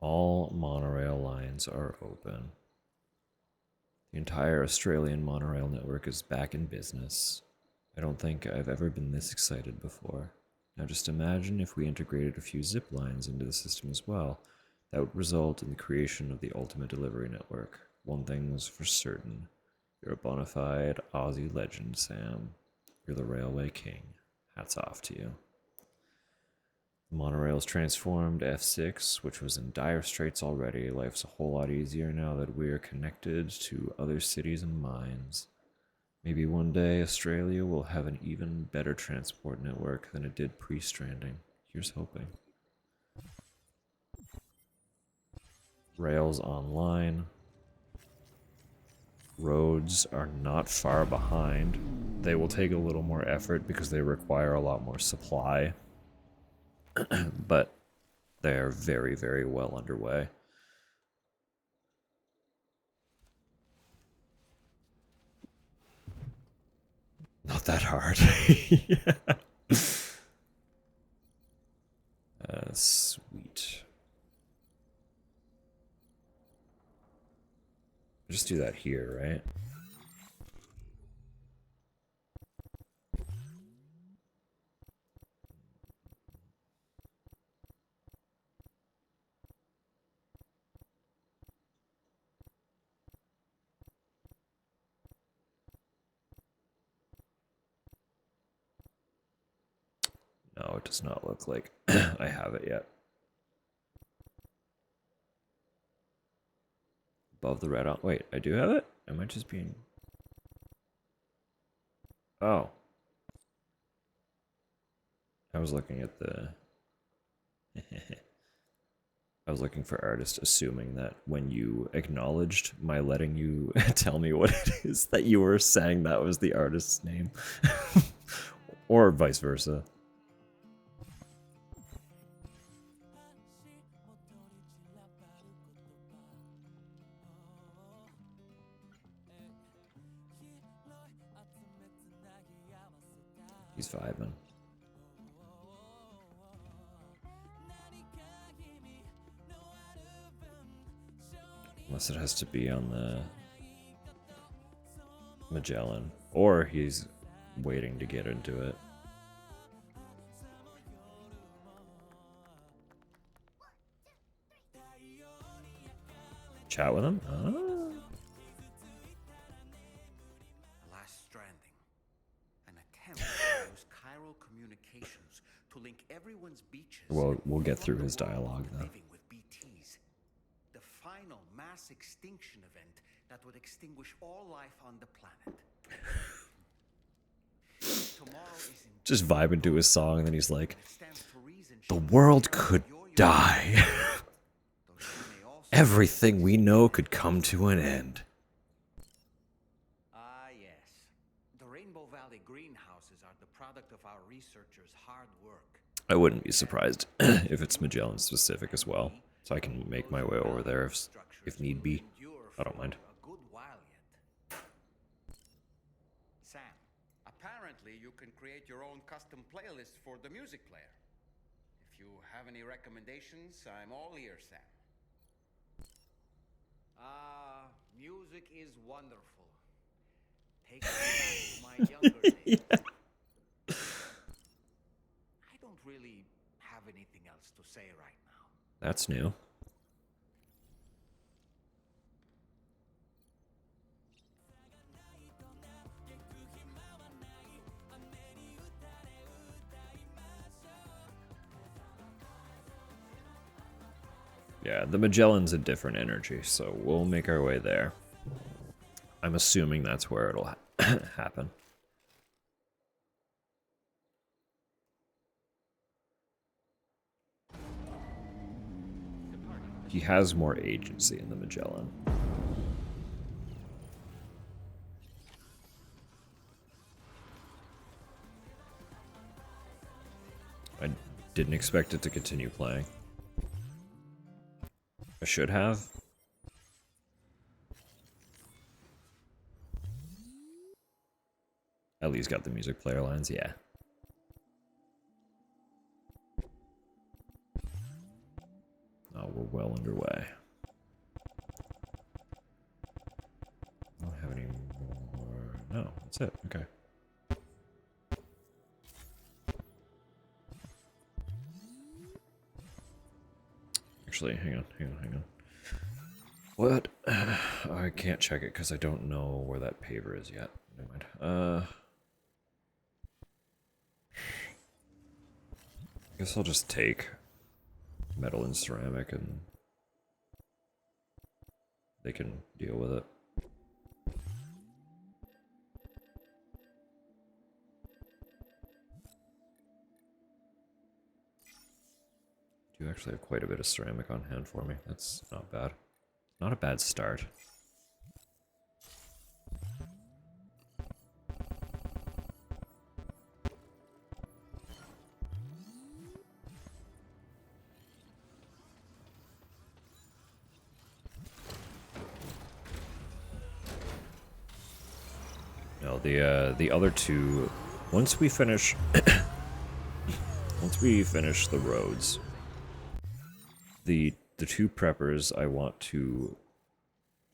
All monorail lines are open. The entire Australian monorail network is back in business. I don't think I've ever been this excited before. Now just imagine if we integrated a few zip lines into the system as well. That would result in the creation of the ultimate delivery network. One thing's for certain. You're a bona fide Aussie legend, Sam. You're the railway king. Hats off to you. The monorail's transformed F6, which was in dire straits already. Life's a whole lot easier now that we're connected to other cities and mines. Maybe one day Australia will have an even better transport network than it did pre-stranding. Here's hoping. Rails online. Roads are not far behind. They will take a little more effort because they require a lot more supply. But they're very, very well underway. Not that hard. Yeah. Sweet. Just do that here, right? No, it does not look like I have it yet. Above the red on. Wait, I do have it? Am I just being. Oh. I was looking at the. I was looking for artist, assuming that when you acknowledged my letting you tell me what it is, that you were saying that was the artist's name. Or vice versa. He's vibing. Unless it has to be on the Magellan. Or he's waiting to get into it. Chat with him? Oh. Last Stranding. An attempt to use chiral communications to link everyone's beaches. Well, we'll get through his dialogue though. Living with BTs. The final mass extinction event that would extinguish all life on the planet. Tomorrow is in Just vibing to his song, and then he's like, the world could die. Everything we know could come to an end. Ah, yes. The Rainbow Valley greenhouses are the product of our researchers' hard work. I wouldn't be surprised if it's Magellan specific as well, so I can make my way over there if need be. I don't mind. A good while yet. Sam, apparently you can create your own custom playlist for the music player. If you have any recommendations, I'm all ears, Sam. Music is wonderful. Take me back to my younger days. say right now. That's new. Yeah, the Magellan's a different energy, so we'll make our way there. I'm assuming that's where it'll happen. He has more agency in the Magellan. I didn't expect it to continue playing. I should have. Ellie's got the music player lines, yeah. Oh, we're well underway. I don't have any more. No, that's it. Okay. Actually, hang on. What? I can't check it because I don't know where that paver is yet. Never mind. I guess I'll just take metal and ceramic and they can deal with it. You actually have quite a bit of ceramic on hand for me. That's not bad. Not a bad start. No, the other two, once we finish the roads, the two preppers I want to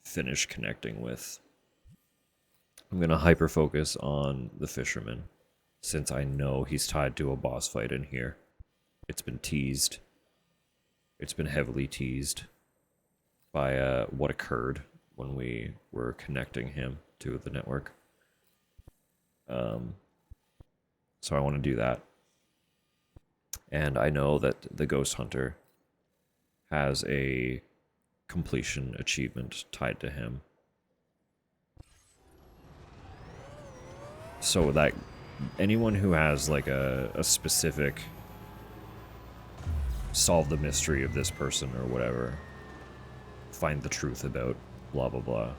finish connecting with. I'm gonna hyper focus on the fisherman, since I know he's tied to a boss fight in here. It's been teased. It's been heavily teased by what occurred when we were connecting him to the network. So I want to do that. And I know that the Ghost Hunter has a completion achievement tied to him. So that anyone who has like a specific solve the mystery of this person or whatever, find the truth about blah blah blah,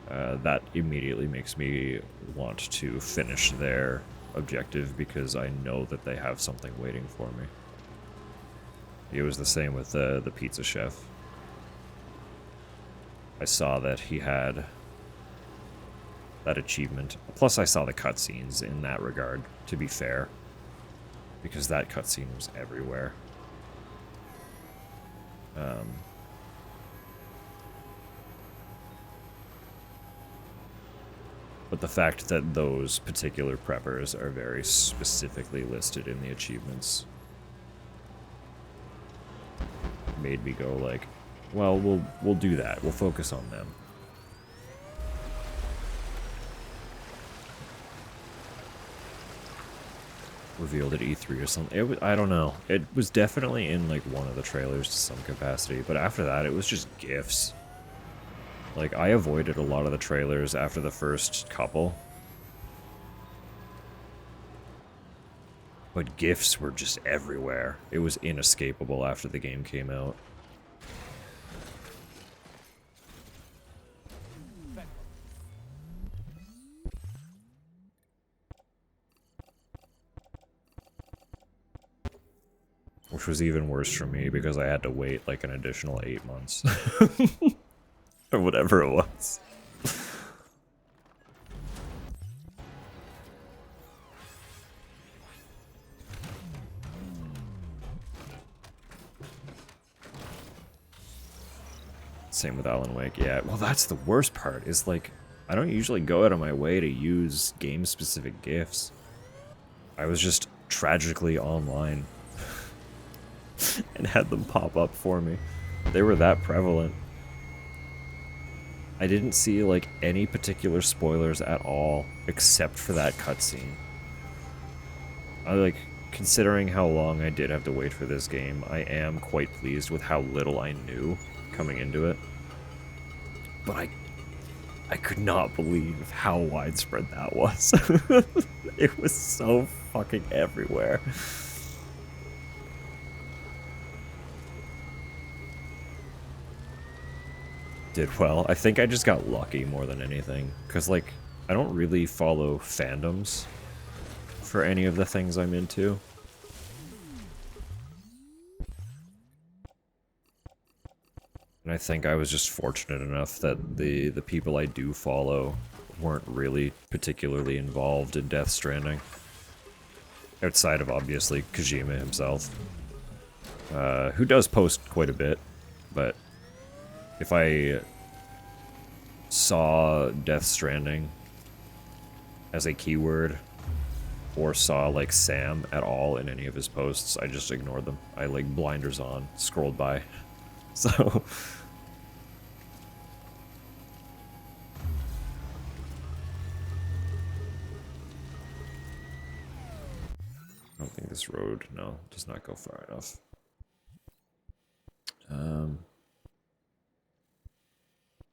that immediately makes me want to finish their objective because I know that they have something waiting for me. It was the same with the pizza chef. I saw that he had that achievement. Plus I saw the cutscenes in that regard, to be fair. Because that cutscene was everywhere. But the fact that those particular preppers are very specifically listed in the achievements made me go like, well, we'll do that. We'll focus on them. Revealed at E3 or something. I don't know. It was definitely in like one of the trailers to some capacity, but after that it was just GIFs. Like, I avoided a lot of the trailers after the first couple. But GIFs were just everywhere. It was inescapable after the game came out. Which was even worse for me because I had to wait like an additional 8 months. Or whatever it was. Same with Alan Wake, yeah. Well, that's the worst part, is like, I don't usually go out of my way to use game-specific GIFs. I was just tragically online. and had them pop up for me. They were that prevalent. I didn't see like any particular spoilers at all, except for that cutscene. Considering how long I did have to wait for this game, I am quite pleased with how little I knew coming into it. But I could not believe how widespread that was. It was so fucking everywhere. Did well. I think I just got lucky more than anything. Because, like, I don't really follow fandoms for any of the things I'm into. And I think I was just fortunate enough that the people I do follow weren't really particularly involved in Death Stranding. Outside of, obviously, Kojima himself. Who does post quite a bit, but if I saw Death Stranding as a keyword, or saw, like, Sam at all in any of his posts, I just ignored them. I, like, blinders on, scrolled by. So... I don't think this road, no, does not go far enough.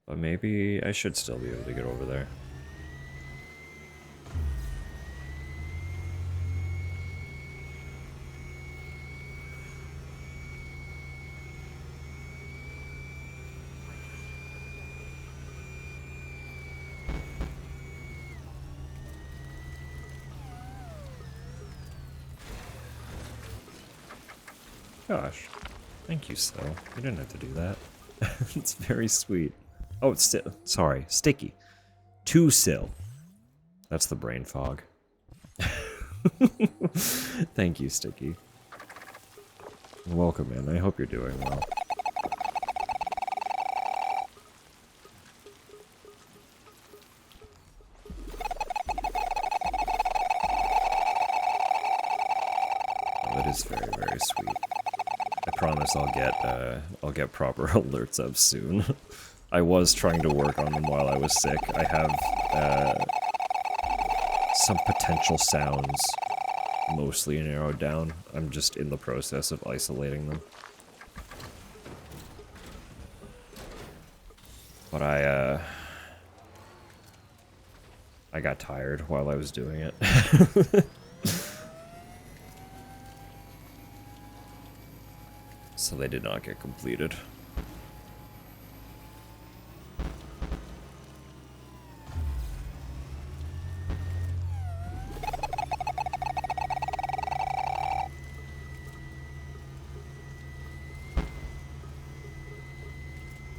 But maybe I should still be able to get over there. Gosh. Thank you, Sil. You didn't have to do that. It's very sweet. Oh, it's still. Sorry. Sticky. To Sil. That's the brain fog. Thank you, Sticky. Welcome in. I hope you're doing well. Oh, that is very, very sweet. I promise I'll get proper alerts up soon. I was trying to work on them while I was sick. I have some potential sounds mostly narrowed down. I'm just in the process of isolating them. But I got tired while I was doing it. So they did not get completed.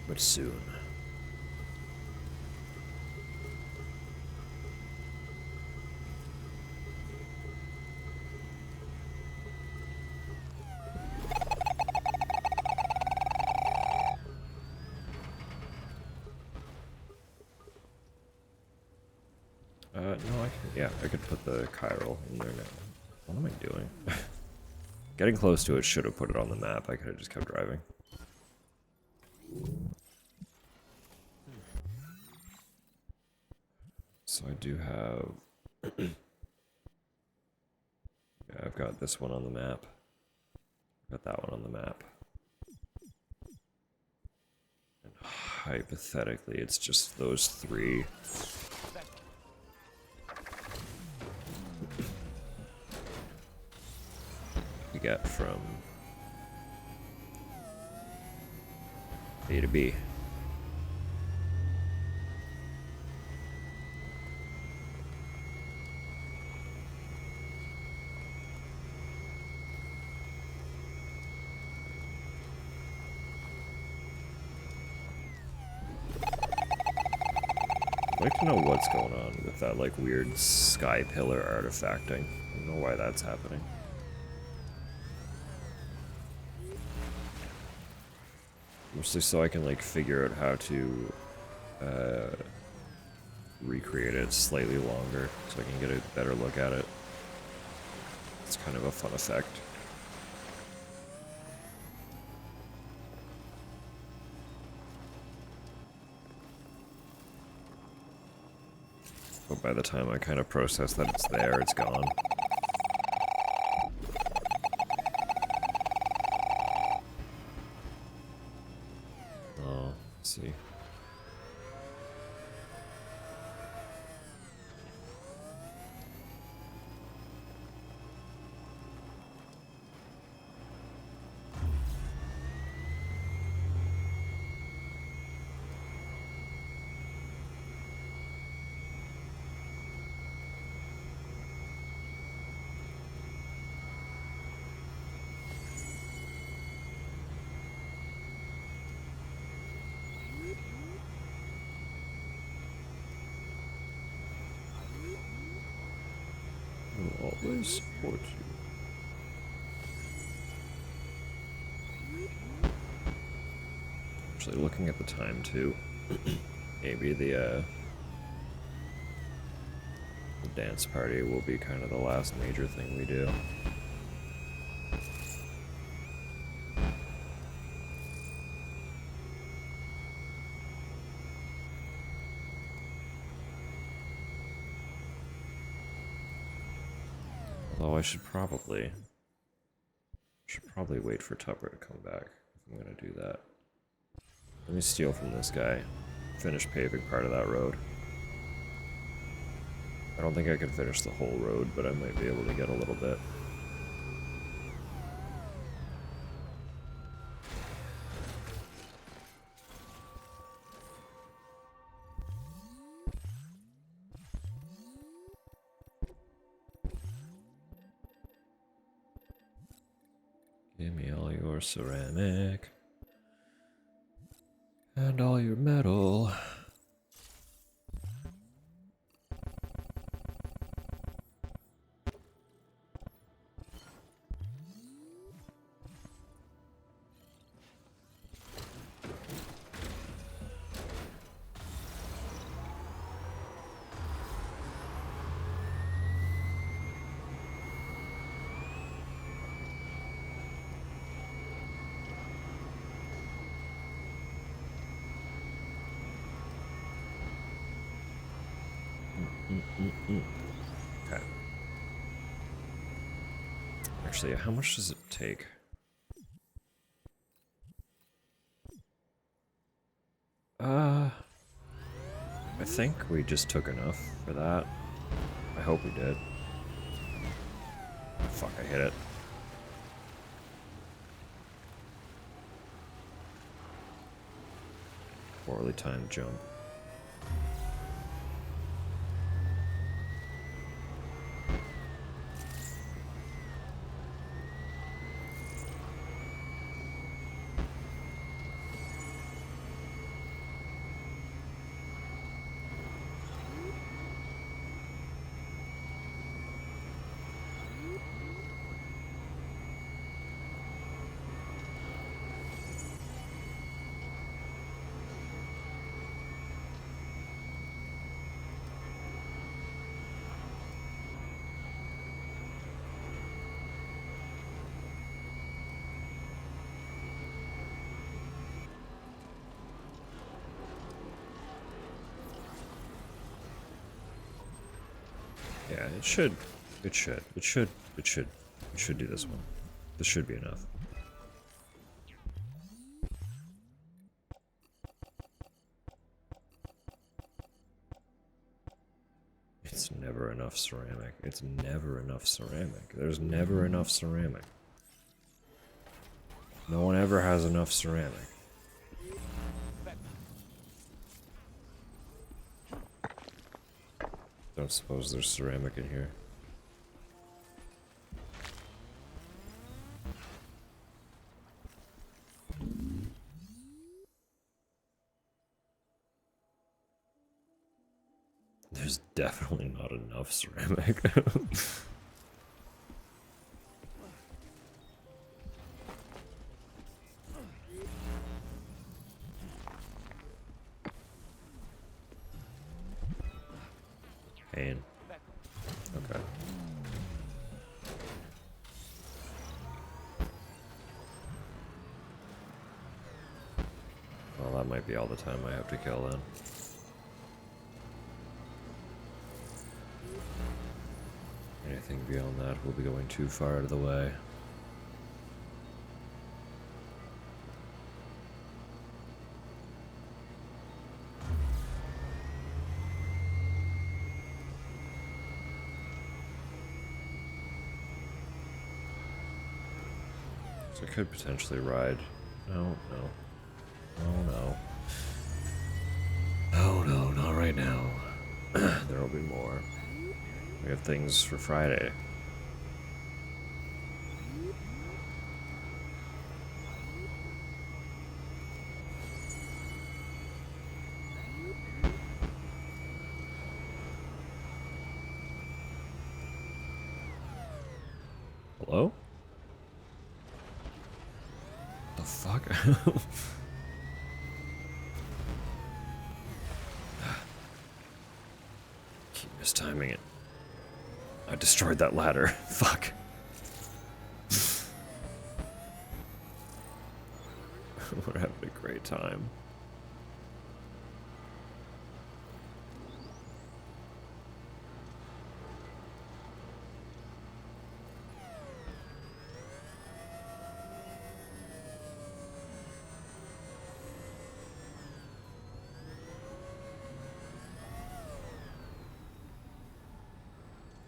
But soon. No, I could put the chiral in there now. What am I doing? Getting close to it should have put it on the map. I could have just kept driving. So I do have... yeah, I've got this one on the map. Got that one on the map. And hypothetically, it's just those three. You get from A to B. I'd like to know what's going on with that, like, weird sky pillar artifacting. I don't know why that's happening. Mostly so I can, like, figure out how to recreate it slightly longer so I can get a better look at it. It's kind of a fun effect. But by the time I kind of process that it's there, it's gone. Oh, let's see. Will always support you. Actually, looking at the time too, maybe the dance party will be kind of the last major thing we do. Although I should probably wait for Tupper to come back if I'm gonna do that. Let me steal from this guy. Finish paving part of that road. I don't think I can finish the whole road, but I might be able to get a little bit. Give me all your ceramic. And all your metal. Okay. Actually, how much does it take? I think we just took enough for that. I hope we did. Fuck, I hit it. Poorly timed jump. Yeah, it should do this one. This should be enough. It's never enough ceramic. It's never enough ceramic. There's never enough ceramic. No one ever has enough ceramic. Don't suppose there's ceramic in here. There's definitely not enough ceramic. Pain. Okay. Well, that might be all the time I have to kill then. Anything beyond that will be going too far out of the way. So I could potentially ride. No, no. Oh no. Oh no, not right now. There will be more. We have things for Friday. Hello? The fuck? Keep mistiming it. I destroyed that ladder. Fuck. We're having a great time.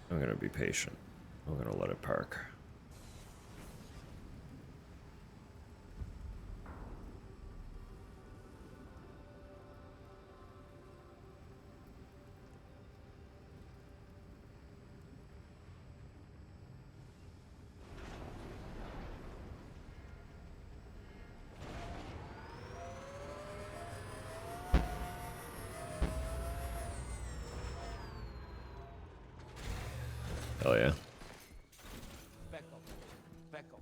I'm gonna be patient. I'm gonna let it park. Hell yeah. Back up. Back up.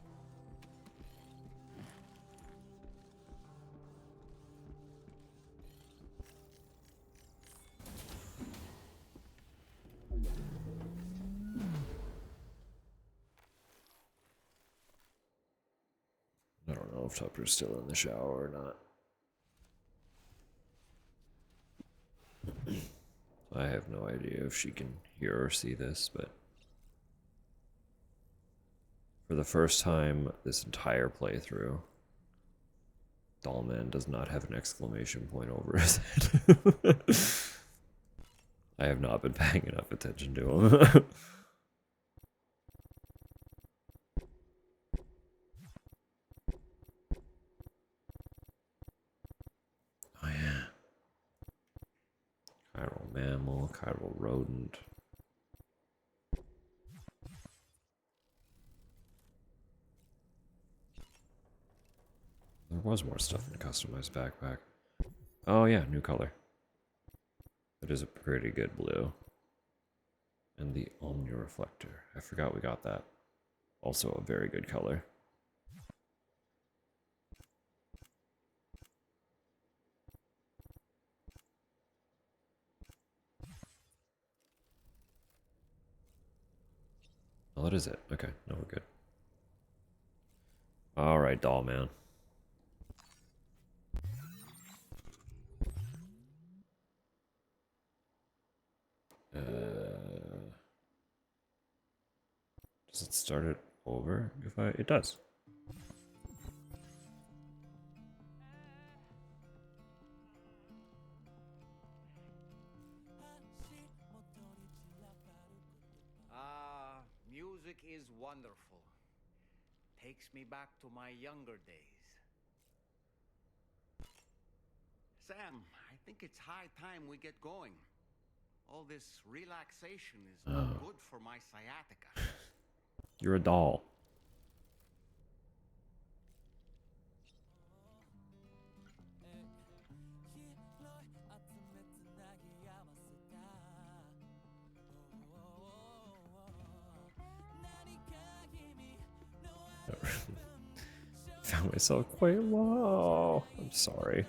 I don't know if Tupper's still in the shower or not. I have no idea if she can hear or see this, but for the first time this entire playthrough, Dollman does not have an exclamation point over his head. I have not been paying enough attention to him. Oh yeah. Chiral mammal, chiral rodent. There was more stuff in the customized backpack. Oh yeah, new color. It is a pretty good blue. And the Omni Reflector. I forgot we got that. Also a very good color. Oh, that is it. Okay, no, we're good. Alright, doll man. Does it start it over if I... It does. Music is wonderful. Takes me back to my younger days. Sam, I think it's high time we get going. All this relaxation is not good for my sciatica. You're a doll. Found myself quite low. I'm sorry.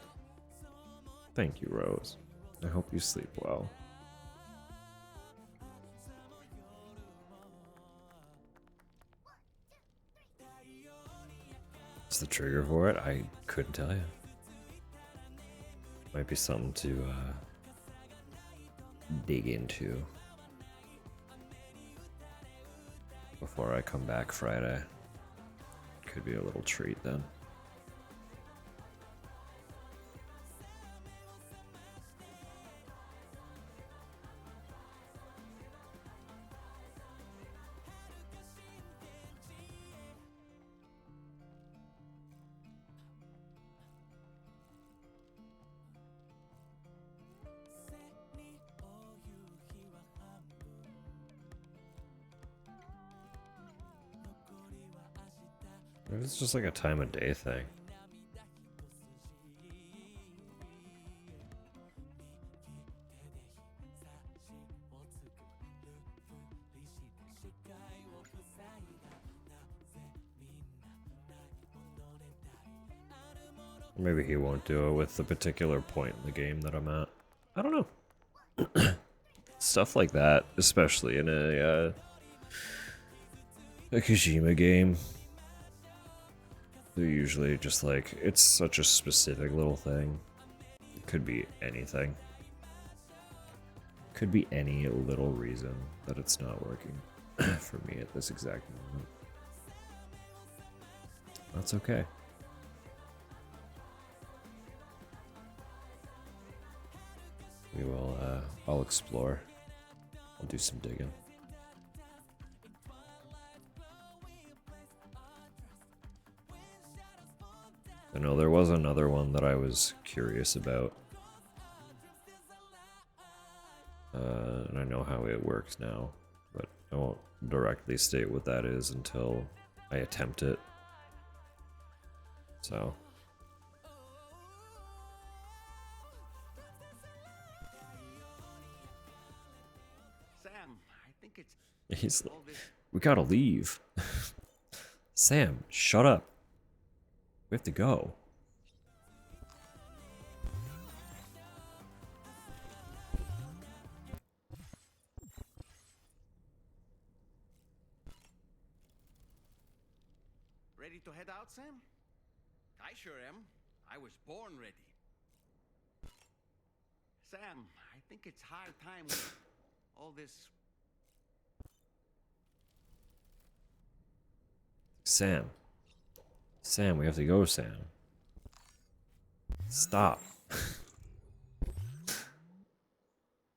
Thank you, Rose. I hope you sleep well. What's the trigger for it? I couldn't tell you. Might be something to dig into. before I come back Friday. Could be a little treat then. Maybe it's just like a time of day thing. Maybe he won't do it with the particular point in the game that I'm at. I don't know. Stuff like that, especially in a Kojima game. They're usually just like, it's such a specific little thing. It could be anything. Could be any little reason that it's not working for me at this exact moment. That's okay. We will, I'll explore. I'll do some digging. I know there was another one that I was curious about. And I know how it works now, but I won't directly state what that is until I attempt it. So. Sam, I think it's He's all this. we gotta leave. Sam, shut up. We have to go. Ready to head out, Sam? I sure am. I was born ready. Sam, I think it's high time with all this. Sam. Sam, we have to go, Sam. Stop.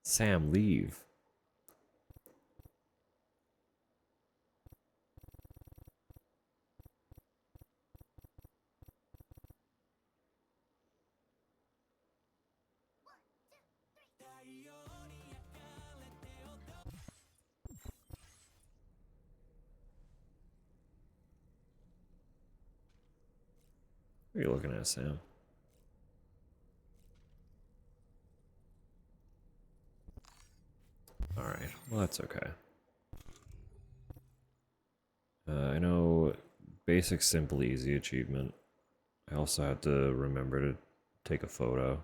Sam, leave. What are you looking at, Sam? Alright, well that's okay. I know basic, simple, easy achievement. I also had to remember to take a photo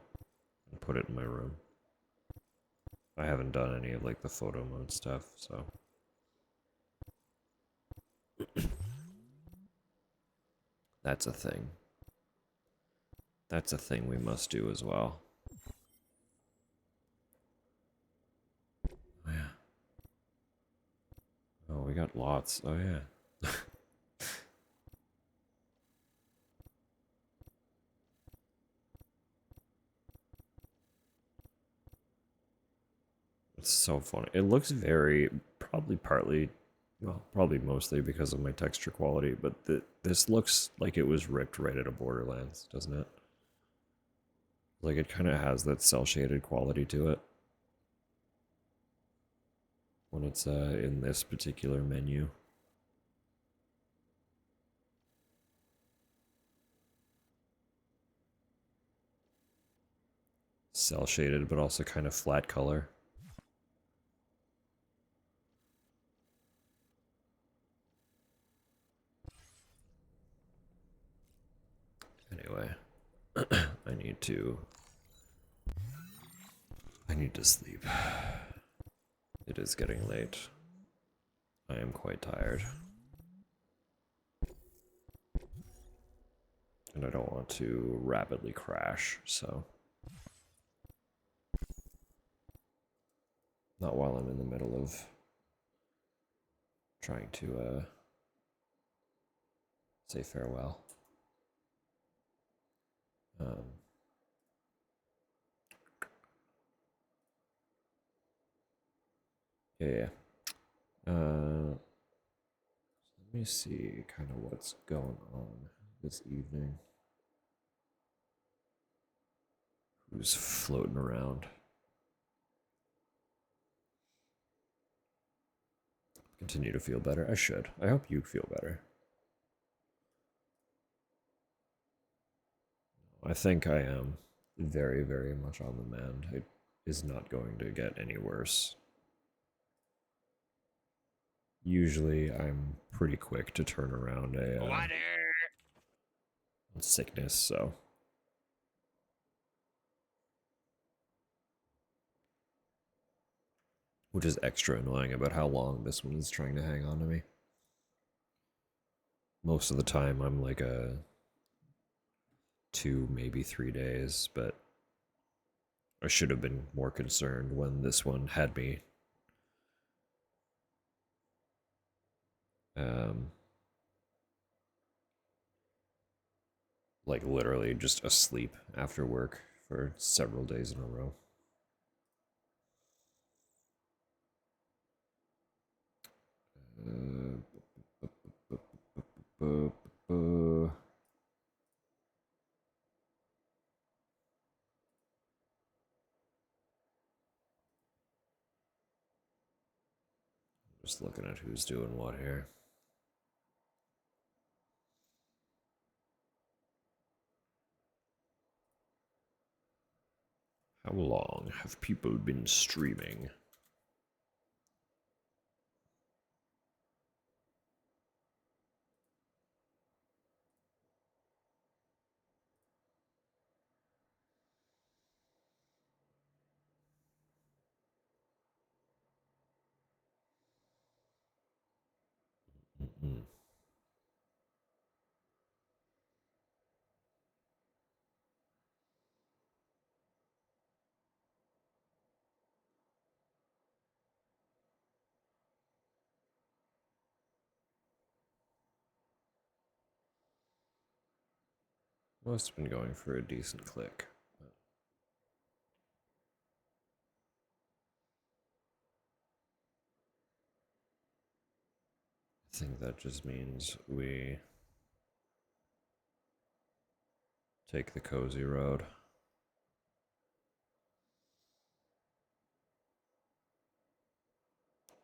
and put it in my room. I haven't done any of like the photo mode stuff, so. That's a thing. That's a thing we must do as well. Oh, yeah. Oh, we got lots. Oh, yeah. It's so funny. It looks very, probably partly, well, probably mostly because of my texture quality, but this looks like it was ripped right out of Borderlands, doesn't it? Like it kind of has that cel-shaded quality to it. When it's in this particular menu. Cel-shaded, but also kind of flat color. Anyway, I need to sleep. It is getting late. I am quite tired. And I don't want to rapidly crash, so. Not while I'm in the middle of trying to say farewell. Yeah. Let me see kind of what's going on this evening. Who's floating around? Continue to feel better. I should. I hope you feel better. I think I am very, very much on the mend. It is not going to get any worse. Usually, I'm pretty quick to turn around a sickness, so. Which is extra annoying about how long this one is trying to hang on to me. Most of the time, I'm like a 2, maybe 3 days, but I should have been more concerned when this one had me. Like literally just asleep after work for several days in a row. Just looking at who's doing what here. How long have people been streaming? Must have been going for a decent click. I think that just means we take the cozy road.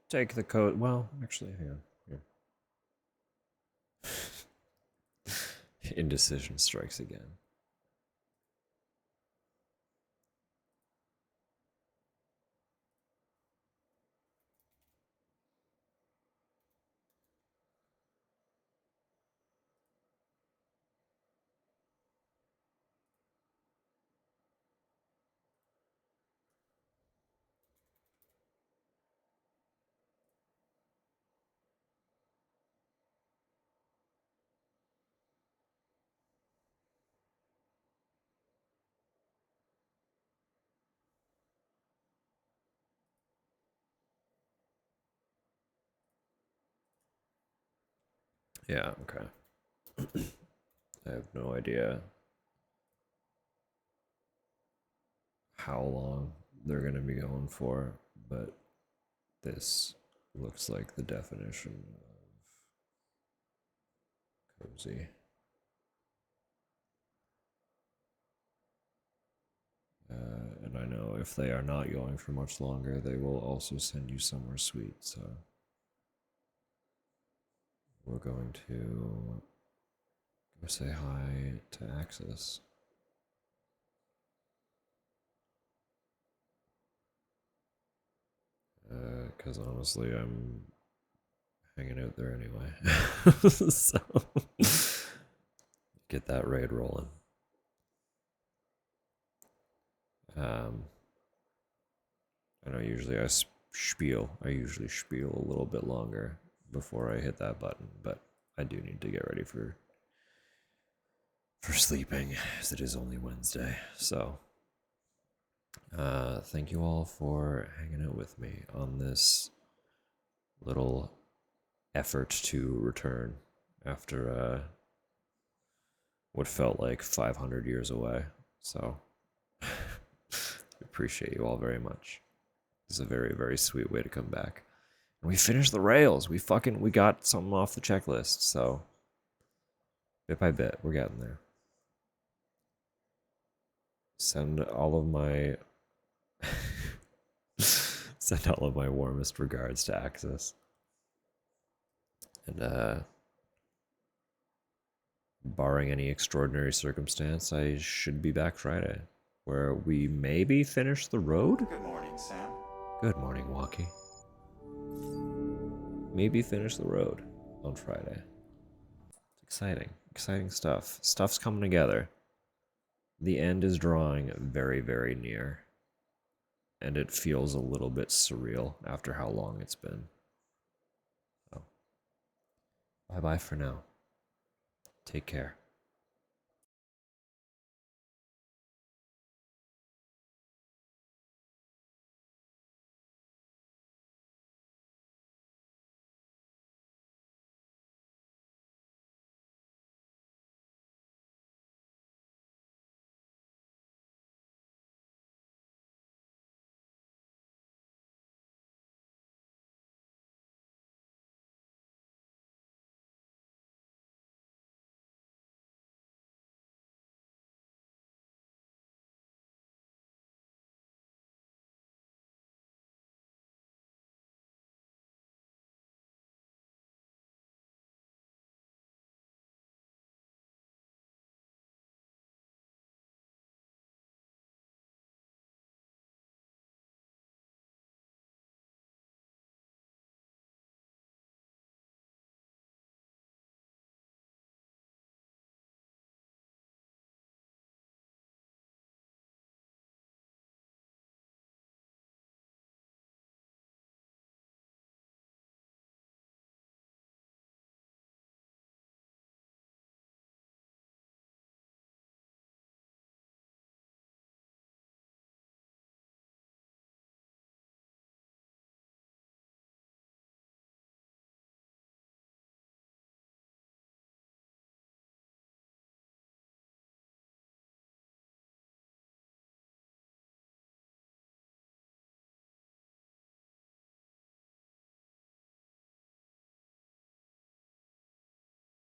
Take the well, actually, hang on. Here. Indecision strikes again. Yeah, okay. I have no idea how long they're going to be going for, but this looks like the definition of cozy. And I know if they are not going for much longer, they will also send you somewhere sweet, so we're going to go say hi to Axis. Because honestly, I'm hanging out there anyway. So, get that raid rolling. I know usually I usually spiel a little bit longer before I hit that button, but I do need to get ready for sleeping, as it is only Wednesday. So, thank you all for hanging out with me on this little effort to return after what felt like 500 years away. So, appreciate you all very much. It's a very, very sweet way to come back. And we finished the rails. We got something off the checklist. So, bit by bit, we're getting there. Send all of my warmest regards to Axis. And barring any extraordinary circumstance, I should be back Friday, where we maybe finish the road? Good morning, Sam. Good morning, Walkie. Maybe finish the road on Friday. It's exciting. Exciting stuff. Stuff's coming together. The end is drawing very, very near. And it feels a little bit surreal after how long it's been. So, bye-bye for now. Take care.